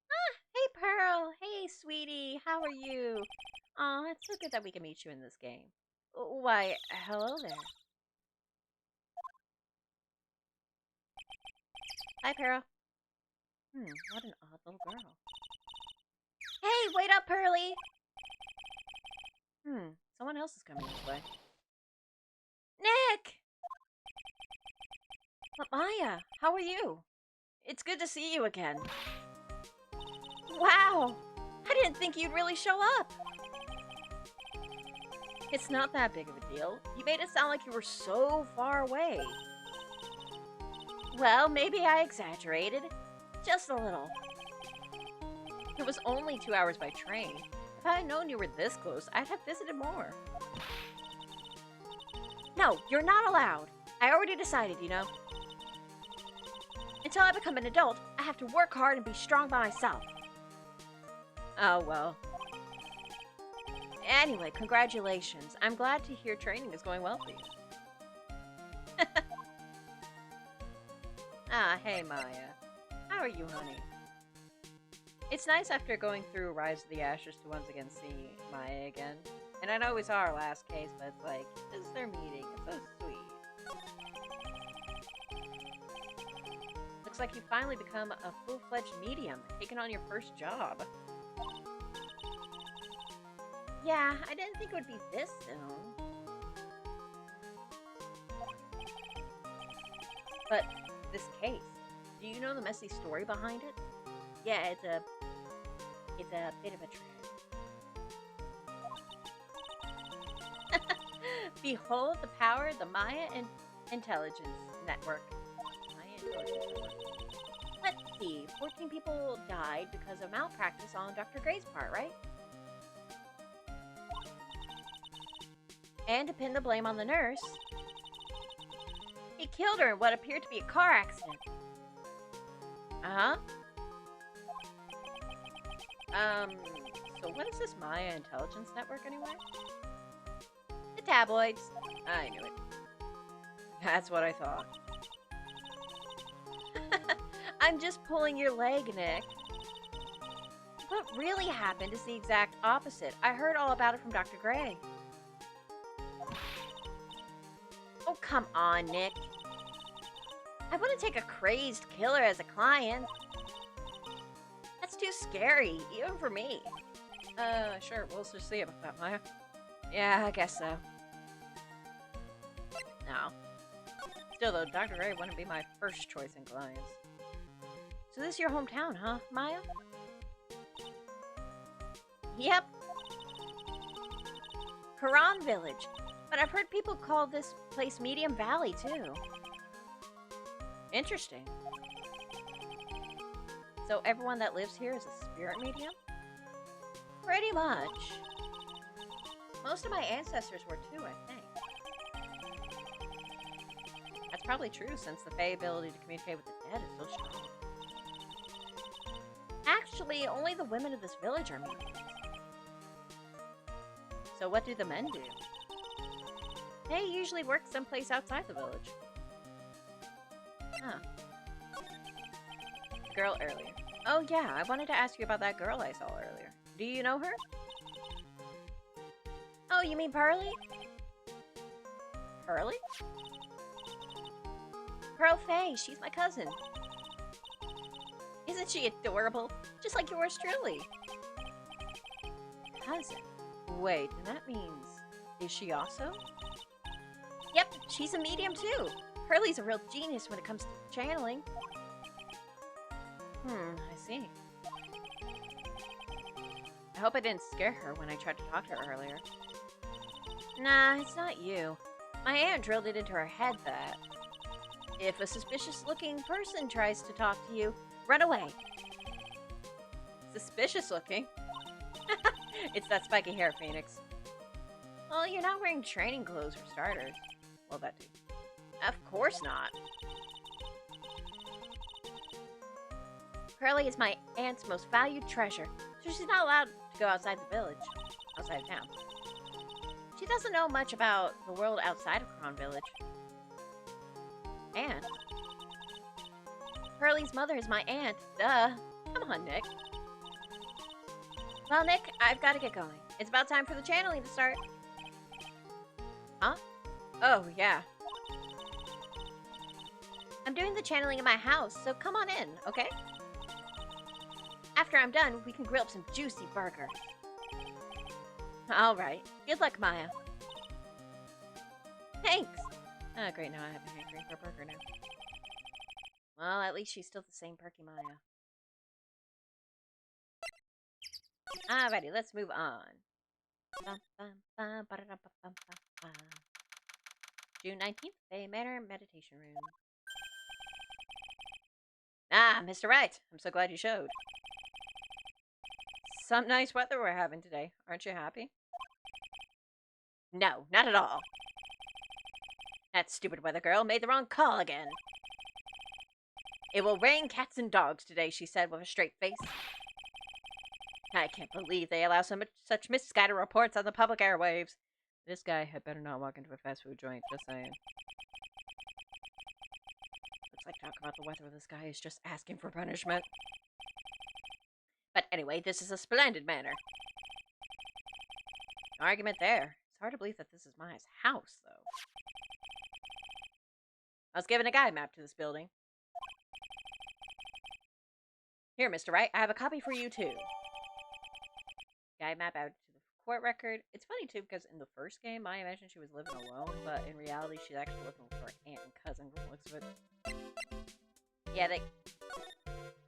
Ah, hey Pearl! Hey sweetie, how are you? Aw, it's so good that we can meet you in this game. Why, hello there. Hi, Pearl. What an odd little girl. Hey, wait up, Pearly! Someone else is coming this way. Nick! But Maya, how are you? It's good to see you again. Wow! I didn't think you'd really show up. It's not that big of a deal. You made it sound like you were so far away. Well, maybe I exaggerated. Just a little. It was only 2 hours by train. If I had known you were this close, I'd have visited more. No, you're not allowed. I already decided, you know. Until I become an adult, I have to work hard and be strong by myself. Oh, well. Anyway, congratulations. I'm glad to hear training is going well for you. Ah, hey, Maya. How are you, honey? It's nice after going through Rise of the Ashes to once again see Maya again. And I know we saw our last case, but it's like, this is their meeting. It's so sweet. Looks like you finally become a full-fledged medium, taking on your first job. Yeah, I didn't think it would be this soon. But this case, do you know the messy story behind it? Yeah, it's a bit of a trip. Behold the power of the Maya Intelligence Network. Let's see, 14 people died because of malpractice on Dr. Gray's part, right? And to pin the blame on the nurse, he killed her in what appeared to be a car accident. Uh-huh. So what is this Maya Intelligence Network anyway? The tabloids. I knew it. That's what I thought. I'm just pulling your leg, Nick. What really happened is the exact opposite. I heard all about it from Dr. Gray. Oh, come on, Nick. I wouldn't take a crazed killer as a client. That's too scary, even for me. Sure, we'll just see about that, Maya. Yeah, I guess so. No. Still, though, Dr. Gray wouldn't be my first choice in clients. So this is your hometown, huh, Maya? Yep. Quran Village. But I've heard people call this place Medium Valley, too. Interesting. So everyone that lives here is a spirit medium? Pretty much. Most of my ancestors were too, I think. That's probably true, since the Fae ability to communicate with the dead is so strong. Actually, only the women of this village are mediums. So what do the men do? They usually work someplace outside the village. Huh. The girl earlier. Oh yeah, I wanted to ask you about that girl I saw earlier. Do you know her? Oh, you mean Pearly? Pearly? Pearl Faye, she's my cousin. Isn't she adorable? Just like yours truly. Cousin? Wait, then that means... Is she also? Yep, she's a medium too. Pearly's a real genius when it comes to channeling. I see. I hope I didn't scare her when I tried to talk to her earlier. Nah, it's not you. My aunt drilled it into her head that if a suspicious-looking person tries to talk to you, run away. Suspicious-looking? It's that spiky hair, Phoenix. Well, you're not wearing training clothes for starters. Well, that too. Of course not. Pearly is my aunt's most valued treasure, so she's not allowed to go outside the village, outside of town. She doesn't know much about the world outside of Cron Village. Aunt? Pearly's mother is my aunt, duh. Come on, Nick. Well, Nick, I've got to get going. It's about time for the channeling to start. Huh? Oh, yeah. I'm doing the channeling in my house, so come on in, okay? After I'm done, we can grill up some juicy burgers. Alright. Good luck, Maya. Thanks! Oh, great, now I have a hankering for a burger now. Well, at least she's still the same perky Maya. Alrighty, let's move on. June 19th, Bay Manor Meditation Room. Ah, Mr. Wright, I'm so glad you showed. Some nice weather we're having today. Aren't you happy? No, not at all. That stupid weather girl made the wrong call again. It will rain cats and dogs today, she said with a straight face. I can't believe they allow such misguided reports on the public airwaves. This guy had better not walk into a fast food joint, just saying. Looks like talk about the weather with this guy is just asking for punishment. But anyway, this is a splendid manor. No argument there. It's hard to believe that this is Maya's house, though. I was given a guide map to this building. Here, Mr. Wright, I have a copy for you, too. Guide map out to the court record. It's funny, too, because in the first game, Maya mentioned she was living alone, but in reality, she's actually looking for her aunt and cousin from the looks of it. Yeah,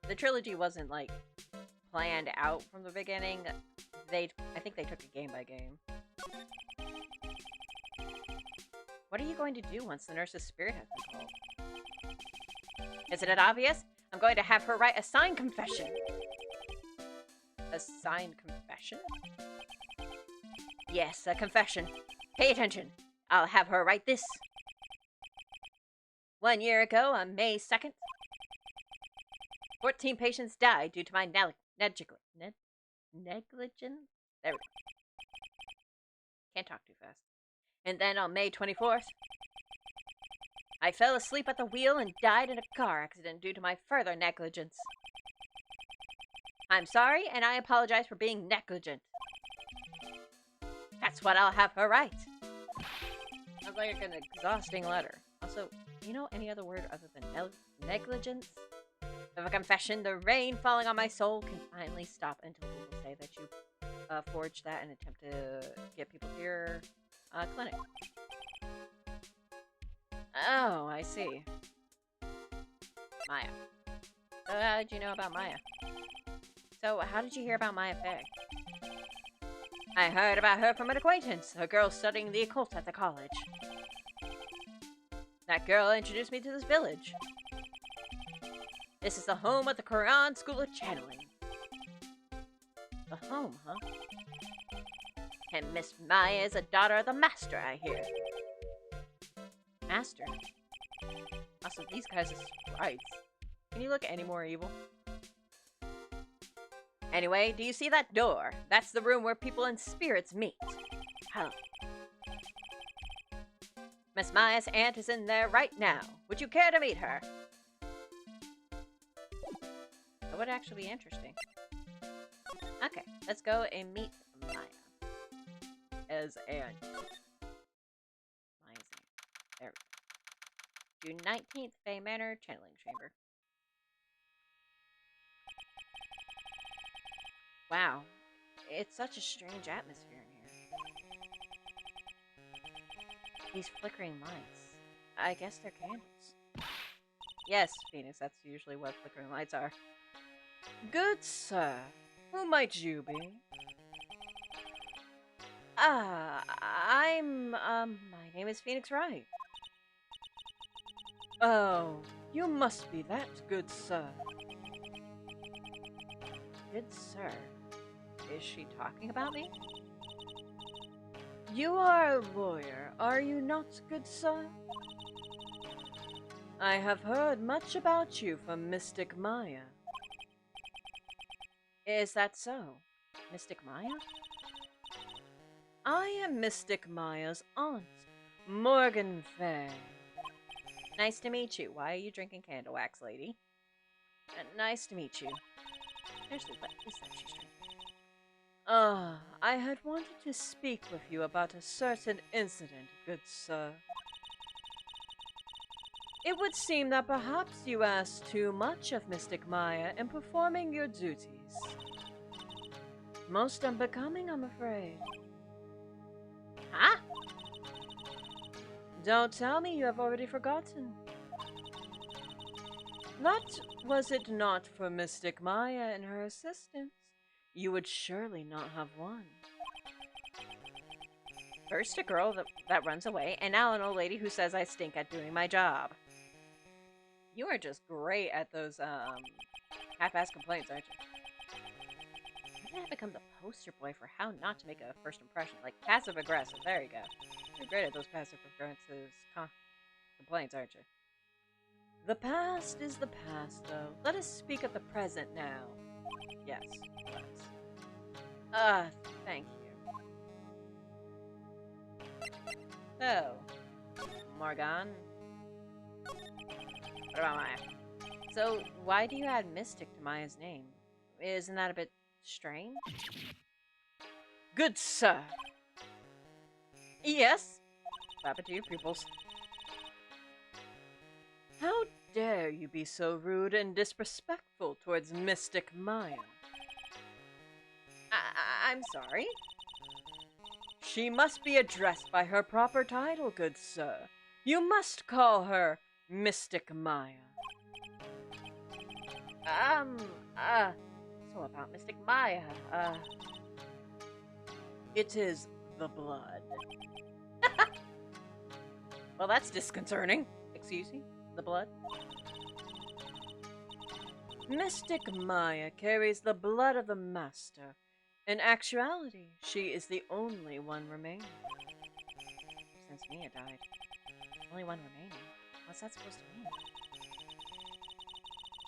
the trilogy wasn't, like, planned out from the beginning. I think they took it game by game. What are you going to do once the nurse's spirit has been called? Isn't it obvious? I'm going to have her write a signed confession. A signed confession? Yes, a confession. Pay attention. I'll have her write this. 1 year ago, on May 2nd, 14 patients died due to my negligence. There we go. Can't talk too fast. And then on May 24th, I fell asleep at the wheel and died in a car accident due to my further negligence. I'm sorry, and I apologize for being negligent. That's what I'll have her write. Sounds like an exhausting letter. Also, do you know any other word other than negligence? Of a confession, the rain falling on my soul can finally stop until people say that you forged that and attempt to get people to your clinic. Oh, I see. Maya. So how did you know about Maya? So how did you hear about Maya Faye? I heard about her from an acquaintance, a girl studying the occult at the college. That girl introduced me to this village. This is the home of the Quran School of Channeling. The home, huh? And Miss Maya is a daughter of the Master, I hear. Master? Also, these guys are sprites. Can you look any more evil? Anyway, do you see that door? That's the room where people and spirits meet. Huh. Miss Maya's aunt is in there right now. Would you care to meet her? That would actually be interesting. Okay, let's go and meet Maya. As aunt. Maya's aunt. There we go. Do 19th Fey Manor Channeling Chamber. Wow. It's such a strange atmosphere in here. These flickering lights. I guess they're candles. Yes, Phoenix, that's usually what flickering lights are. Good sir, who might you be? My name is Phoenix Wright. Oh, you must be that, good sir. Good sir? Is she talking about me? You are a lawyer, are you not, good sir? I have heard much about you from Mystic Maya. Is that so? Mystic Maya? I am Mystic Maya's aunt, Morgan Fay. Nice to meet you. Why are you drinking candle wax, lady? Nice to meet you. Seriously, what is that she's drinking? I had wanted to speak with you about a certain incident, good sir. It would seem that perhaps you asked too much of Mystic Maya in performing your duties. Most unbecoming, I'm afraid. Huh? Don't tell me you have already forgotten. That was it not for Mystic Maya and her assistants, you would surely not have won. First a girl that runs away, and now an old lady who says I stink at doing my job. You are just great at those, half-ass complaints, aren't you? Maybe I become the poster boy for how not to make a first impression. Like, passive-aggressive. There you go. You're great at those passive-aggressive complaints, aren't you? The past is the past, though. Let us speak of the present now. Yes, let's. Thank you. So, Morgan. What about Maya? So, why do you add Mystic to Maya's name? Isn't that a bit strange? Good sir! Yes? Clap it to your pupils. How dare you be so rude and disrespectful towards Mystic Maya? I'm sorry? She must be addressed by her proper title, good sir. You must call her Mystic Maya. So about Mystic Maya, it is the blood. Well, that's disconcerting. Excuse me? The blood? Mystic Maya carries the blood of the Master. In actuality, she is the only one remaining. Since Mia died. Only one remaining? What's that supposed to mean?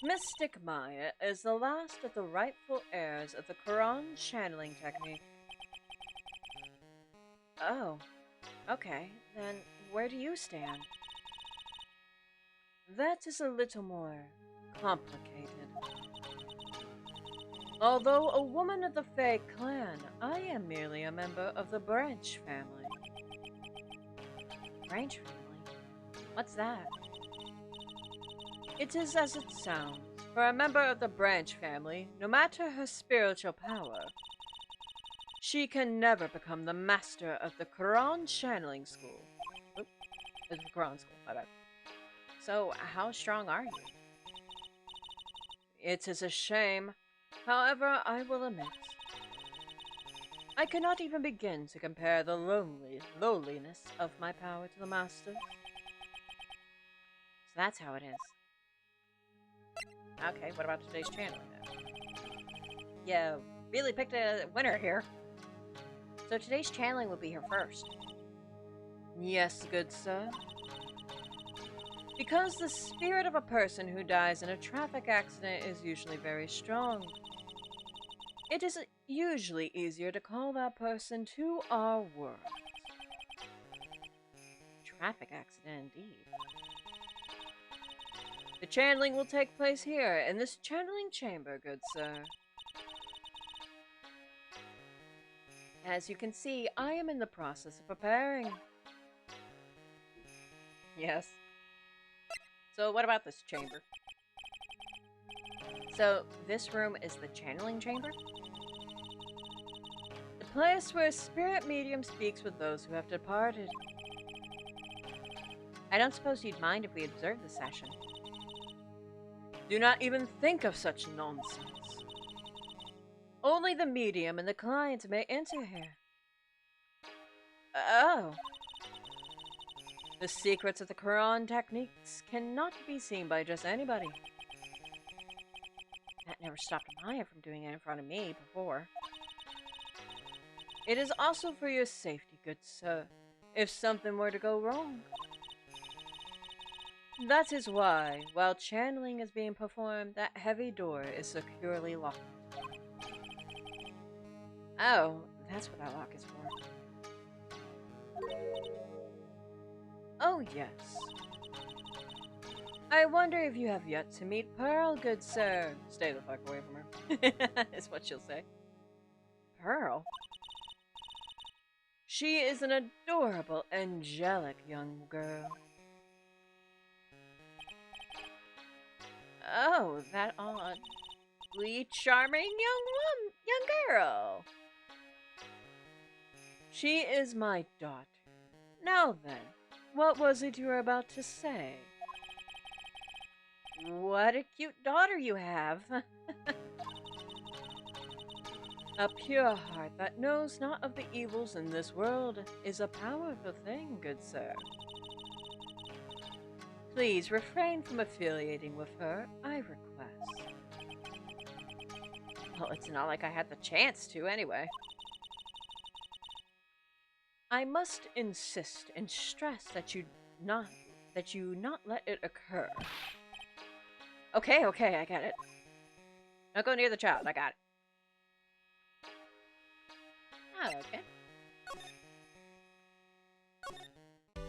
Mystic Maya is the last of the rightful heirs of the Quran channeling technique. Oh, okay. Then where do you stand? That is a little more complicated. Although a woman of the Fey clan, I am merely a member of the Branch family. Branch family? What's that? It is as it sounds. For a member of the Branch family, no matter her spiritual power, she can never become the master of the Quran channeling school. Oop, the Quran school, my bad. So, how strong are you? It is a shame. However, I will admit, I cannot even begin to compare the lowliness of my power to the Master's. So that's how it is. Okay, what about today's channeling then? Yeah, really picked a winner here. So today's channeling will be her first. Yes, good sir. Because the spirit of a person who dies in a traffic accident is usually very strong. It is usually easier to call that person to our world. Traffic accident, indeed. The channeling will take place here, in this channeling chamber, good sir. As you can see, I am in the process of preparing. Yes. So what about this chamber? So, this room is the channeling chamber? The place where a spirit medium speaks with those who have departed. I don't suppose you'd mind if we observed the session. Do not even think of such nonsense. Only the medium and the client may enter here. Oh. The secrets of the Quran techniques cannot be seen by just anybody. That never stopped Maya from doing it in front of me before. It is also for your safety, good sir, if something were to go wrong. That is why, while channeling is being performed, that heavy door is securely locked. Oh, that's what that lock is for. Oh, yes. I wonder if you have yet to meet Pearl, good sir. Stay the fuck away from her, is what she'll say. Pearl? She is an adorable, angelic young girl. Oh, that oddly charming young girl. She is my daughter. Now then, what was it you were about to say? What a cute daughter you have. A pure heart that knows not of the evils in this world is a powerful thing, good sir. Please refrain from affiliating with her, I request. Well, it's not like I had the chance to, anyway. I must insist and stress that you not let it occur. Okay, I got it. Don't go near the child, I got it. Oh, okay.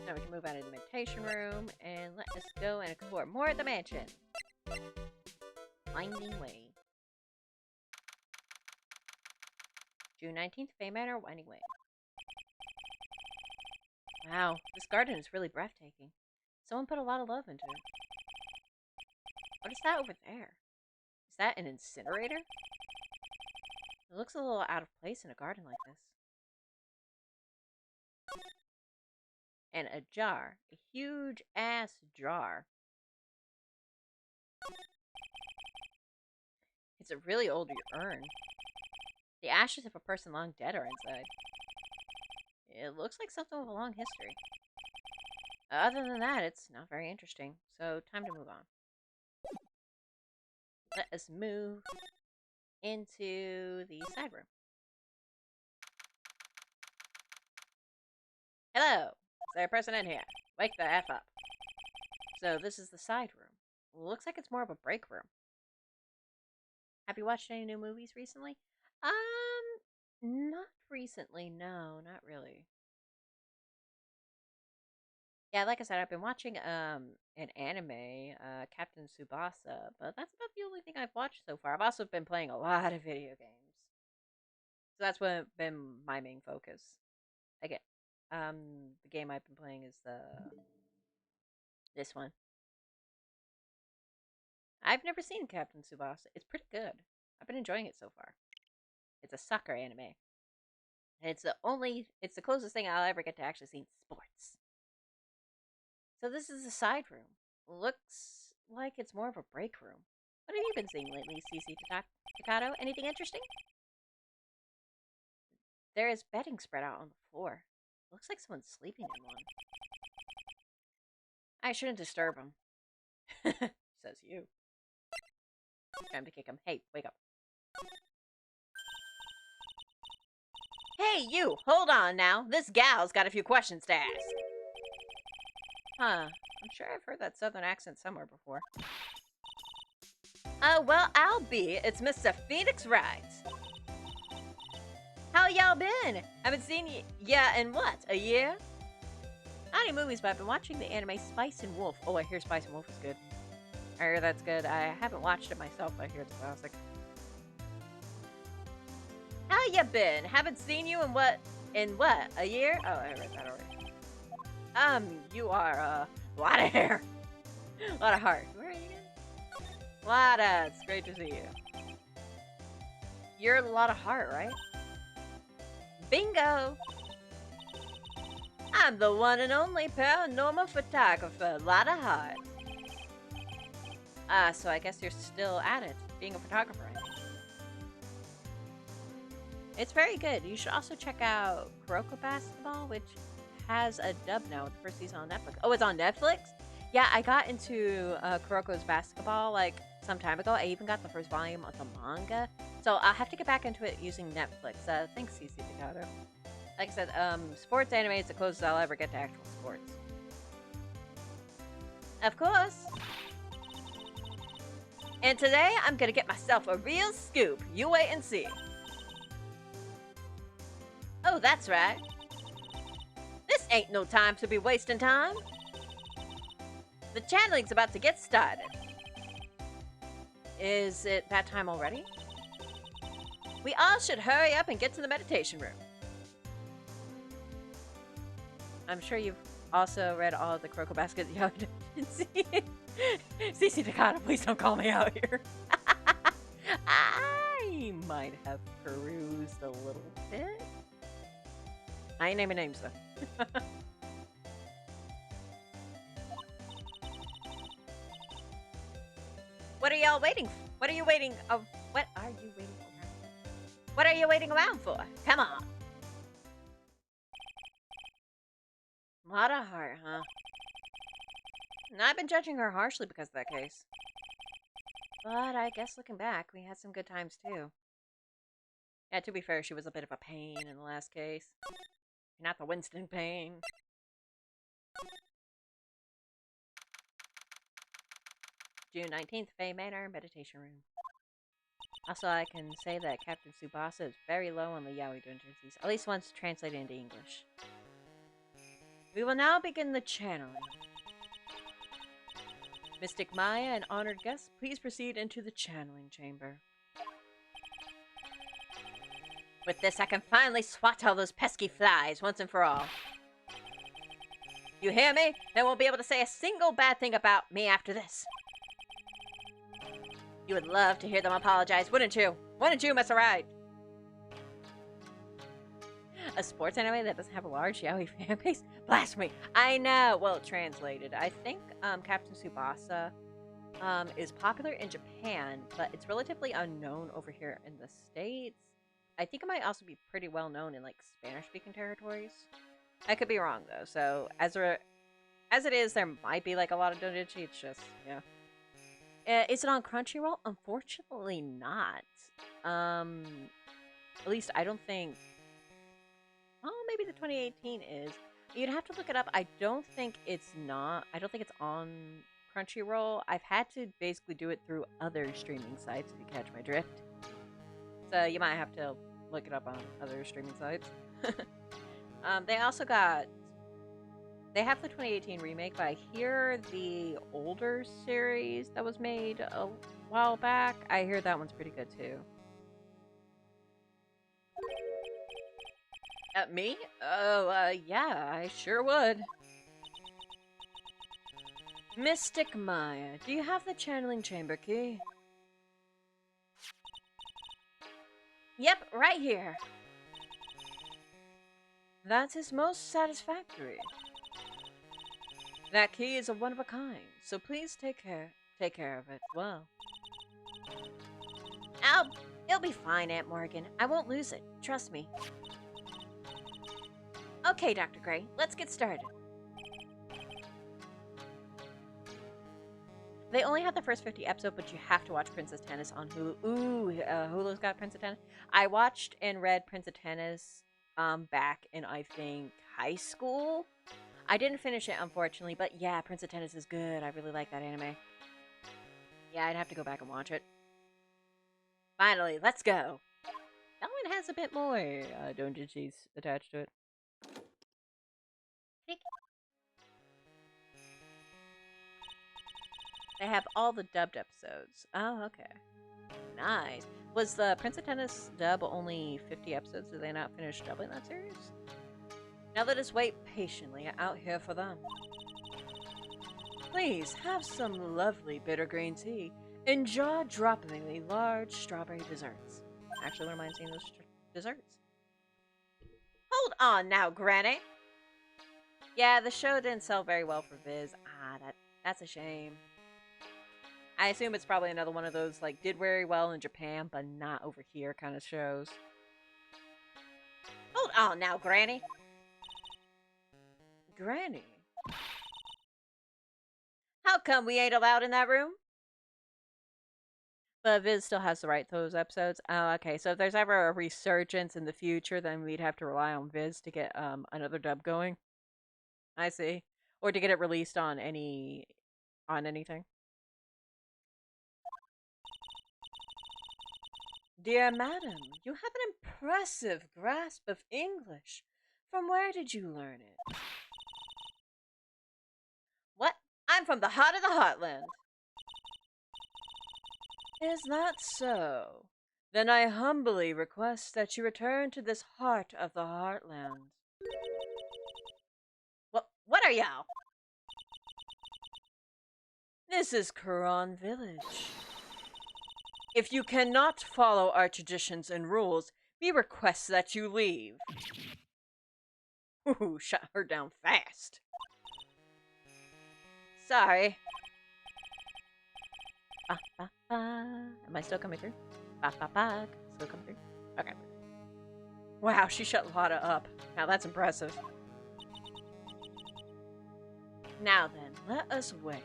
Now we can move out of the meditation room and let us go and explore more of the mansion. Winding Way. June 19th, Fay Manor, Winding Way. Wow, this garden is really breathtaking. Someone put a lot of love into it. What is that over there? Is that an incinerator? It looks a little out of place in a garden like this. And a jar. A huge ass jar. It's a really old urn. The ashes of a person long dead are inside. It looks like something with a long history. Other than that, it's not very interesting. So, time to move on. Let us move into the side room. Hello! Is there a person in here? Wake the F up. So, this is the side room. Looks like it's more of a break room. Have you watched any new movies recently? Not recently, no, not really. Yeah, like I said, I've been watching an anime, Captain Tsubasa, but that's about the only thing I've watched so far. I've also been playing a lot of video games. So that's what been my main focus. Again, the game I've been playing is this one. I've never seen Captain Tsubasa. It's pretty good. I've been enjoying it so far. It's a soccer anime. It's the closest thing I'll ever get to actually seeing sports. So this is the side room. Looks like it's more of a break room. What have you been seeing lately, CC Takato? Anything interesting? There is bedding spread out on the floor. Looks like someone's sleeping in one. I shouldn't disturb him. Says you. Time to kick him. Hey, wake up. Hey, you! Hold on now. This gal's got a few questions to ask. Huh. I'm sure I've heard that southern accent somewhere before. Well, I'll be. It's Mr. Phoenix Wright. How y'all been? Haven't seen you in what, a year? Not any movies, but I've been watching the anime Spice and Wolf. Oh, I hear Spice and Wolf is good. I hear that's good. I haven't watched it myself, but I hear it's classic. How you been? Haven't seen you in what, a year? Oh, I read that already. You are, a lot of hair. A lot of heart. Where are you again? It's great to see you. You're a lot of heart, right? Bingo! I'm the one and only paranormal photographer, Lotta Hart. So I guess you're still at it, being a photographer. It's very good. You should also check out Kuroko Basketball, which has a dub now with the first season on Netflix. Oh, it's on Netflix? Yeah, I got into Kuroko's Basketball like some time ago. I even got the first volume of the manga. So I'll have to get back into it using Netflix. Thanks, CC Picado. Like I said, sports anime is the closest I'll ever get to actual sports. Of course. And today, I'm gonna get myself a real scoop. You wait and see. Oh, that's right. This ain't no time to be wasting time. The channeling's about to get started. Is it that time already? We all should hurry up and get to the meditation room. I'm sure you've also read all of the Kuroko Basket CC Takata, please don't call me out here. I might have perused a little bit. I ain't naming names though. What are y'all waiting for? What are you waiting? What are you waiting for? What are you waiting around for? Come on. Lot of heart, huh? And I've been judging her harshly because of that case. But I guess looking back, we had some good times too. Yeah, to be fair, she was a bit of a pain in the last case. Not the Winston pain. June 19th, Faye Manor, Meditation Room. Also, I can say that Captain Tsubasa is very low on the yaoi tendencies, at least once translated into English. We will now begin the channeling. Mystic Maya and honored guests, please proceed into the channeling chamber. With this, I can finally swat all those pesky flies once and for all. You hear me? They won't be able to say a single bad thing about me after this. You would love to hear them apologize, wouldn't you? Wouldn't you, Mr. Right? A sports anime that doesn't have a large yaoi fan base? Blasphemy! I know! Well, translated. I think Captain Tsubasa is popular in Japan, but it's relatively unknown over here in the States. I think it might also be pretty well known in, like, Spanish-speaking territories. I could be wrong, though. So, as it is, there might be, like, a lot of doujinshi. It's just, yeah. Is it on Crunchyroll? Unfortunately not. At least I don't think... Oh, maybe the 2018 is. You'd have to look it up. I don't think it's on Crunchyroll. I've had to basically do it through other streaming sites, if you catch my drift. So you might have to look it up on other streaming sites. They also got... They have the 2018 remake, but I hear the older series that was made a while back, I hear that one's pretty good too. Me? Oh, yeah, I sure would. Mystic Maya, do you have the channeling chamber key? Yep, right here. That is most satisfactory. That key is a one of a kind, so please take care of it well. It'll be fine, Aunt Morgan. I won't lose it. Trust me. Okay, Dr. Gray, let's get started. They only had the first 50 episodes, but you have to watch Princess Tennis on Hulu. Ooh, Hulu's got Princess Tennis. I watched and read Princess Tennis back in, I think, high school. I didn't finish it, unfortunately, but yeah, Princess Tennis is good. I really like that anime. Yeah, I'd have to go back and watch it. Finally, let's go. That only one has a bit more donjies attached to it. They have all the dubbed episodes. Oh, okay. Nice. Was the Prince of Tennis dub only 50 episodes? Did they not finish dubbing that series? Now let us wait patiently out here for them. Please have some lovely bitter green tea and jaw-droppingly large strawberry desserts. Actually, wouldn't mind seeing those desserts. Hold on now, Granny. Yeah, the show didn't sell very well for Viz. That's a shame. I assume it's probably another one of those, like, did very well in Japan, but not over here kind of shows. Hold on now, Granny. Granny? How come we ain't allowed in that room? But Viz still has to write those episodes. Oh, okay. So if there's ever a resurgence in the future, then we'd have to rely on Viz to get another dub going. I see. Or to get it released on anything. Dear madam, you have an impressive grasp of English. From where did you learn it? What? I'm from the heart of the heartland. Is that so? Then I humbly request that you return to this heart of the heartland. What are y'all? This is Quran Village. If you cannot follow our traditions and rules, we request that you leave. Ooh, shut her down fast. Sorry. Am I still coming through? Still coming through? Okay. Wow, she shut Lotta up. Now that's impressive. Now then, let us wait.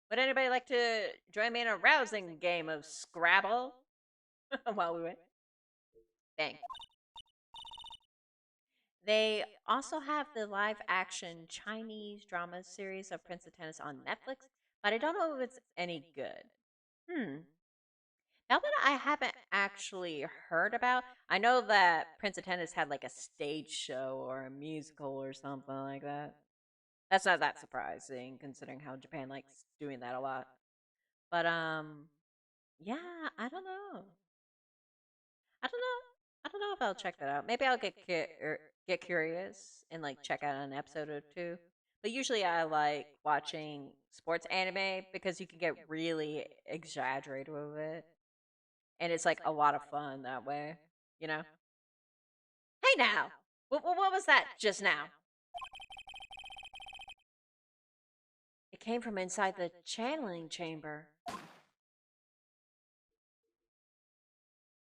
Would anybody like to join me in a rousing game of Scrabble? While we wait. Bang. They also have the live-action Chinese drama series of Prince of Tennis on Netflix, but I don't know if it's any good. That one I haven't actually heard about. I know that Prince of Tennis had like a stage show or a musical or something like that. That's not that surprising considering how Japan likes doing that a lot. But yeah, I don't know. I don't know if I'll check that out. Maybe I'll get curious and like check out an episode or two. But usually I like watching sports anime because you can get really exaggerated with it. And it's like a lot of fun that way, you know? Hey now! What was that just now? It came from inside the channeling chamber.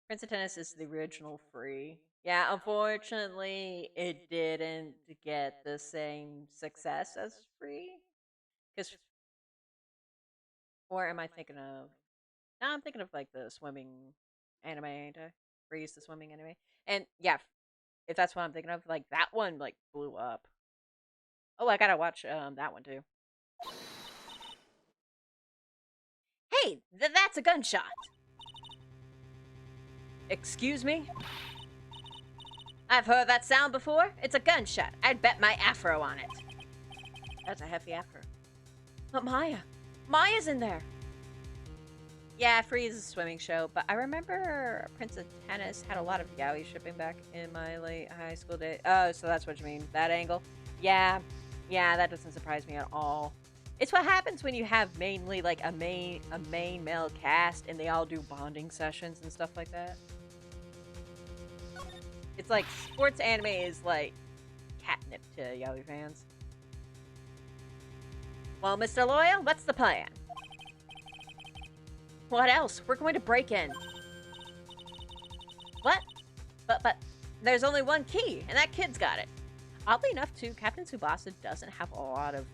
Prince of Tennis is the original free. Yeah, unfortunately, it didn't get the same success as free. Or am I thinking of... No, I'm thinking of like the swimming anime, ain't I? Freeze, the swimming anime. And yeah, if that's what I'm thinking of, like that one like blew up. Oh, I gotta watch that one too. Hey, that's a gunshot. Excuse me? I've heard that sound before. It's a gunshot. I'd bet my afro on it. That's a hefty afro. But Maya's in there. Yeah, Free is a swimming show, but I remember Prince of Tennis had a lot of yaoi shipping back in my late high school days. Oh, so that's what you mean, that angle. Yeah, that doesn't surprise me at all. It's what happens when you have mainly like a main male cast and they all do bonding sessions and stuff like that. It's like sports anime is like catnip to yaoi fans. Well, Mr. Loyal, what's the plan? What else? We're going to break in. What? But there's only one key, and that kid's got it. Oddly enough, too, Captain Tsubasa doesn't have a lot of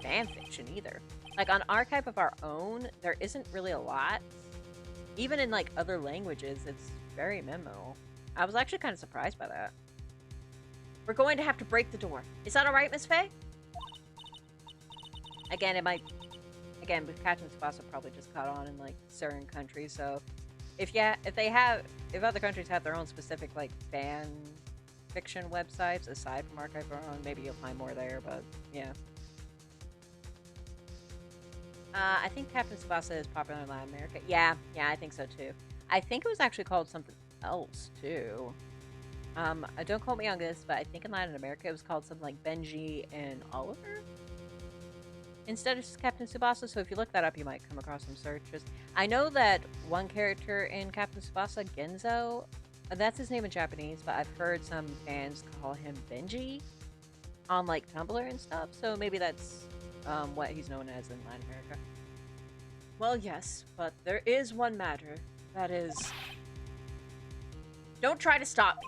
fan fiction either. Like on Archive of Our Own, there isn't really a lot. Even in like other languages, it's very minimal. I was actually kind of surprised by that. We're going to have to break the door. Is that all right, Miss Faye? Again, it might again, but Captain Tsubasa probably just caught on in like certain countries. So if other countries have their own specific like fan fiction websites aside from Archive of Our Own, maybe you'll find more there. But yeah, I think Captain Tsubasa is popular in Latin America. Yeah, I think so too. I think it was actually called something else too. Don't quote me on this, but I think in Latin America it was called something like Benji and Oliver instead of just Captain Tsubasa. So if you look that up, you might come across some searches. I know that one character in Captain Tsubasa, Genzo, that's his name in Japanese, but I've heard some fans call him Benji on like Tumblr and stuff. So maybe that's what he's known as in Latin America. Well, yes, but there is one matter. That is, don't try to stop me.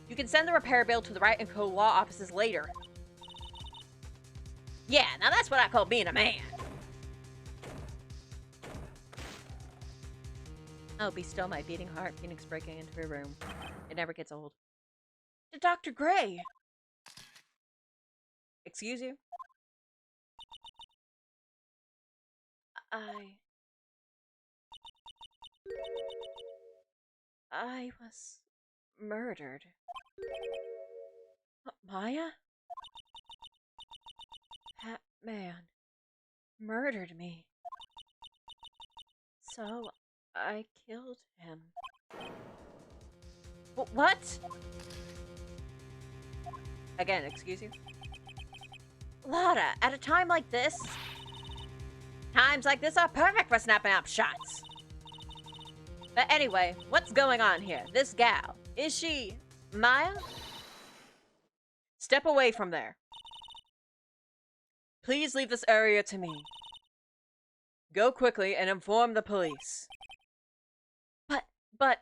You can send the repair bill to the Right and Co. law offices later. Yeah, now that's what I call being a man. Oh, be still my beating heart, Phoenix breaking into her room. It never gets old. To Dr. Gray! Excuse you? I was murdered. Maya? That man murdered me. So I killed him. What? Again, excuse you? Lotta, at a time like this, times like this are perfect for snapping up shots. But anyway, what's going on here? This gal, is she Maya? Step away from there. Please leave this area to me. Go quickly and inform the police. But...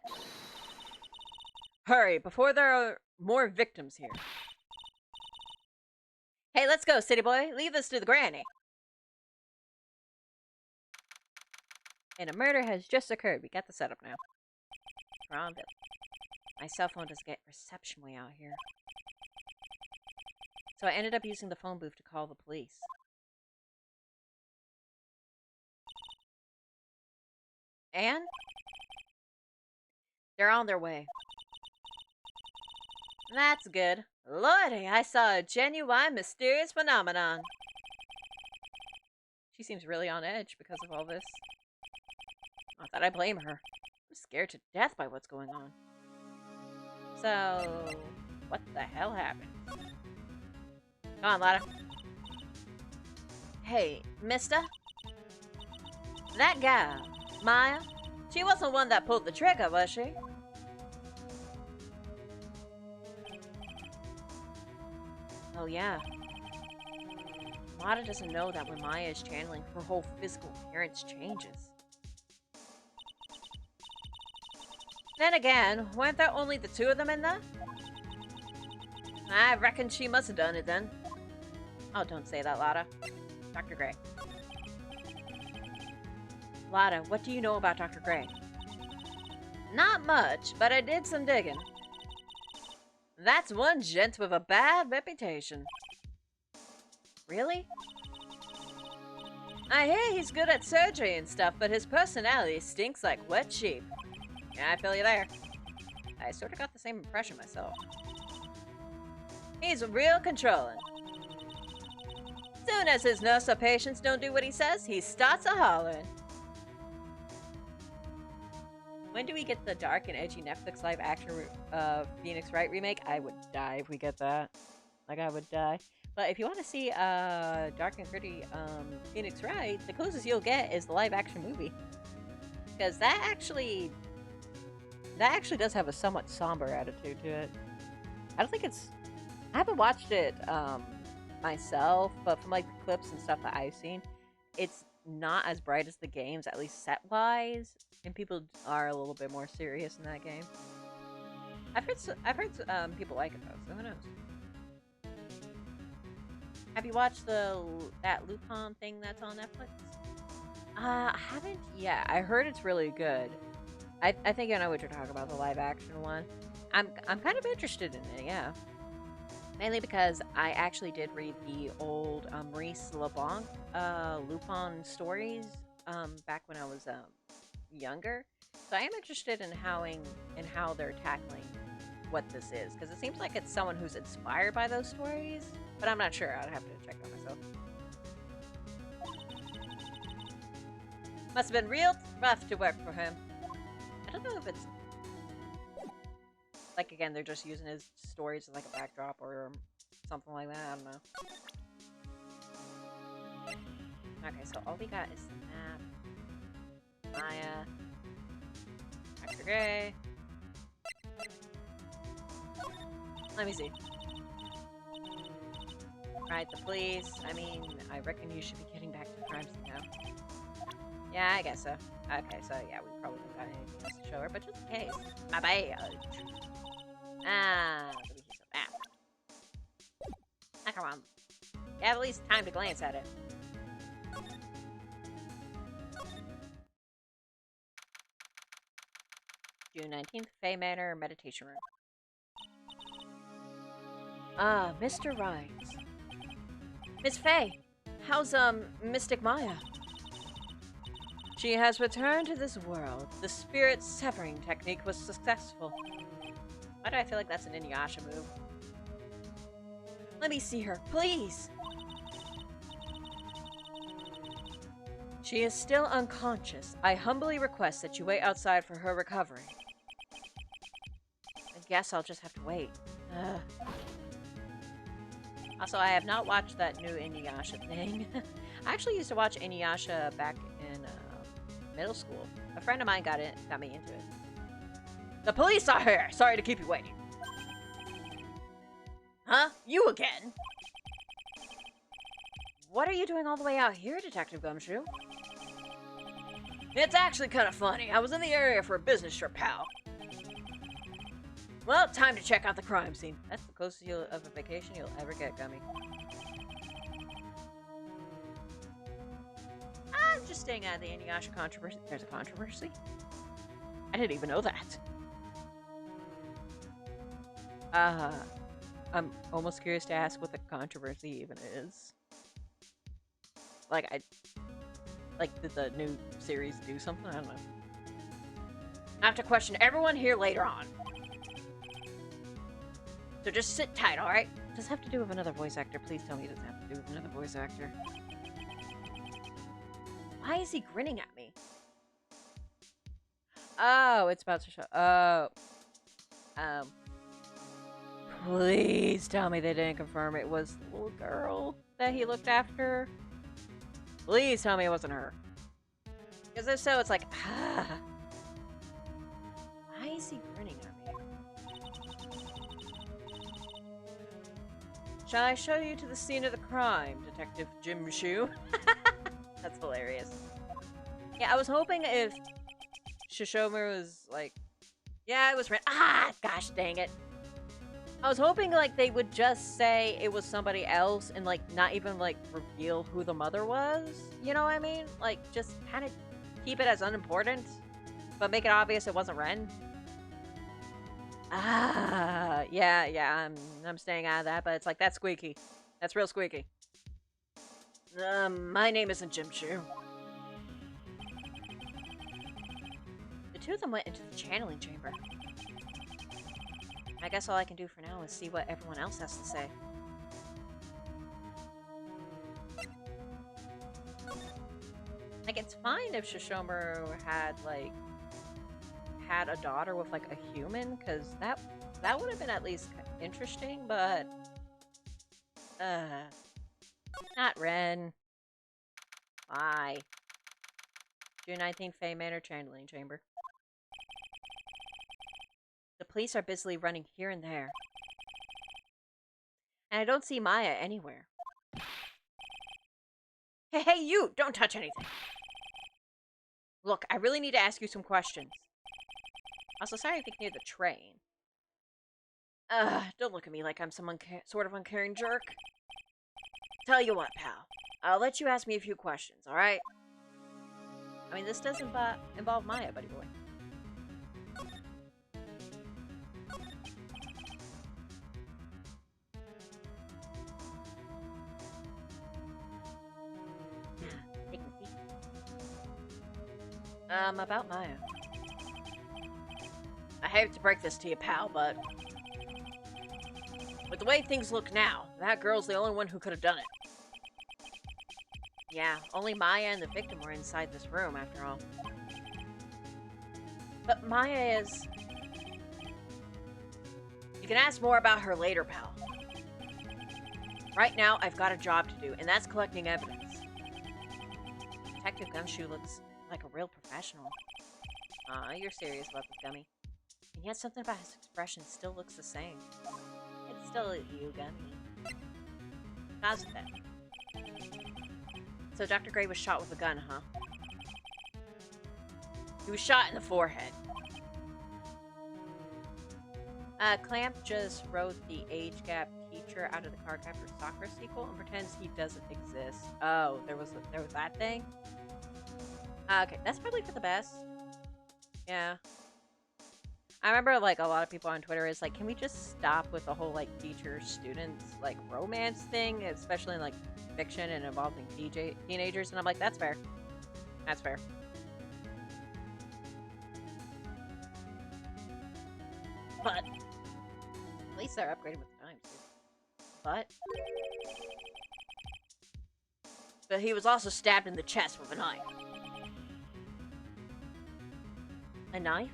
Hurry, before there are more victims here. Hey, let's go, city boy. Leave this to the granny. And a murder has just occurred. We got the setup now. Wrong. My cell phone doesn't get reception way out here. So I ended up using the phone booth to call the police. And? They're on their way. That's good. Lordy, I saw a genuine mysterious phenomenon. She seems really on edge because of all this. Not that I blame her. I'm scared to death by what's going on. So, what the hell happened? Come on, Lotta. Hey, mister? That gal, Maya, she wasn't the one that pulled the trigger, was she? Oh, yeah. Lotta doesn't know that when Maya is channeling, her whole physical appearance changes. Then again, weren't there only the two of them in there? I reckon she must have done it then. Oh, don't say that, Lotta. Dr. Gray. Lotta, what do you know about Dr. Gray? Not much, but I did some digging. That's one gent with a bad reputation. Really? I hear he's good at surgery and stuff, but his personality stinks like wet sheep. Yeah, I feel you there. I sort of got the same impression myself. He's real controlling. Soon as his nurse or patients don't do what he says, he starts a-hollering. When do we get the dark and edgy Netflix live-action Phoenix Wright remake? I would die if we get that. Like, I would die. But if you want to see dark and gritty Phoenix Wright, the closest you'll get is the live-action movie. Because that actually does have a somewhat somber attitude to it. I don't think it's... I haven't watched it myself, but from like the clips and stuff that I've seen, it's not as bright as the games, at least set-wise, and people are a little bit more serious in that game. I've heard people like it though, so who knows? Have you watched that Lupin thing that's on Netflix? I haven't yet. I heard it's really good. I think I know what you're talking about, the live action one. I'm kind of interested in it, yeah. Mainly because I actually did read the old Maurice LeBlanc Lupin stories back when I was younger. So I am interested in how they're tackling what this is, because it seems like it's someone who's inspired by those stories, but I'm not sure. I'd have to check on myself. Must have been real rough to work for him. I don't know if it's like, again, they're just using his stories as like a backdrop or something like that. I don't know. Okay, so all we got is the map, Maya, Dr. Gray. Let me see. Alright, the police. I mean, I reckon you should be getting back to the crime scene now. Yeah, I guess so. Okay, so yeah, we probably don't got anything else to show her, but just in case. My badge. Let me see some. Ah, come on. You have at least time to glance at it. June 19th, Fay Manor Meditation Room. Ah, Mr. Rhines. Miss Fay, how's, Mystic Maya? She has returned to this world. The spirit severing technique was successful. Why do I feel like that's an Inuyasha move? Let me see her, please! She is still unconscious. I humbly request that you wait outside for her recovery. I guess I'll just have to wait. Also, I have not watched that new Inuyasha thing. I actually used to watch Inuyasha back in middle school. A friend of mine got me into it. The police are here! Sorry to keep you waiting. Huh? You again? What are you doing all the way out here, Detective Gumshoe? It's actually kind of funny. I was in the area for a business trip, pal. Well, time to check out the crime scene. That's the closest of a vacation you'll ever get, Gummy. I'm just staying out of the Inuyasha controversy. There's a controversy? I didn't even know that. I'm almost curious to ask what the controversy even is. Like, did the new series do something? I don't know. I have to question everyone here later on. So just sit tight, alright? Does it have to do with another voice actor? Please tell me it doesn't have to do with another voice actor. Why is he grinning at me? Oh, it's about to show. Oh. Please tell me they didn't confirm it was the little girl that he looked after. Please tell me it wasn't her. Because if so, it's like, why is he grinning at me? Shall I show you to the scene of the crime, Detective Jim Shoe? That's hilarious. Yeah, I was hoping if Shishomaru was like, yeah, it was red. Ah, gosh dang it. I was hoping, like, they would just say it was somebody else and, like, not even, like, reveal who the mother was. You know what I mean? Like, just kind of keep it as unimportant, but make it obvious it wasn't Ren. Ah, yeah, I'm staying out of that, but it's like, that's squeaky. That's real squeaky. My name isn't Jim Chu. The two of them went into the channeling chamber. I guess all I can do for now is see what everyone else has to say. Like, it's fine if Shishomaru had, like, had a daughter with, like, a human, because that would have been at least interesting, but... Not Ren. Why? June 19th, Fay Manor Channeling Chamber. The police are busily running here and there. And I don't see Maya anywhere. Hey, you! Don't touch anything! Look, I really need to ask you some questions. Also, sorry if you can hear the train. Don't look at me like I'm some sort of uncaring jerk. Tell you what, pal. I'll let you ask me a few questions, alright? I mean, this does involve Maya, buddy boy. About Maya. I hate to break this to you, pal, but with the way things look now, that girl's the only one who could have done it. Yeah, only Maya and the victim were inside this room, after all. But Maya is... You can ask more about her later, pal. Right now, I've got a job to do, and that's collecting evidence. Detective Gumshoe looks like a real professional. Aw, you're serious about this, Gummy. And yet something about his expression still looks the same. It's still you, Gummy. How's that? So Dr. Gray was shot with a gun, huh? He was shot in the forehead. Clamp just wrote the age gap teacher out of the Cardcaptor soccer sequel and pretends he doesn't exist. Oh, there was that thing? Okay, that's probably for the best. Yeah. I remember, like, a lot of people on Twitter is like, can we just stop with the whole, like, teacher-students, like, romance thing, especially in, like, fiction and involving teenagers? And I'm like, that's fair. That's fair. But at least they're upgrading with the times, dude. But he was also stabbed in the chest with a knife. A knife?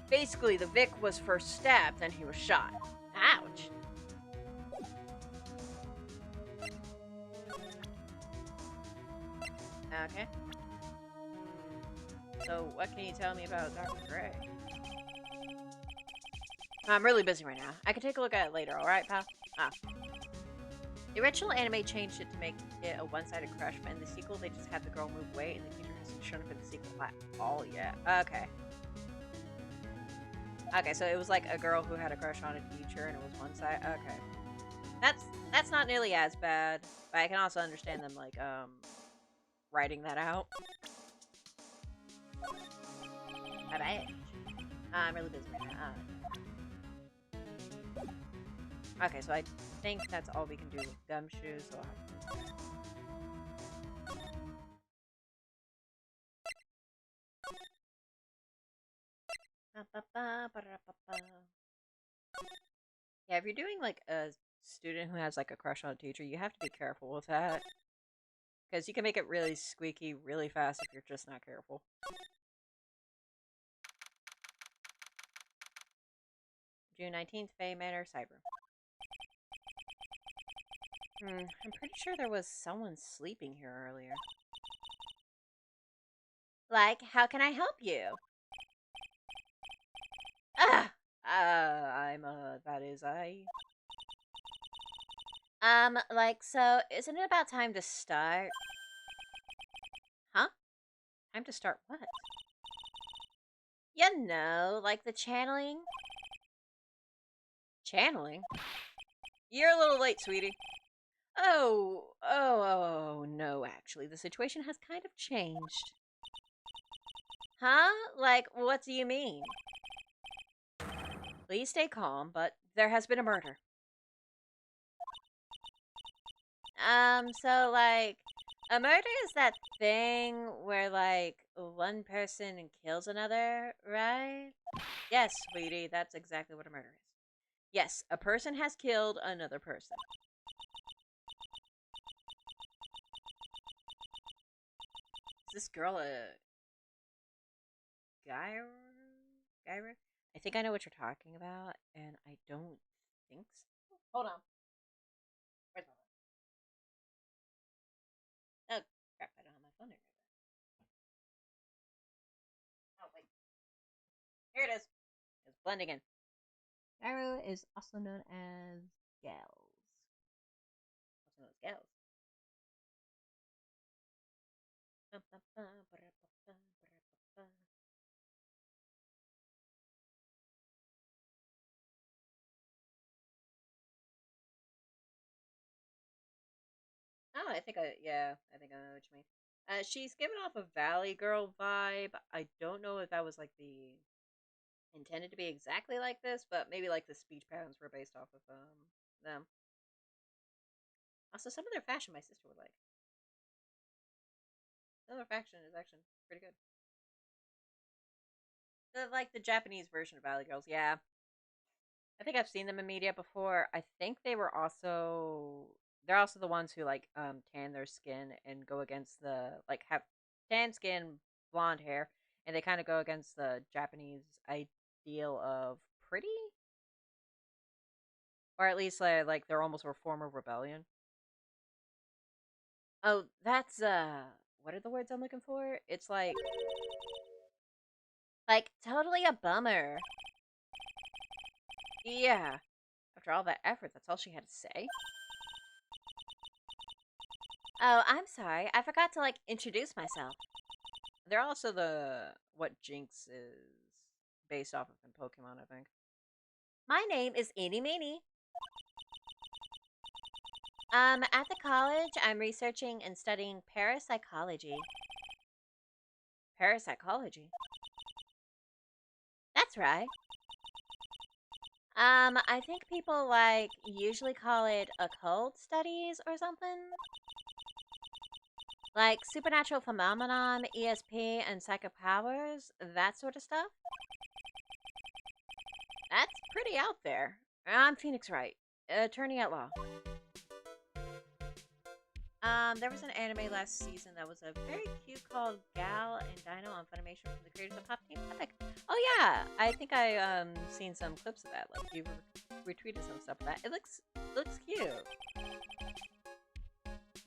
Basically, the Vic was first stabbed, then he was shot. Ouch. Okay. So, what can you tell me about Dr. Gray? I'm really busy right now. I can take a look at it later, alright, pal? Ah. The original anime changed it to make it a one-sided crush, but in the sequel, they just had the girl move away, and the teacher hasn't shown up in the sequel at all yet. Okay. Okay, so it was like a girl who had a crush on a teacher, and it was one side. Okay. That's not nearly as bad, but I can also understand them, like, writing that out. Bye-bye. I'm really busy right now. Okay, so I think that's all we can do with Gumshoe, so I'll have to... Yeah, if you're doing, like, a student who has, like, a crush on a teacher, you have to be careful with that. Because you can make it really squeaky really fast if you're just not careful. June 19th, Bay Manor, Cyber. I'm pretty sure there was someone sleeping here earlier. Like, how can I help you? Ah! That is I. Like, so, isn't it about time to start? Huh? Time to start what? You know, like the channeling? Channeling? You're a little late, sweetie. Oh, no, actually, the situation has kind of changed. Huh? Like, what do you mean? Please stay calm, but there has been a murder. So, like, a murder is that thing where, like, one person kills another, right? Yes, sweetie, that's exactly what a murder is. Yes, a person has killed another person. Is this girl a guy? I think I know what you're talking about, and I don't think so. Hold on. Where's my phone? Oh, crap, I don't have my phone here. Oh, wait. Here it is. It's blending in. Gyro is also known as Gals. Also known as Gals. Oh, I think I know what you mean. She's giving off a Valley Girl vibe. I don't know if that was like the intended to be exactly like this, but maybe like the speech patterns were based off of them. Also, some of their fashion my sister would like. Faction is actually pretty good. Like the Japanese version of Valley Girls, yeah. I think I've seen them in media before. I think they're also the ones who like tan their skin and go against the like have tan skin, blonde hair, and they kind of go against the Japanese ideal of pretty, or at least like they're almost a form of rebellion. Oh, that's what are the words I'm looking for? It's like totally a bummer. Yeah. After all that effort, that's all she had to say. Oh, I'm sorry. I forgot to like introduce myself. They're also the what Jinx is based off of in Pokemon, I think. My name is Eeny Meeny. At the college, I'm researching and studying parapsychology. Parapsychology? That's right. I think people like usually call it occult studies or something. Like supernatural phenomenon, ESP, and psychic powers, that sort of stuff. That's pretty out there. I'm Phoenix Wright, attorney at law. There was an anime last season that was a very cute called Gal and Dino on Funimation from the creators of Pop Team Epic. Oh yeah, I think I seen some clips of that. Like you retweeted some stuff of that. It looks cute.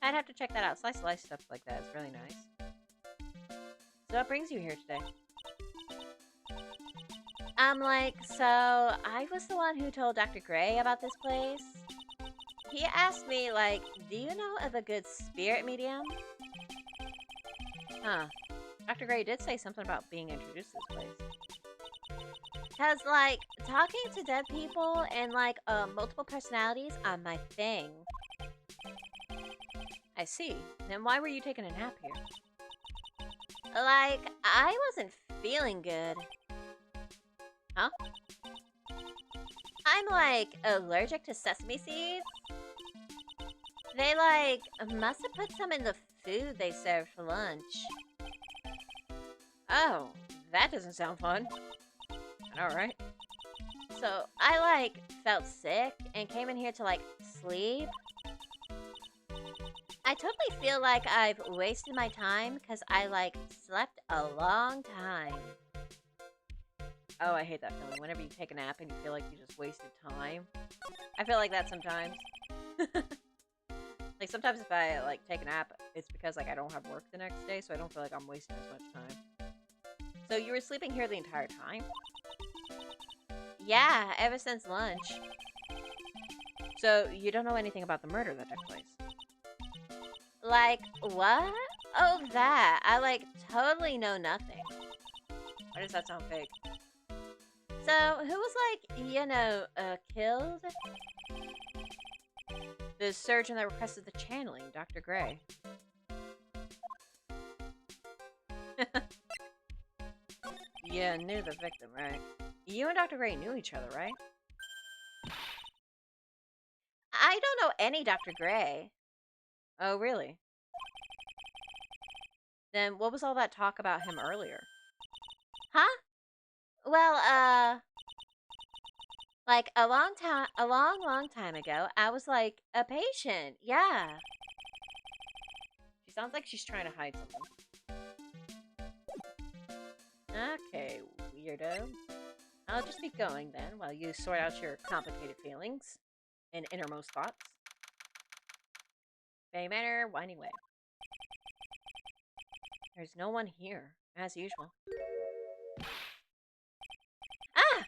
I'd have to check that out. Slice of life stuff like that is really nice. So what brings you here today? So I was the one who told Dr. Gray about this place. He asked me, like, do you know of a good spirit medium? Huh. Dr. Gray did say something about being introduced to this place. Cause, like, talking to dead people and, like, multiple personalities are my thing. I see. Then why were you taking a nap here? Like, I wasn't feeling good. Huh? I'm, like, allergic to sesame seeds. They, like, must have put some in the food they served for lunch. Oh, that doesn't sound fun. Alright. So, I, like, felt sick and came in here to, like, sleep. I totally feel like I've wasted my time because I, like, slept a long time. Oh, I hate that feeling. Whenever you take a nap and you feel like you just wasted time. I feel like that sometimes. Like, sometimes if I, like, take a nap, it's because, like, I don't have work the next day, so I don't feel like I'm wasting as much time. So you were sleeping here the entire time? Yeah, ever since lunch. So you don't know anything about the murder that took place? Like, what? Oh, that. I, like, totally know nothing. Why does that sound fake? So, who was, like, you know, killed? The surgeon that requested the channeling, Dr. Gray. You knew the victim, right? You and Dr. Gray knew each other, right? I don't know any Dr. Gray. Oh, really? Then what was all that talk about him earlier? Huh? Well, like a long time ago, I was like a patient. Yeah. She sounds like she's trying to hide something. Okay, weirdo. I'll just be going then while you sort out your complicated feelings and innermost thoughts. Bay Manor, winding way. There's no one here, as usual. Ah!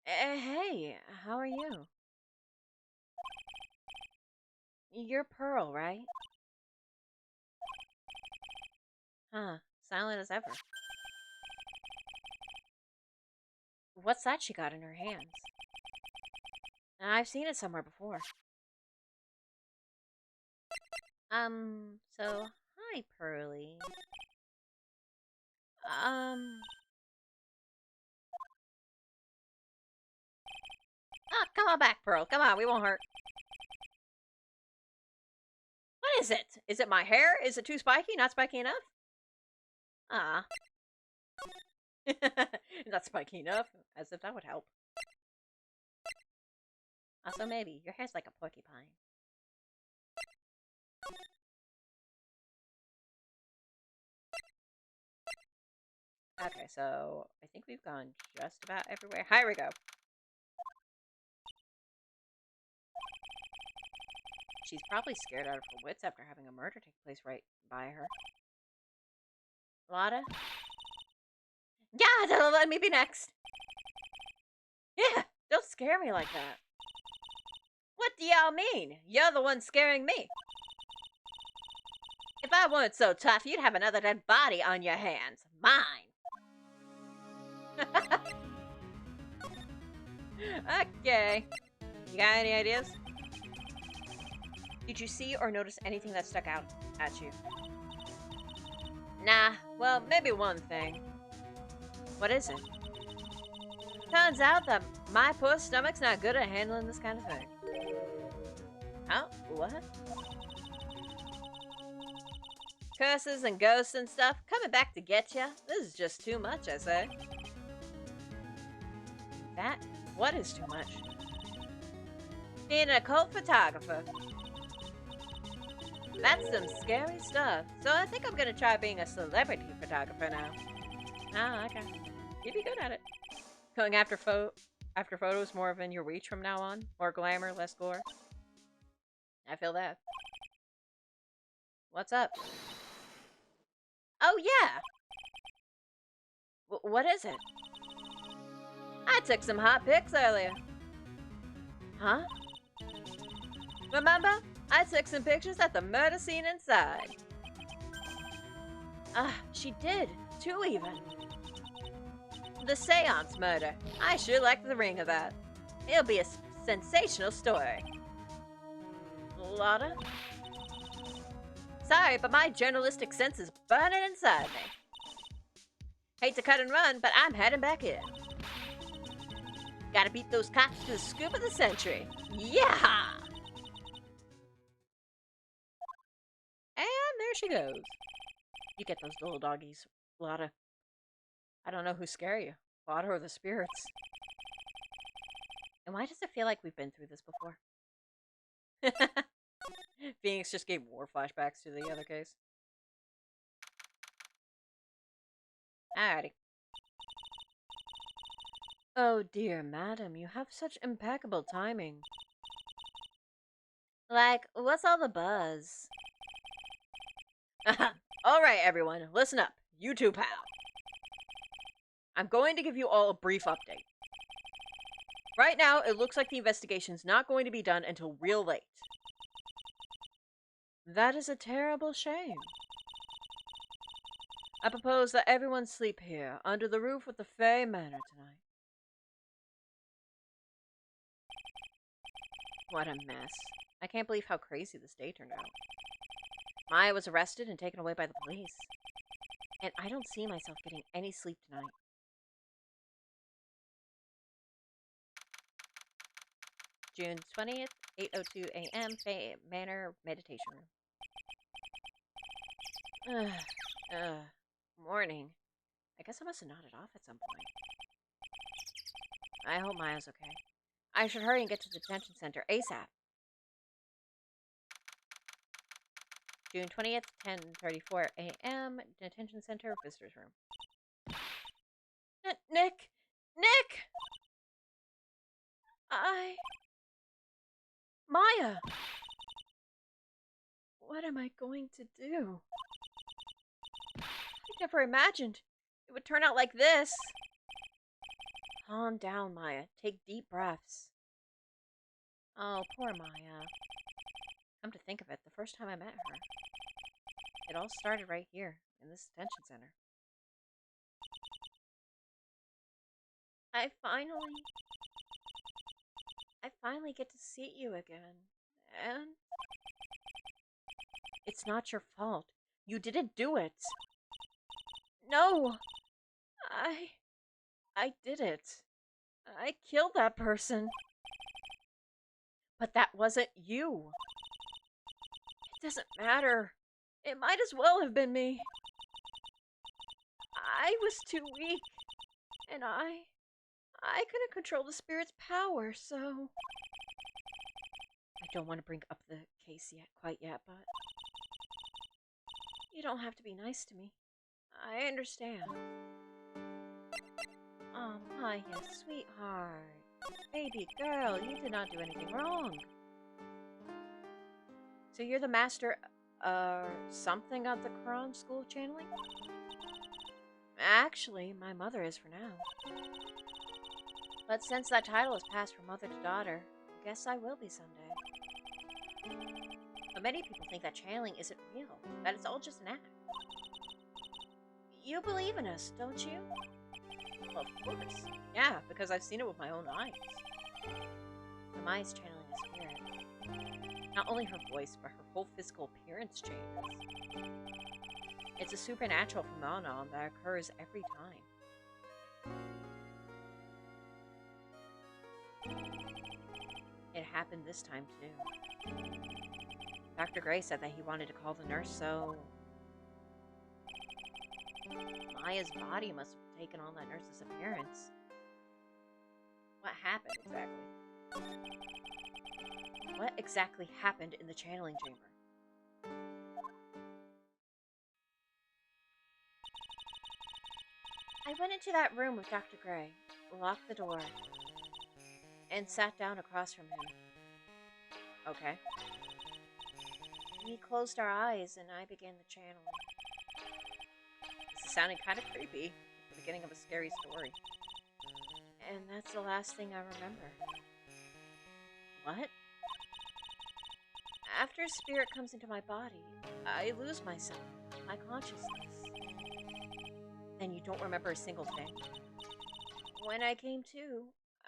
Hey, how are you? You're Pearl, right? Huh, silent as ever. What's that she got in her hands? I've seen it somewhere before. So, hi, Pearly. Come on back, Pearl. Come on, we won't hurt. What is it? Is it my hair? Is it too spiky? Not spiky enough? Ah. Not spiky enough. As if that would help. Also, maybe. Your hair's like a porcupine. Okay, so I think we've gone just about everywhere. Here we go. She's probably scared out of her wits after having a murder take place right by her. Lotta? Yeah, don't let me be next. Yeah, don't scare me like that. What do y'all mean? You're the one scaring me. If I weren't so tough, you'd have another dead body on your hands. Mine. Okay. You got any ideas? Did you see or notice anything that stuck out at you? Nah, well, maybe one thing. What is it? Turns out that my poor stomach's not good at handling this kind of thing. Huh? What? Curses and ghosts and stuff coming back to get ya. This is just too much, I say. That? What is too much? Being an occult photographer. That's some scary stuff. So I think I'm gonna try being a celebrity photographer now. Ah, okay. You'd be good at it. Going after photos more within your reach from now on. More glamour, less gore. I feel that. What's up? Oh, yeah! What is it? I took some hot pics earlier. Huh? Remember? I took some pictures at the murder scene inside. She did. 2 even. The seance murder. I sure like the ring of that. It'll be a sensational story. Lotta? Sorry, but my journalistic sense is burning inside me. Hate to cut and run, but I'm heading back in. Gotta beat those cops to the scoop of the century. Yeah! And there she goes. You get those little doggies, Lotta. I don't know who scare you, Lotta or the spirits. And why does it feel like we've been through this before? Phoenix just gave more flashbacks to the other case. Alrighty. Oh dear, madam, you have such impeccable timing. Like, what's all the buzz? Alright, everyone, listen up. You too, pal. I'm going to give you all a brief update. Right now, it looks like the investigation's not going to be done until real late. That is a terrible shame. I propose that everyone sleep here, under the roof with the Fay Manor tonight. What a mess. I can't believe how crazy this day turned out. Maya was arrested and taken away by the police. And I don't see myself getting any sleep tonight. June 20th, 8:02 a.m., Fay Manor Meditation Room. Morning. I guess I must have nodded off at some point. I hope Maya's okay. I should hurry and get to the detention center ASAP. June 20th, 10:34 a.m., detention center, visitors room. Nick! Nick! Maya! What am I going to do? I never imagined it would turn out like this. Calm down, Maya. Take deep breaths. Oh, poor Maya. Come to think of it, the first time I met her, it all started right here, in this detention center. I finally get to see you again. And it's not your fault. You didn't do it. No! I did it. I killed that person. But that wasn't you. Doesn't matter. It might as well have been me. I was too weak, and I couldn't control the spirit's power, so... I don't want to bring up the case quite yet, but... You don't have to be nice to me. I understand. Oh, Maya, sweetheart. Baby girl, you did not do anything wrong. So you're the master, something of the Quran school channeling? Actually, my mother is for now. But since that title has passed from mother to daughter, I guess I will be someday. But many people think that channeling isn't real, that it's all just an act. You believe in us, don't you? Well, of course. Yeah, because I've seen it with my own eyes. Amaya's channeling a spirit. Not only her voice, but her whole physical appearance changes. It's a supernatural phenomenon that occurs every time. It happened this time, too. Dr. Gray said that he wanted to call the nurse, so... Maya's body must have taken on that nurse's appearance. What happened, exactly? What exactly happened in the channeling chamber? I went into that room with Dr. Gray, locked the door, and sat down across from him. Okay. We closed our eyes and I began the channeling. This is sounding kind of creepy at the beginning of a scary story. And that's the last thing I remember. What? After a spirit comes into my body, I lose myself, my consciousness. And you don't remember a single thing? When I came to,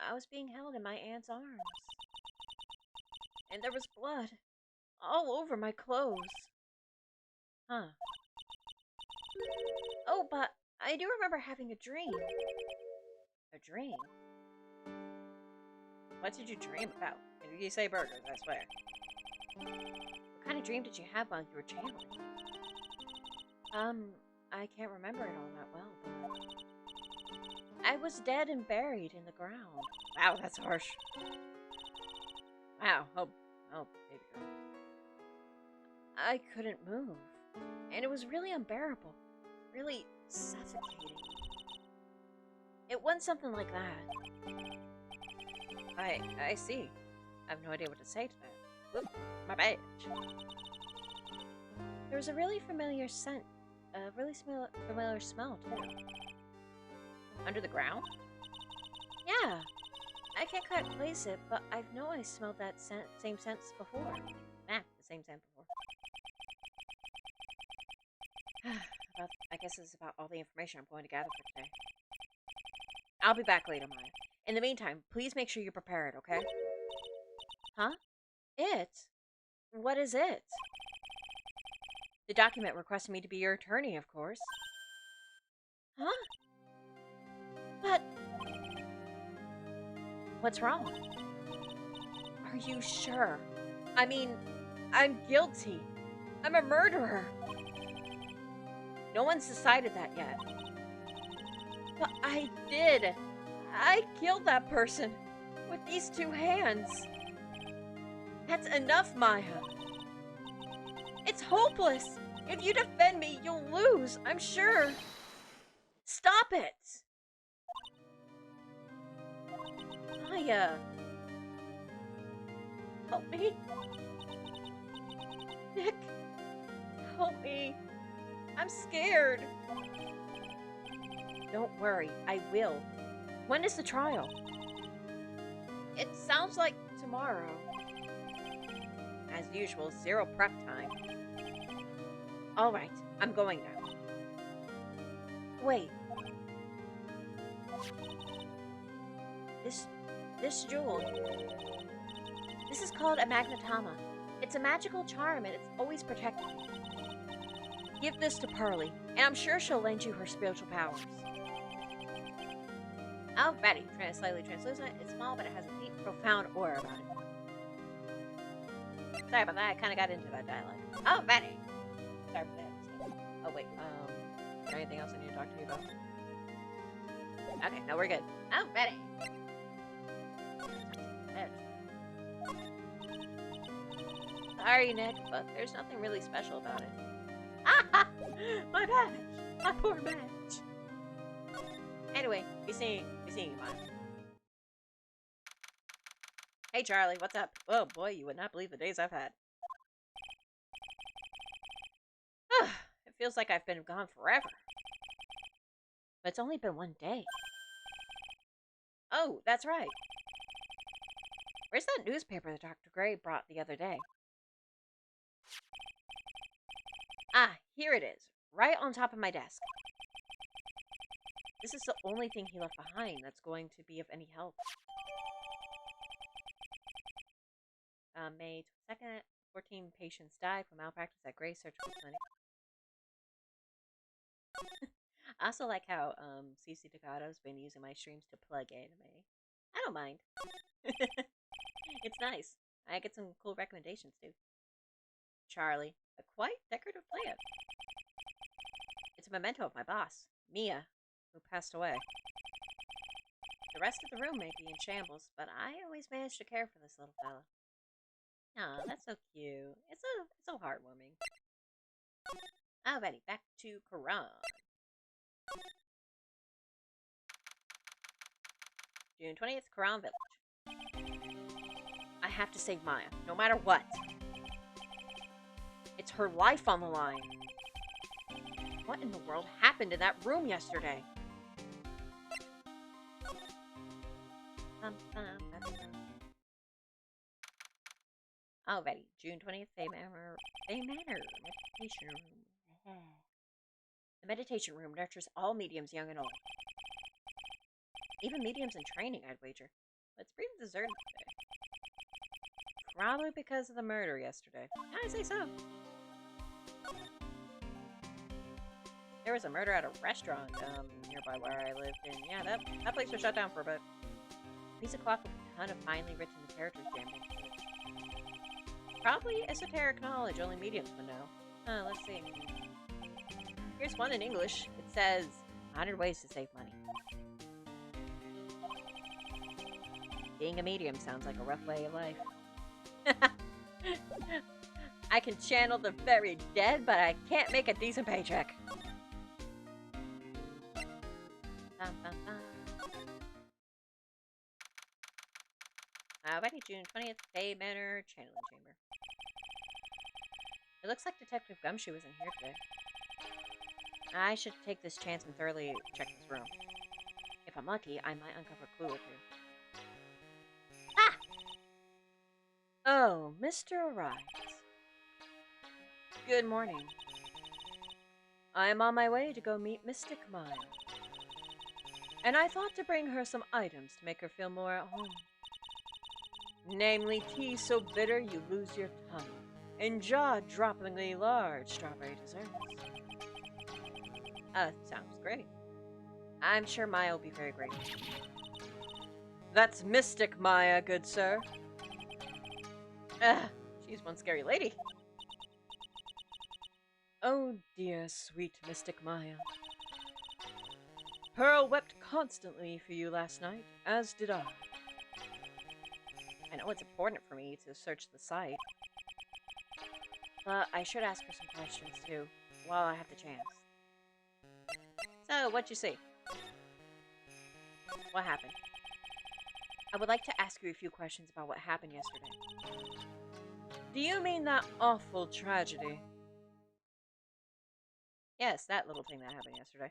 I was being held in my aunt's arms. And there was blood all over my clothes. Huh. Oh, but I do remember having a dream. A dream? What did you dream about? If you say burgers, I swear. What kind of dream did you have while you were channeling? I can't remember it all that well, but... I was dead and buried in the ground. Wow, that's harsh. Wow, oh, baby girl. I couldn't move. And it was really unbearable. Really suffocating. It wasn't something like that. I see. I have no idea what to say to that. Whoop, my badge. There was a really familiar scent. A really familiar smell, too. Under the ground? Yeah. I can't quite place it, but I know I smelled that same scent before. The same scent before. I guess this is about all the information I'm going to gather for today. I'll be back later, Maya. In the meantime, please make sure you're prepared, okay? Huh? It? What is it? The document requested me to be your attorney, of course. Huh? But... What's wrong? Are you sure? I mean, I'm guilty. I'm a murderer. No one's decided that yet. But I did. I killed that person with these 2 hands. That's enough, Maya. It's hopeless. If you defend me, you'll lose, I'm sure. Stop it. Maya. Help me. Nick. Help me. I'm scared. Don't worry, I will. When is the trial? It sounds like tomorrow. As usual, 0 prep time. Alright, I'm going now. Wait. This jewel. This is called a magnetama. It's a magical charm and it's always protected me. Give this to Pearlie, and I'm sure she'll lend you her spiritual powers. Alrighty, slightly translucent. It's small, but it has a deep, profound aura about it. Sorry about that. I kind of got into that dialogue. Oh, Betty. Sorry for that. Oh, wait. Is there anything else I need to talk to you about? Okay, no, we're good. Oh, Betty. Sorry, Nick, but there's nothing really special about it. Ah! My badge! My poor badge! Anyway, be seeing you, Mom. Hey, Charlie, what's up? Oh, boy, you would not believe the days I've had. It feels like I've been gone forever. But it's only been one day. Oh, that's right. Where's that newspaper that Dr. Gray brought the other day? Ah, here it is. Right on top of my desk. This is the only thing he left behind that's going to be of any help. May 22nd, 14 patients died from malpractice at Gray Surgical Clinic. I also like how CC Decato's been using my streams to plug anime. I don't mind. It's nice. I get some cool recommendations too. Charlie, a quite decorative plant. It's a memento of my boss, Mia, who passed away. The rest of the room may be in shambles, but I always manage to care for this little fella. Aw, that's so cute. It's so heartwarming. Alrighty, back to Quran. June 20th, Quran Village. I have to save Maya, no matter what. It's her life on the line. What in the world happened in that room yesterday? Alrighty, June 20th, Fay Manor Meditation Room. The meditation room nurtures all mediums, young and old. Even mediums in training, I'd wager. But it's pretty deserted today. Probably because of the murder yesterday. I'd say so. There was a murder at a restaurant nearby where I lived, and yeah, that place was shut down for a bit. A piece of cloth with a ton of finely written characters jammed into it. Probably esoteric knowledge only mediums would know. Let's see. Here's one in English. It says, 100 ways to save money. Being a medium sounds like a rough way of life. I can channel the very dead, but I can't make a decent paycheck. Alrighty, June 20th, Fay Manor Channeling Chamber. It looks like Detective Gumshoe isn't here today. I should take this chance and thoroughly check this room. If I'm lucky, I might uncover a clue or two. Ah! Oh, Mr. Arise. Good morning. I am on my way to go meet Mystic Maya. And I thought to bring her some items to make her feel more at home. Namely, tea so bitter you lose your tongue, and jaw-droppingly large strawberry desserts. Sounds great. I'm sure Maya will be very grateful. That's Mystic Maya, good sir. She's one scary lady. Oh dear, sweet Mystic Maya. Pearl wept constantly for you last night, as did I. I know it's important for me to search the site, but I should ask her some questions too, while I have the chance. So, what'd you see? What happened? I would like to ask you a few questions about what happened yesterday. Do you mean that awful tragedy? Yes, that little thing that happened yesterday.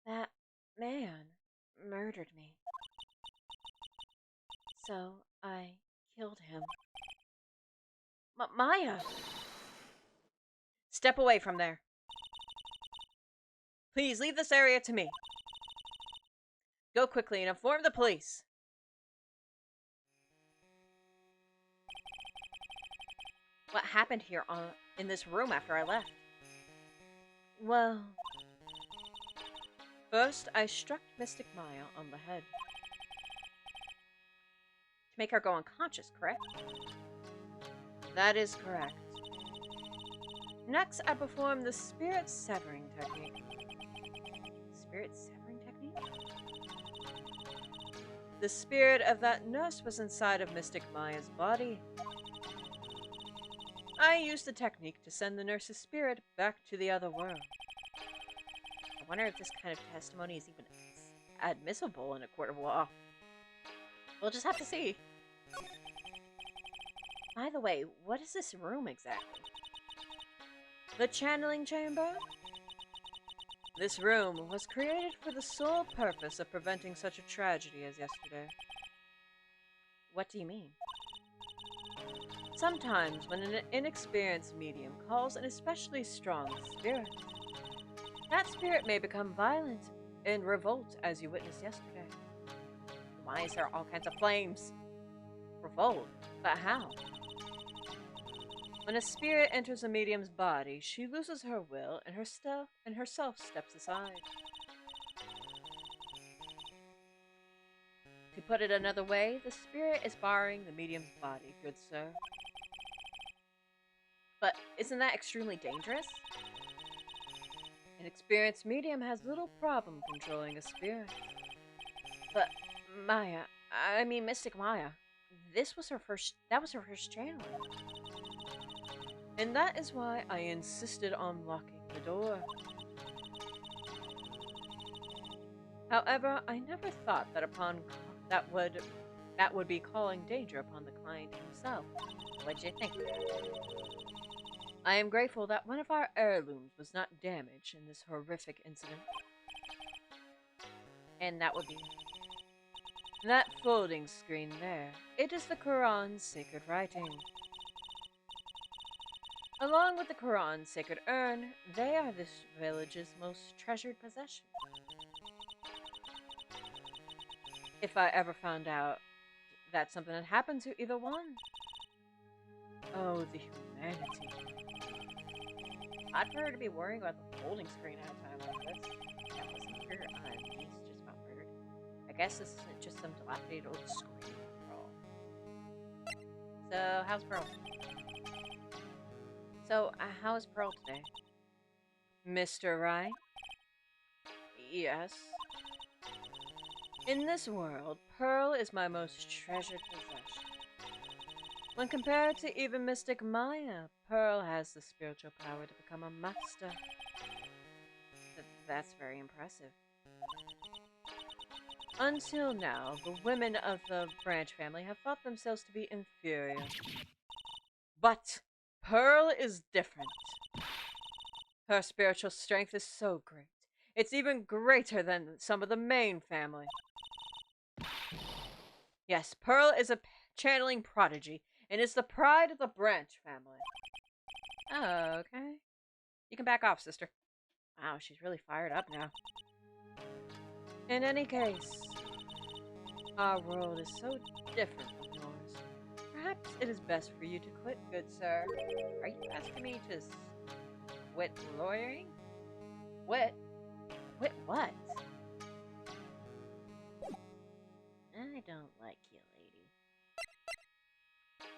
That man murdered me. So, I killed him. Maya! Step away from there. Please leave this area to me. Go quickly and inform the police. What happened here in this room after I left? Well, first I struck Mystic Maya on the head. To make her go unconscious, correct? That is correct. Next, I perform the spirit severing technique. Spirit severing technique? The spirit of that nurse was inside of Mystic Maya's body. I used the technique to send the nurse's spirit back to the other world. I wonder if this kind of testimony is even admissible in a court of law. We'll just have to see. By the way, what is this room exactly? The channeling chamber? This room was created for the sole purpose of preventing such a tragedy as yesterday. What do you mean? Sometimes, when an inexperienced medium calls an especially strong spirit, that spirit may become violent and revolt, as you witnessed yesterday. Why is there all kinds of flames? Revolt? But how? When a spirit enters a medium's body, she loses her will and herself steps aside. To put it another way, the spirit is borrowing the medium's body, good sir. But isn't that extremely dangerous? An experienced medium has little problem controlling a spirit. But Maya, I mean Mystic Maya, that was her first channeling. And that is why I insisted on locking the door. However, I never thought that that would be calling danger upon the client himself. What'd you think? I am grateful that one of our heirlooms was not damaged in this horrific incident. And that would be that folding screen there. It is the Quran's sacred writing. Along with the Quran's sacred urn, they are this village's most treasured possession. If I ever found out that something had happened to either one. Oh, the humanity. I'd prefer to be worrying about the folding screen at a time like this. That wasn't her niece just about murdered. I guess this isn't just some dilapidated old screen after all. So, how's Pearl? How is Pearl today? Mr. Right? Yes. In this world, Pearl is my most treasured possession. When compared to even Mystic Maya, Pearl has the spiritual power to become a master. That's very impressive. Until now, the women of the Branch family have thought themselves to be inferior. But Pearl is different. Her spiritual strength is so great. It's even greater than some of the main family. Yes, Pearl is a channeling prodigy, and is the pride of the Branch family. Oh, okay. You can back off, sister. Wow, she's really fired up now. In any case, our world is so different from yours. Perhaps it is best for you to quit, good sir. Are you asking me to quit lawyering? Quit? Quit what? I don't like you, lady.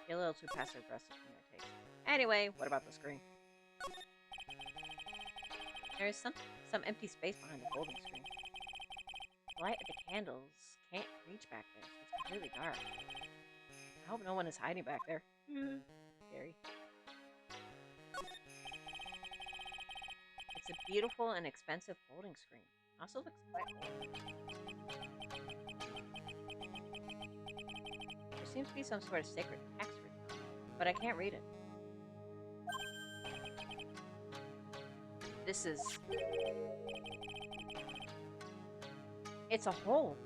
You're a little too passive-aggressive for my taste. Anyway, what about the screen? There is some empty space behind the folding screen. The light of the candles can't reach back there, so it's completely dark. I hope no one is hiding back there. Scary. It's a beautiful and expensive folding screen. Also looks quite old. There seems to be some sort of sacred text written on it, but I can't read it. This is... It's a hole.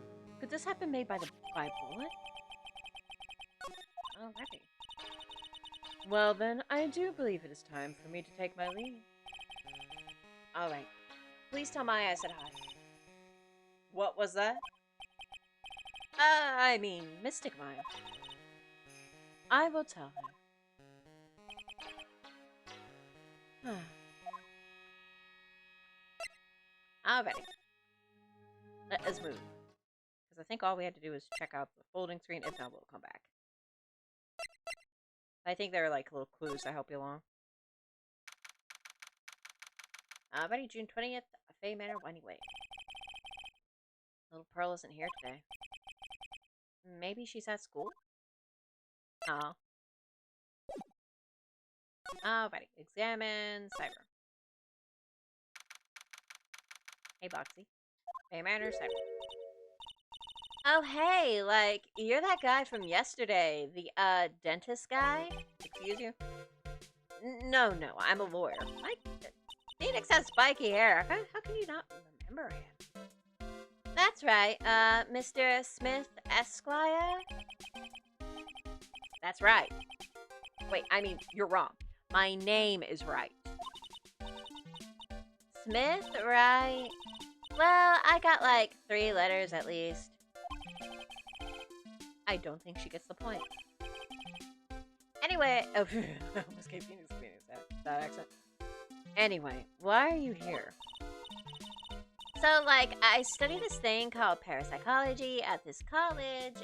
Could this have been made by bullet? Alrighty. Well then, I do believe it is time for me to take my leave. Alright. Please tell Maya I said hi. What was that? I mean, Mystic Maya. I will tell her. Alrighty. Let us move. Because I think all we had to do is check out the folding screen. If not, we'll come back. I think they're like little clues to help you along. Buddy, June 20th, Fay Manor, anyway. Little Pearl isn't here today. Maybe she's at school? Oh. Oh, buddy. Examine Cyber. Hey, Boxy. Fay Manor, Cyber. Oh, hey, like, you're that guy from yesterday. The, dentist guy? Excuse you? No, I'm a lawyer. Phoenix has spiky hair. How can you not remember him? That's right, Mr. Smith Esquire? That's right. Wait, I mean, you're wrong. My name is right. Smith, right? Well, I got like 3 letters at least. I don't think she gets the point. Anyway, oh, I almost gave Phoenix that accent. Anyway, why are you here? So, like, I study this thing called parapsychology at this college,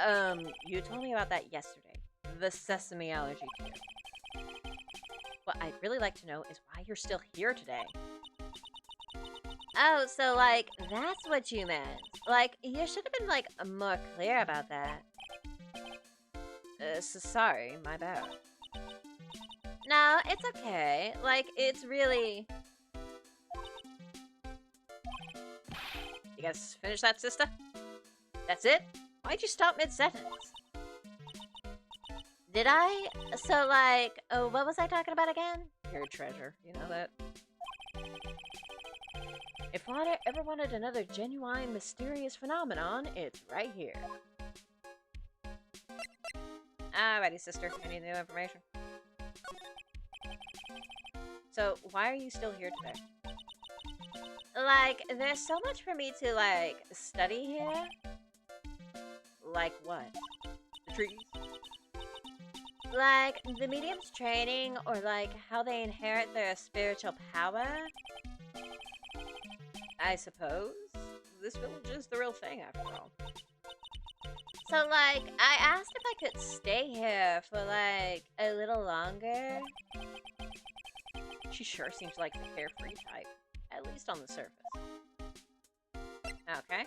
and, you told me about that yesterday. The sesame allergy too. What I'd really like to know is why you're still here today. Oh, so, like, that's what you meant. Like, you should have been, like, more clear about that. So sorry, my bad. No, it's okay. Like, it's really... You guys finish that, sister? That's it? Why'd you stop mid-sentence? Did I? So, like, what was I talking about again? Your treasure, you know that? If Lana ever wanted another genuine, mysterious phenomenon, it's right here. Alrighty, sister. Any new information? So, why are you still here today? Like, there's so much for me to, like, study here. Like what? The trees? Like, the medium's training, or, like, how they inherit their spiritual power? I suppose. This village is the real thing, after all. So, like, I asked if I could stay here for, like, a little longer. She sure seems like the carefree type, at least on the surface. Okay.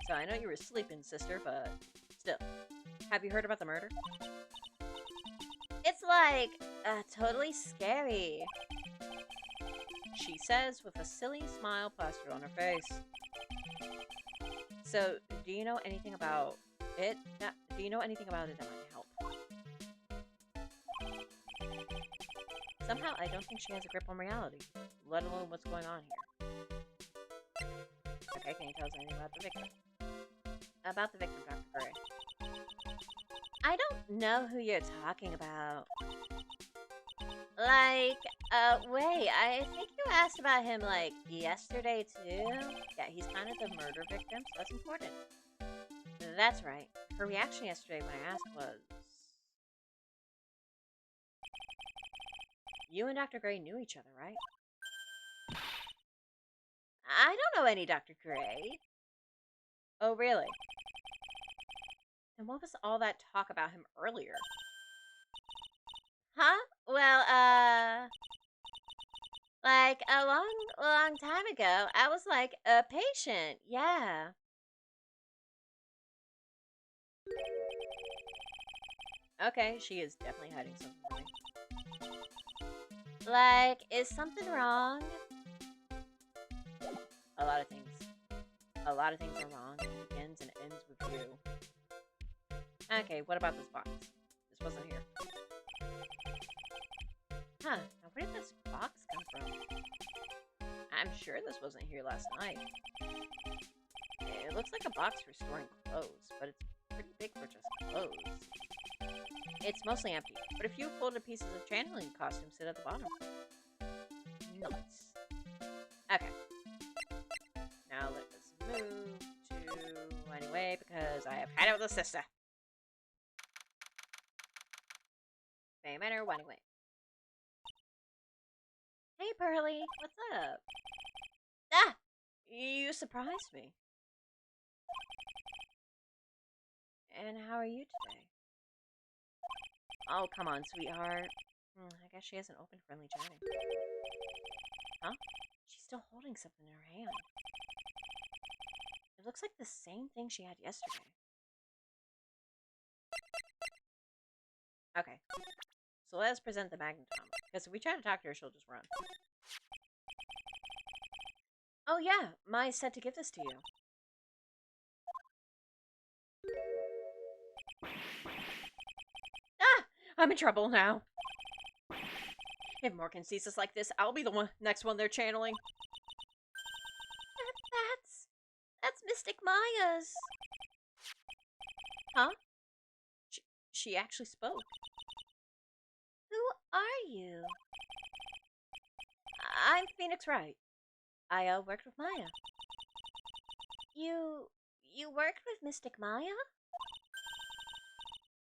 So, I know you were sleeping, sister, but still. Have you heard about the murder? It's, like, totally scary. She says with a silly smile plastered on her face. So, do you know anything about it? Do you know anything about it that might help? Somehow, I don't think she has a grip on reality, let alone what's going on here. Okay, can you tell us anything about the victim? About the victim, Dr. Gray. I don't know who you're talking about. Like, wait, I think you asked about him, like, yesterday, too? Yeah, he's kind of the murder victim, so that's important. That's right. Her reaction yesterday when I asked was... You and Dr. Gray knew each other, right? I don't know any Dr. Gray. Oh, really? And what was all that talk about him earlier? Huh? Well, like, a long time ago, I was, like, a patient, yeah. Okay, she is definitely hiding something from me. Like, is something wrong? A lot of things. A lot of things are wrong. It begins and ends with you. Okay, what about this box? This wasn't here. Huh, now where did this box come from? I'm sure this wasn't here last night. It looks like a box for storing clothes, but it's pretty big for just clothes. It's mostly empty, but a few folded pieces of channeling costumes sit at the bottom. Nice. Okay. Now let us move to... Anyway, because I have had it with a sister. Fay Manor, anyway. Hey, Pearly, what's up? Ah! You surprised me. And how are you today? Oh, come on, sweetheart. I guess she hasn't opened friendly chatting. Huh? She's still holding something in her hand. It looks like the same thing she had yesterday. Okay. So let us present the magneton. Because if we try to talk to her, she'll just run. Oh yeah, Maya said to give this to you. Ah! I'm in trouble now. If Morgan sees us like this, I'll be the next one they're channeling. That's Mystic Maya's. Huh? She actually spoke. Who are you? I'm Phoenix Wright. I worked with Maya. You worked with Mystic Maya?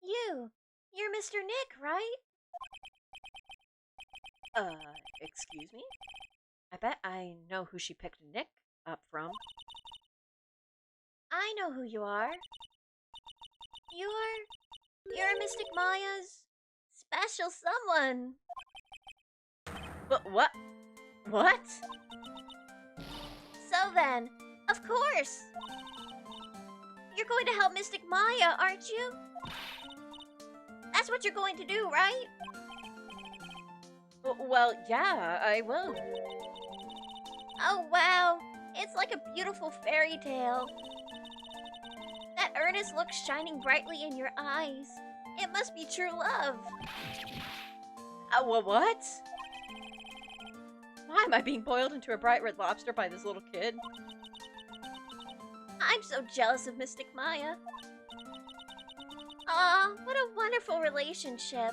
You're Mr. Nick, right? Excuse me? I bet I know who she picked Nick up from. I know who you are. You're Mystic Maya's special someone. But what? What? So then, of course. You're going to help Mystic Maya, aren't you? That's what you're going to do, right? Well, yeah, I will. Oh, wow. It's like a beautiful fairy tale. That earnest look shining brightly in your eyes. It must be true love. What? Why am I being boiled into a bright red lobster by this little kid? I'm so jealous of Mystic Maya. Aw, what a wonderful relationship.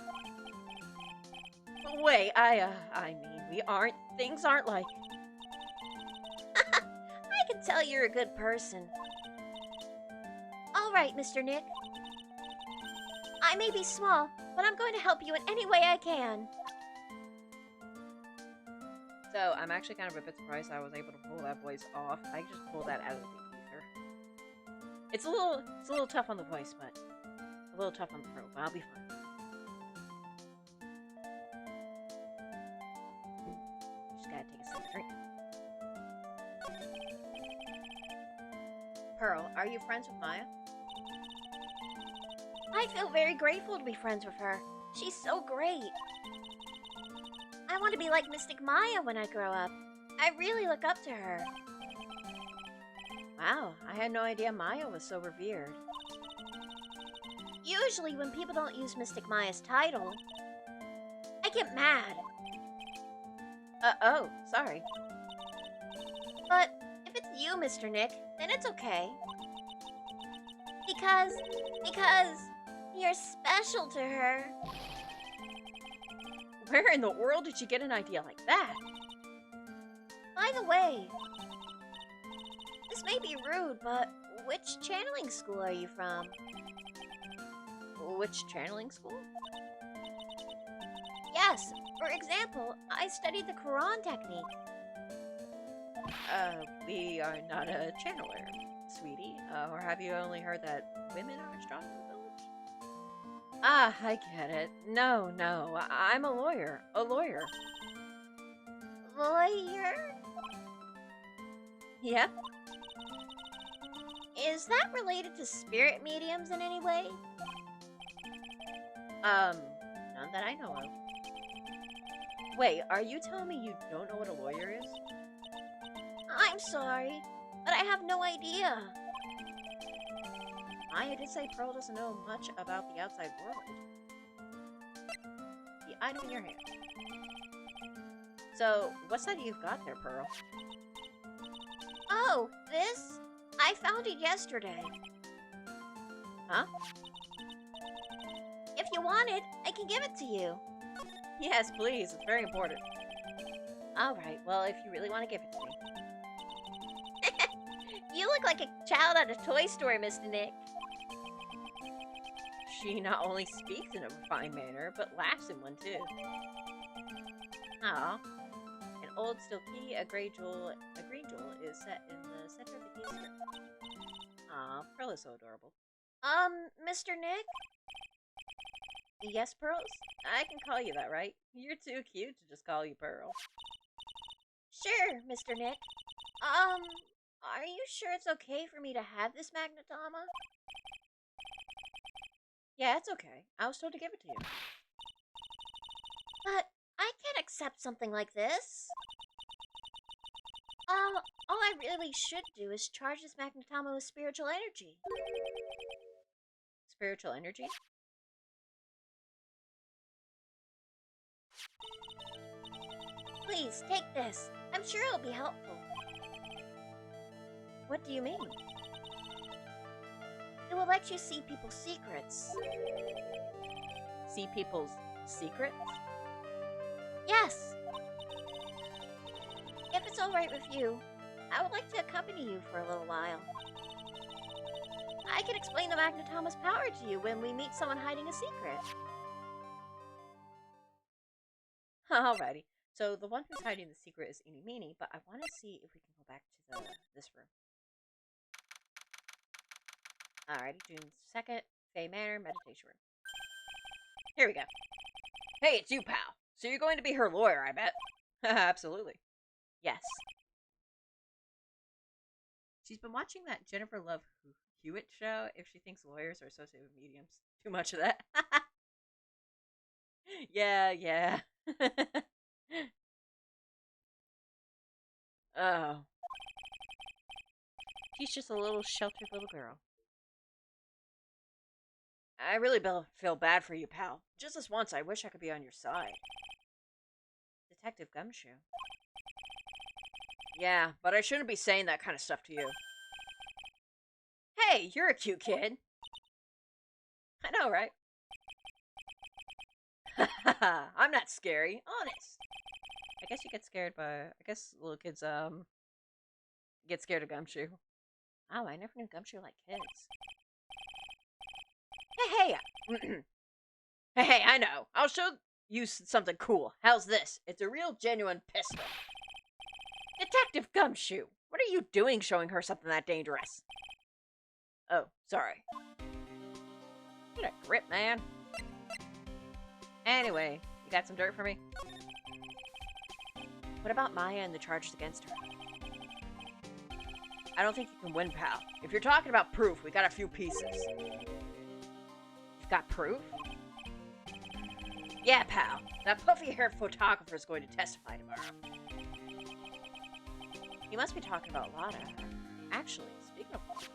Wait, I mean, we aren't, things aren't like... I can tell you're a good person. Alright, Mr. Nick. I may be small, but I'm going to help you in any way I can. So, I'm actually kind of a bit surprised I was able to pull that voice off. I just pulled that out of the ether. It's a little tough on the voice, but a little tough on the throat, but I'll be fine. Just gotta take a sip of drink. Pearl, are you friends with Maya? I feel very grateful to be friends with her. She's so great. I want to be like Mystic Maya when I grow up. I really look up to her. Wow, I had no idea Maya was so revered. Usually when people don't use Mystic Maya's title, I get mad. Oh, sorry. But if it's you, Mr. Nick, then it's okay. Because you're special to her. Where in the world did you get an idea like that? By the way, this may be rude, but which channeling school are you from? Which channeling school? Yes, for example, I studied the Quran technique. We are not a channeler, sweetie. Or have you only heard that women are strong in the village? Ah, I get it. No, I'm a lawyer. A lawyer. Lawyer? Yep. Is that related to spirit mediums in any way? None that I know of. Wait, are you telling me you don't know what a lawyer is? I'm sorry, but I have no idea. Maya did say Pearl doesn't know much about the outside world. The item in your hand. So, what's that you've got there, Pearl? Oh, this? I found it yesterday. Huh? If you want it, I can give it to you. Yes, please. It's very important. Alright, well, if you really want to give it to me. You look like a child at a toy store, Mr. Nick. She not only speaks in a refined manner, but laughs in one, too. Aw. An old steel key, a green jewel is set in the center of the key strip. Aw, Pearl is so adorable. Mr. Nick? Yes, Pearls? I can call you that, right? You're too cute to just call you Pearl. Sure, Mr. Nick. Are you sure it's okay for me to have this magnetoma? Yeah, it's okay. I was told to give it to you. But I can't accept something like this. All I really should do is charge this magnetoma with spiritual energy. Spiritual energy? Please, take this. I'm sure it'll be helpful. What do you mean? It will let you see people's secrets. See people's secrets? Yes. If it's alright with you, I would like to accompany you for a little while. I can explain the magnetoma's power to you when we meet someone hiding a secret. Alrighty. So the one who's hiding the secret is Eeny Meeny, but I want to see if we can go back to this room. Alrighty, June 2nd, Fay Manor, meditation room. Here we go. Hey, it's you, pal. So you're going to be her lawyer, I bet. Absolutely. Yes. She's been watching that Jennifer Love Hewitt show if she thinks lawyers are associated with mediums. Too much of that. Yeah. Oh. She's just a little sheltered little girl. I really feel bad for you, pal. Just this once, I wish I could be on your side. Detective Gumshoe. Yeah, but I shouldn't be saying that kind of stuff to you. Hey, you're a cute kid. I know, right? I'm not scary, honest. I guess you get scared by... I guess little kids, get scared of Gumshoe. Oh, I never knew Gumshoe liked kids. Hey! Hey, I know. I'll show you something cool. How's this? It's a real genuine pistol. Detective Gumshoe! What are you doing showing her something that dangerous? Oh, sorry. Get a grip, man. Anyway, you got some dirt for me? What about Maya and the charges against her? I don't think you can win, pal. If you're talking about proof, we got a few pieces. You've got proof? Yeah, pal. That puffy-haired photographer's going to testify tomorrow. You must be talking about Lana. Actually, speaking of Lana,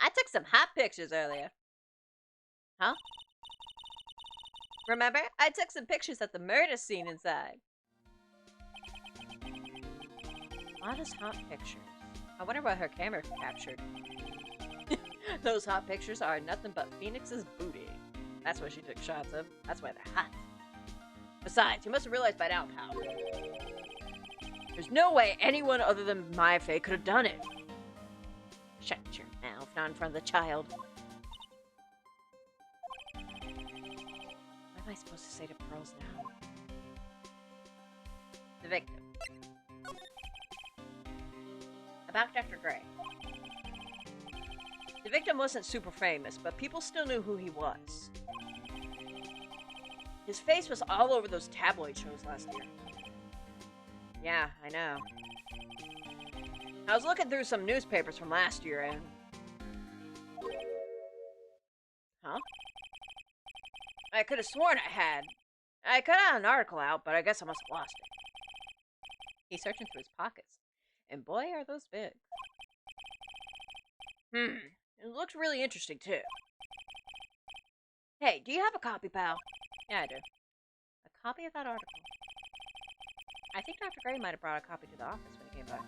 I took some hot pictures earlier. Huh? Remember? I took some pictures at the murder scene inside. Lana's hot pictures. I wonder what her camera captured. Those hot pictures are nothing but Phoenix's booty. That's what she took shots of. That's why they're hot. Besides, you must have realized by now, pal. There's no way anyone other than Maya Fey could have done it. Shut your mouth, not in front of the child. What am I supposed to say to Pearls now? The victim. About Dr. Gray. The victim wasn't super famous, but people still knew who he was. His face was all over those tabloid shows last year. Yeah, I know. I was looking through some newspapers from last year and... Huh? I could have sworn I cut out an article out, but I guess I must have lost it. He's searching through his pockets. And boy, are those big. It looks really interesting, too. Hey, do you have a copy, pal? Yeah, I do. A copy of that article. I think Dr. Gray might have brought a copy to the office when he came by.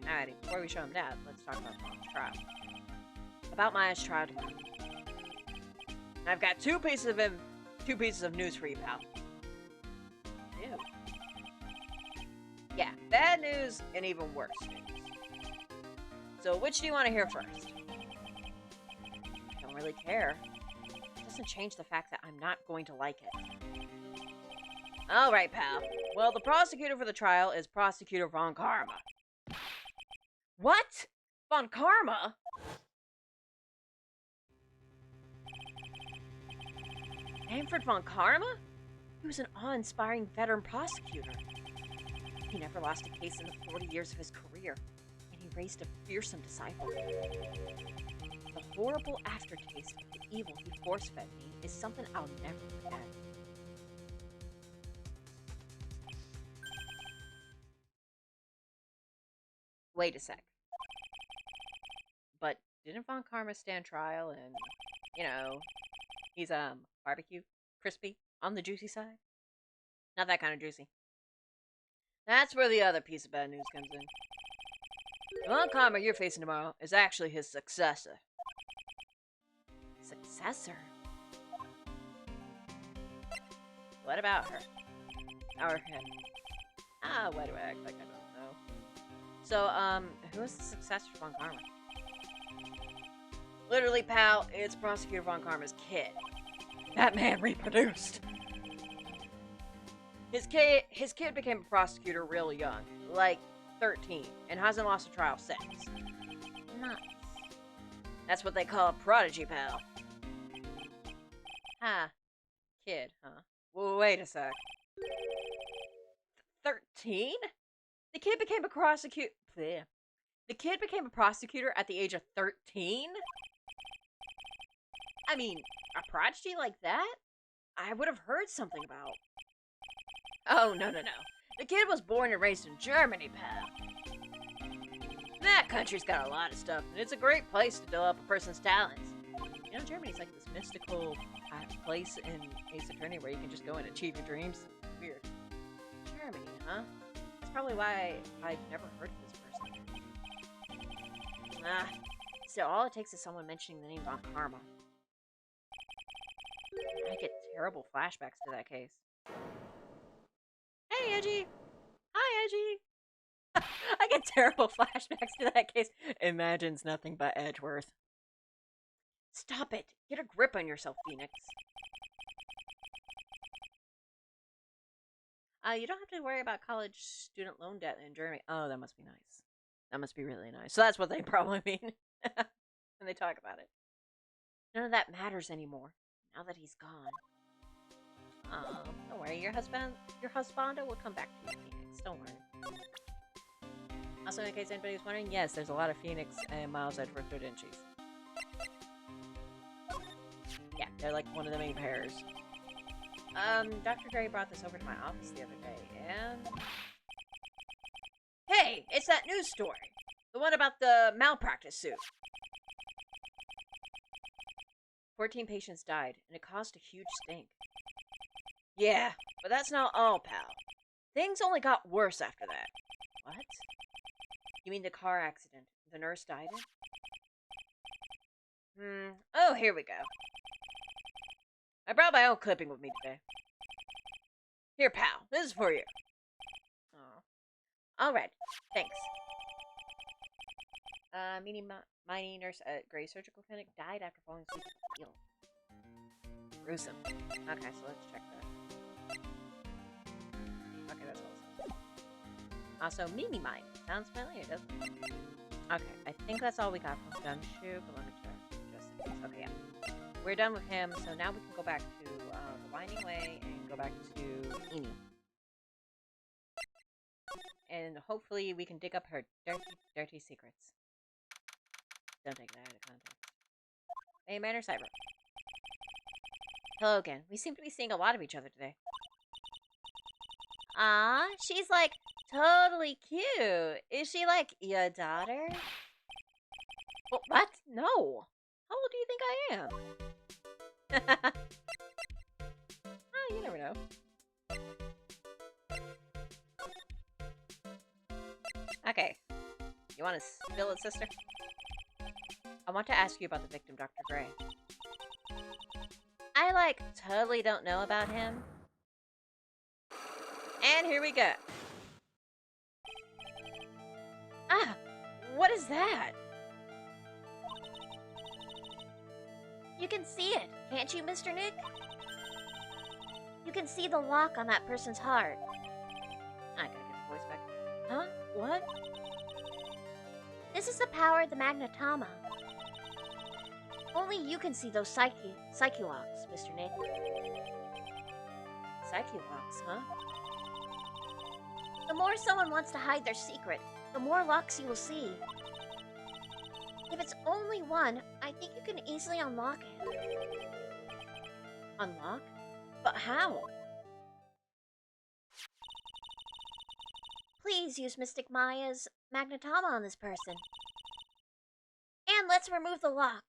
Alrighty, before we show him that, let's talk about Maya's trial. About Maya's trial tomorrow. I've got two pieces of news for you, pal. Ew. Yeah, bad news and even worse news. So, which do you want to hear first? I don't really care. It doesn't change the fact that I'm not going to like it. Alright, pal. Well, the prosecutor for the trial is Prosecutor Von Karma. What? Von Karma? Manfred von Karma? He was an awe-inspiring veteran prosecutor. He never lost a case in the 40 years of his career, and he raised a fearsome disciple. The horrible aftertaste of the evil he force-fed me is something I'll never forget. Wait a sec. But didn't Von Karma stand trial and, you know, he's barbecue, crispy, on the juicy side? Not that kind of juicy. That's where the other piece of bad news comes in. The Von Karma you're facing tomorrow is actually his successor. Successor? What about her? Or him? Why do I act like I don't know? So, who is the successor to Von Karma? Literally, pal, it's Prosecutor Von Karma's kid. That man reproduced. His kid became a prosecutor real young, like 13, and hasn't lost a trial since. Nice. That's what they call a prodigy, pal. Kid, huh? Well, wait a sec. 13? The kid became a prosecutor. The kid became a prosecutor at the age of 13? I mean, a prodigy like that? I would have heard something about. Oh, no. The kid was born and raised in Germany, pal. That country's got a lot of stuff, and it's a great place to develop a person's talents. You know, Germany's like this mystical place in Ace Attorney where you can just go and achieve your dreams. Weird. Germany, huh? That's probably why I've never heard of this person. So all it takes is someone mentioning the name Von Karma. I get terrible flashbacks to that case. Hey, Edgy! Hi, Edgy! I get terrible flashbacks to that case. Imagines nothing but Edgeworth. Stop it! Get a grip on yourself, Phoenix. You don't have to worry about college student loan debt in Germany. Oh, that must be nice. That must be really nice. So that's what they probably mean when they talk about it. None of that matters anymore, now that he's gone. Don't worry, your husbando will come back to you, Phoenix. Don't worry. Also, in case anybody was wondering, yes, there's a lot of Phoenix and Miles Edgeworth Dodinchis. Yeah, they're like one of the main pairs. Dr. Gray brought this over to my office the other day, and... Hey, it's that news story! The one about the malpractice suit. 14 patients died, and it caused a huge stink. Yeah, but that's not all, pal. Things only got worse after that. What? You mean the car accident the nurse died in? Oh, here we go. I brought my own clipping with me today. Here, pal. This is for you. Oh. Alright. Thanks. Mining nurse at Gray Surgical Clinic died after falling asleep at the wheel. Gruesome. Okay, so let's check that. Okay, that's awesome. Also, Mimi Mine. Sounds familiar, doesn't it? Okay, I think that's all we got from Dunshu, but let me check. Just in case. Okay, yeah. We're done with him, so now we can go back to the Winding Way and go back to Eni. And hopefully we can dig up her dirty secrets. Don't take that out of context. Hey, Manor Cyber. Hello again. We seem to be seeing a lot of each other today. She's like totally cute. Is she like your daughter? Well, what? No. How old do you think I am? You never know. Okay. You want to spill it, sister? I want to ask you about the victim, Dr. Gray. I, like, totally don't know about him. And here we go. What is that? You can see it, can't you, Mr. Nick? You can see the lock on that person's heart. I gotta get the voice back. Huh? What? This is the power of the magnetoma. Only you can see those psyche locks, Mr. Nick. Psyche locks, huh? The more someone wants to hide their secret, the more locks you will see. If it's only one, I think you can easily unlock it. Unlock? But how? Please use Mystic Maya's magnetama on this person. And let's remove the lock.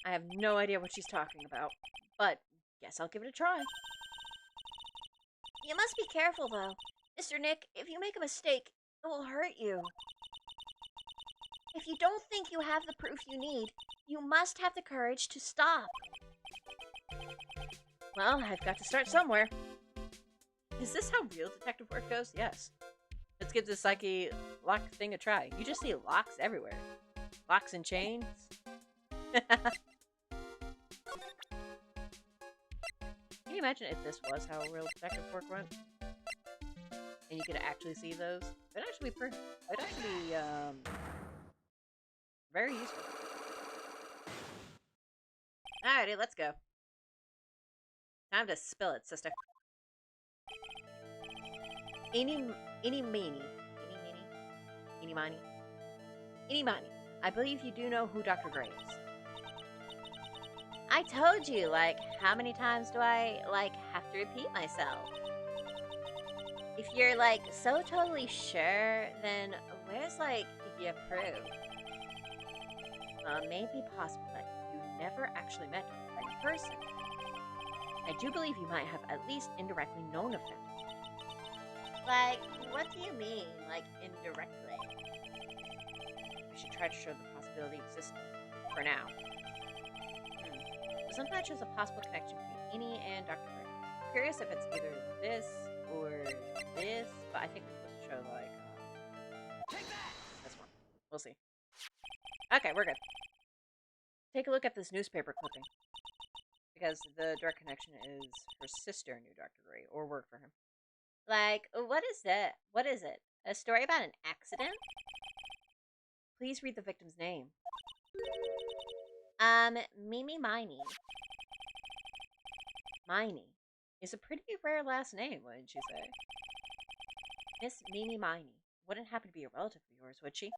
I have no idea what she's talking about, but guess I'll give it a try. You must be careful, though. Mr. Nick, if you make a mistake, it will hurt you. If you don't think you have the proof you need, you must have the courage to stop. Well, I've got to start somewhere. Is this how real detective work goes? Yes. Let's give the psyche lock thing a try. You just see locks everywhere. Locks and chains. Can you imagine if this was how real detective work went? And you could actually see those? It'd actually be very useful. Alrighty, let's go. Time to spill it, sister. Eeny, meeny. I believe you do know who Dr. Gray is. I told you, like, how many times do I, like, have to repeat myself? If you're, like, so totally sure, then where's, like, your proof? It may be possible that you never actually met him in person. I do believe you might have at least indirectly known of him. Like, what do you mean, like, indirectly? I should try to show the possibility exists for now. Sometimes there's a possible connection between Eni and Dr. Gray. I'm curious if it's either this or this, but I think we're supposed to show, like, this one. We'll see. Okay, we're good. Take a look at this newspaper clipping. Because the direct connection is her sister knew Dr. Gray, or worked for him. Like, what is that? What is it? A story about an accident? Please read the victim's name. Mimi Miney. Miney is a pretty rare last name, wouldn't you say? Miss Mimi Miney wouldn't happen to be a relative of yours, would she?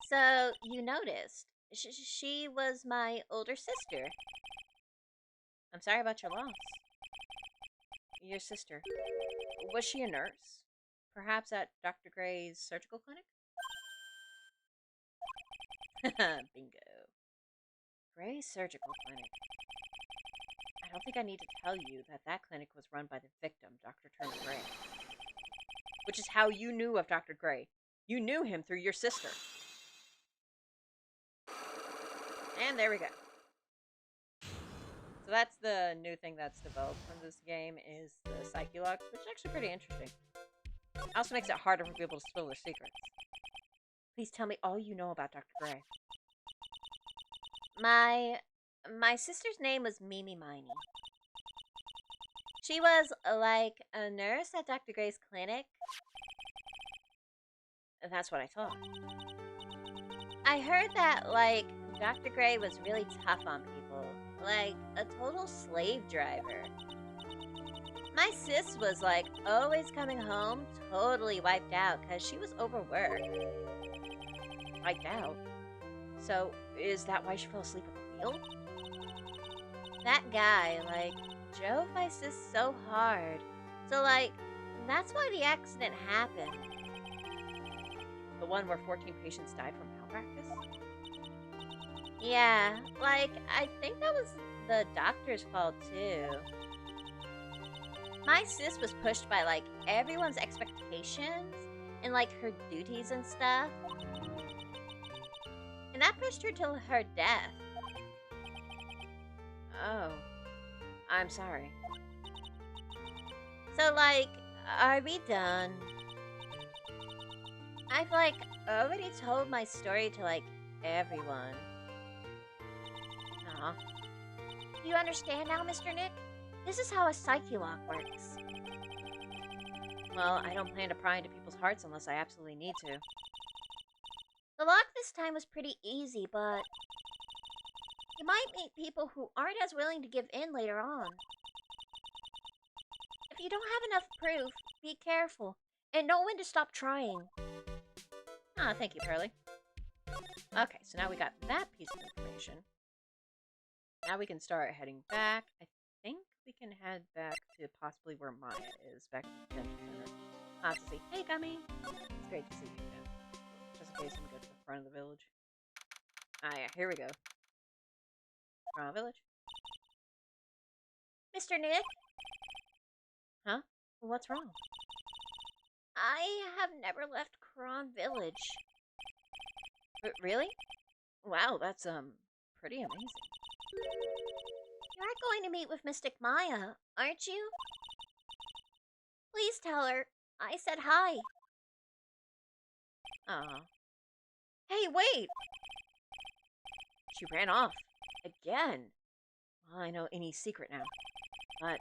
So, you noticed. She was my older sister. I'm sorry about your loss. Your sister. Was she a nurse? Perhaps at Dr. Gray's surgical clinic? Bingo. Gray's surgical clinic. I don't think I need to tell you that that clinic was run by the victim, Dr. Turner Gray. Which is how you knew of Dr. Gray. You knew him through your sister. And there we go. So that's the new thing that's developed from this game is the psyche locks, which is actually pretty interesting. It also makes it harder for people to spill their secrets. Please tell me all you know about Dr. Gray. My sister's name was Mimi Miney. She was, like, a nurse at Dr. Gray's clinic. That's what I thought. I heard that, like, Dr. Gray was really tough on people. Like, a total slave driver. My sis was, like, always coming home totally wiped out because she was overworked. Wiped out? So, is that why she fell asleep at the wheel? That guy, like, drove my sis so hard. So, like, that's why the accident happened. The one where 14 patients died from malpractice? Yeah, like, I think that was the doctor's fault, too. My sis was pushed by, like, everyone's expectations and, like, her duties and stuff. And that pushed her to her death. Oh. I'm sorry. So, like, are we done? I've, like, already told my story to, like, everyone. Aw. Do you understand now, Mr. Nick? This is how a psyche lock works. Well, I don't plan to pry into people's hearts unless I absolutely need to. The lock this time was pretty easy, but you might meet people who aren't as willing to give in later on. If you don't have enough proof, be careful and know when to stop trying. Ah, thank you, Pearly. Okay, so now we got that piece of information. Now we can start heading back. I think we can head back to possibly where Maya is, back to the detention center. I'll have to say, hey, Gummy. It's great to see you again. Just in case I'm going to the front of the village. Ah, yeah, here we go. Front of the village. Mr. Nick? Huh? What's wrong? I have never left Kron Village. Really? Wow, that's, pretty amazing. You're going to meet with Mystic Maya, aren't you? Please tell her I said hi. Aw. Hey, wait! She ran off. Again. Well, I know Innie's secret now. But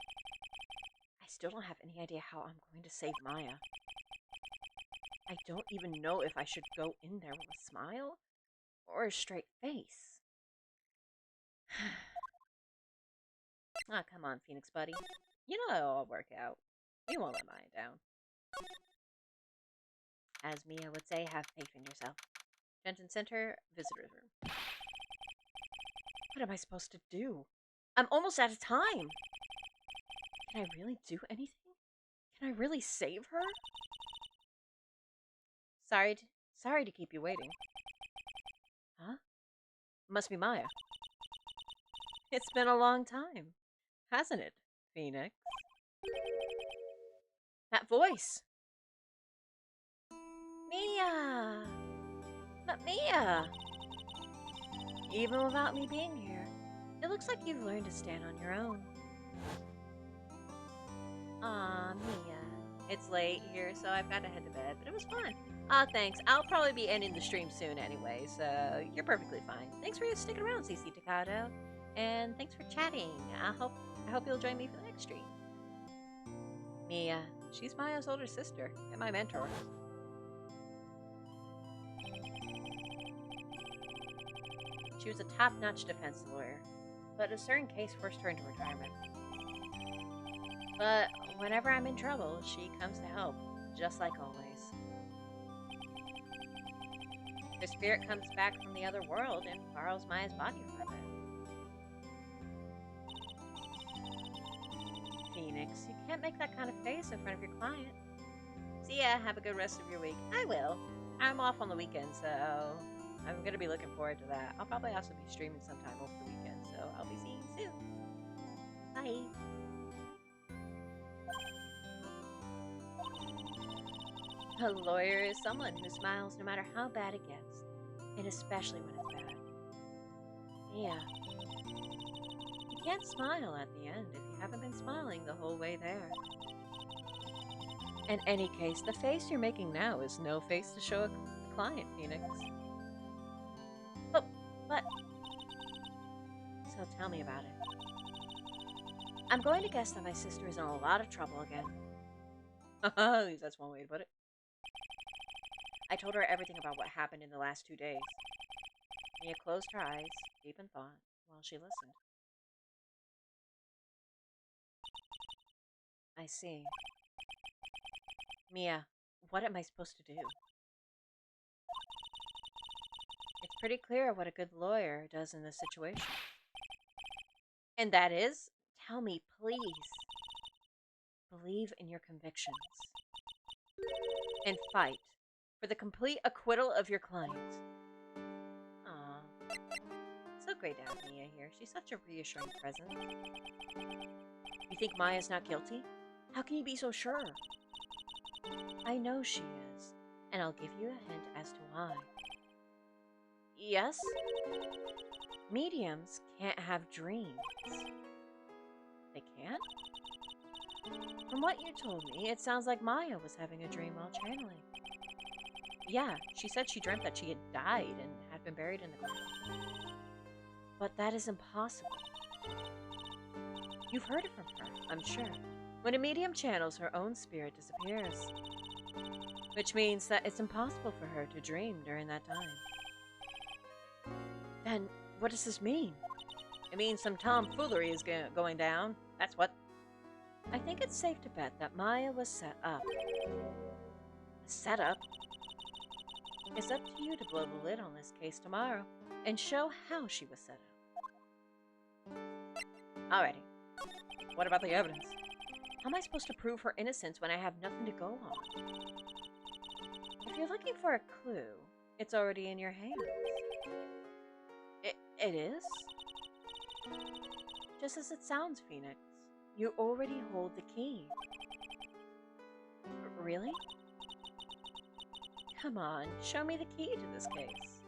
I still don't have any idea how I'm going to save Maya. I don't even know if I should go in there with a smile or a straight face. Ah, come on, Phoenix buddy. You know it'll all work out. You won't let Maya down. As Mia would say, have faith in yourself. Detention Center, Visitor's Room. What am I supposed to do? I'm almost out of time. Can I really do anything? Can I really save her? Sorry to keep you waiting. Huh? Must be Maya. It's been a long time, hasn't it, Phoenix? That voice! Mia! But Mia! Even without me being here, it looks like you've learned to stand on your own. Aw, Mia. It's late here, so I've got to head to bed, but it was fun. Thanks. I'll probably be ending the stream soon anyway, so you're perfectly fine. Thanks for sticking around, CC Takado. And thanks for chatting. I hope you'll join me for the next stream. Mia. She's Maya's older sister and my mentor. She was a top-notch defense lawyer, but a certain case forced her into retirement. But whenever I'm in trouble, she comes to help, just like always. Her spirit comes back from the other world and borrows Maya's body for a bit. Phoenix, you can't make that kind of face in front of your client. See ya, have a good rest of your week. I will. I'm off on the weekend, so I'm going to be looking forward to that. I'll probably also be streaming sometime over the weekend, so I'll be seeing you soon. Bye. A lawyer is someone who smiles no matter how bad it gets, and especially when it's bad. Yeah. You can't smile at the end if you haven't been smiling the whole way there. In any case, the face you're making now is no face to show a client, Phoenix. But... So tell me about it. I'm going to guess that my sister is in a lot of trouble again. At least that's one way to put it. I told her everything about what happened in the last 2 days. Mia closed her eyes, deep in thought, while she listened. I see. Mia, what am I supposed to do? It's pretty clear what a good lawyer does in this situation. And that is, tell me, please. Believe in your convictions. And fight for the complete acquittal of your client. Aw. So great to have Mia here. She's such a reassuring presence. You think Maya's not guilty? How can you be so sure? I know she is, and I'll give you a hint as to why. Yes? Mediums can't have dreams. They can't? From what you told me, it sounds like Maya was having a dream while channeling. Yeah, she said she dreamt that she had died and had been buried in the ground. But that is impossible. You've heard it from her, I'm sure. When a medium channels, her own spirit disappears. which means that it's impossible for her to dream during that time. Then, what does this mean? It means some tomfoolery is going down. That's what. I think it's safe to bet that Maya was set up. Set up? It's up to you to blow the lid on this case tomorrow and show how she was set up. Alrighty. What about the evidence? How am I supposed to prove her innocence when I have nothing to go on? If you're looking for a clue, it's already in your hands. It is? Just as it sounds, Phoenix. You already hold the key. Really? Come on, show me the key to this case.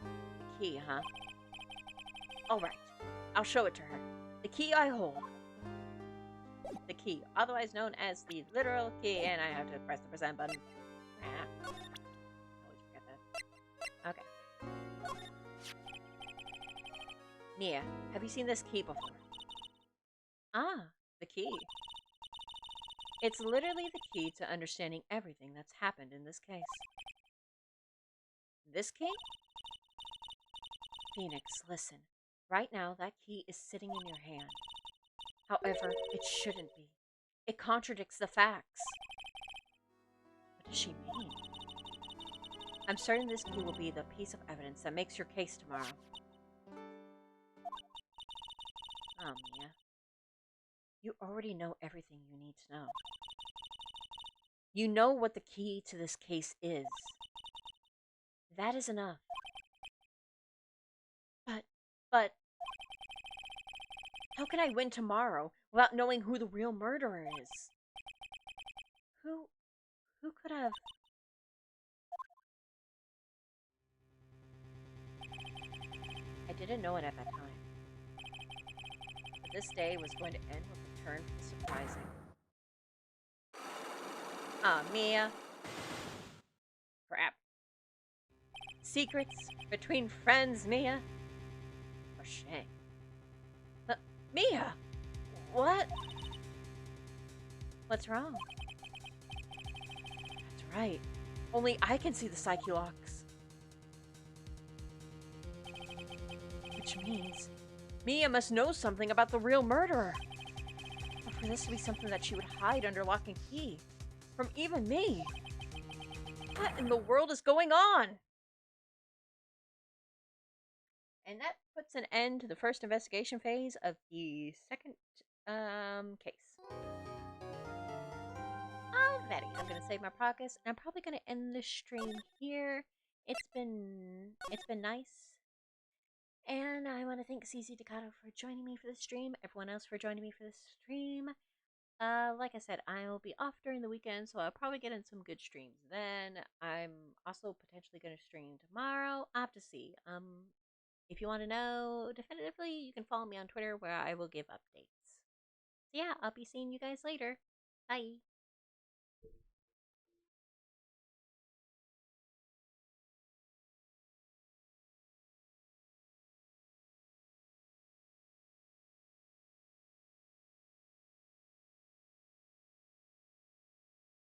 The key, huh? Alright, I'll show it to her. The key I hold. The key, otherwise known as the literal key, and I have to press the percent button. Always forget that. Okay. Mia, have you seen this key before? Ah, the key. It's literally the key to understanding everything that's happened in this case. This key? Phoenix, listen. Right now, that key is sitting in your hand. However, it shouldn't be. It contradicts the facts. What does she mean? I'm certain this key will be the piece of evidence that makes your case tomorrow. Oh, Mia. You already know everything you need to know. You know what the key to this case is. That is enough. But, how can I win tomorrow without knowing who the real murderer is? Who could have... I didn't know it at that time. But this day was going to end with a turn for the surprising. Ah, Mia. Crap. Secrets between friends, Mia? For shame. Mia! What? What's wrong? That's right. Only I can see the psyche locks. Which means Mia must know something about the real murderer. Or for this to be something that she would hide under lock and key. From even me. What in the world is going on? And that puts an end to the first investigation phase of the second case. Alrighty, I'm gonna save my progress, and I'm probably gonna end this stream here. It's been nice, and I want to thank CZ Ducato for joining me for the stream. Everyone else for joining me for this stream. Like I said, I will be off during the weekend, so I'll probably get in some good streams. Then I'm also potentially gonna stream tomorrow. I'll have to see. If you want to know definitively, you can follow me on Twitter where I will give updates. So yeah, I'll be seeing you guys later. Bye.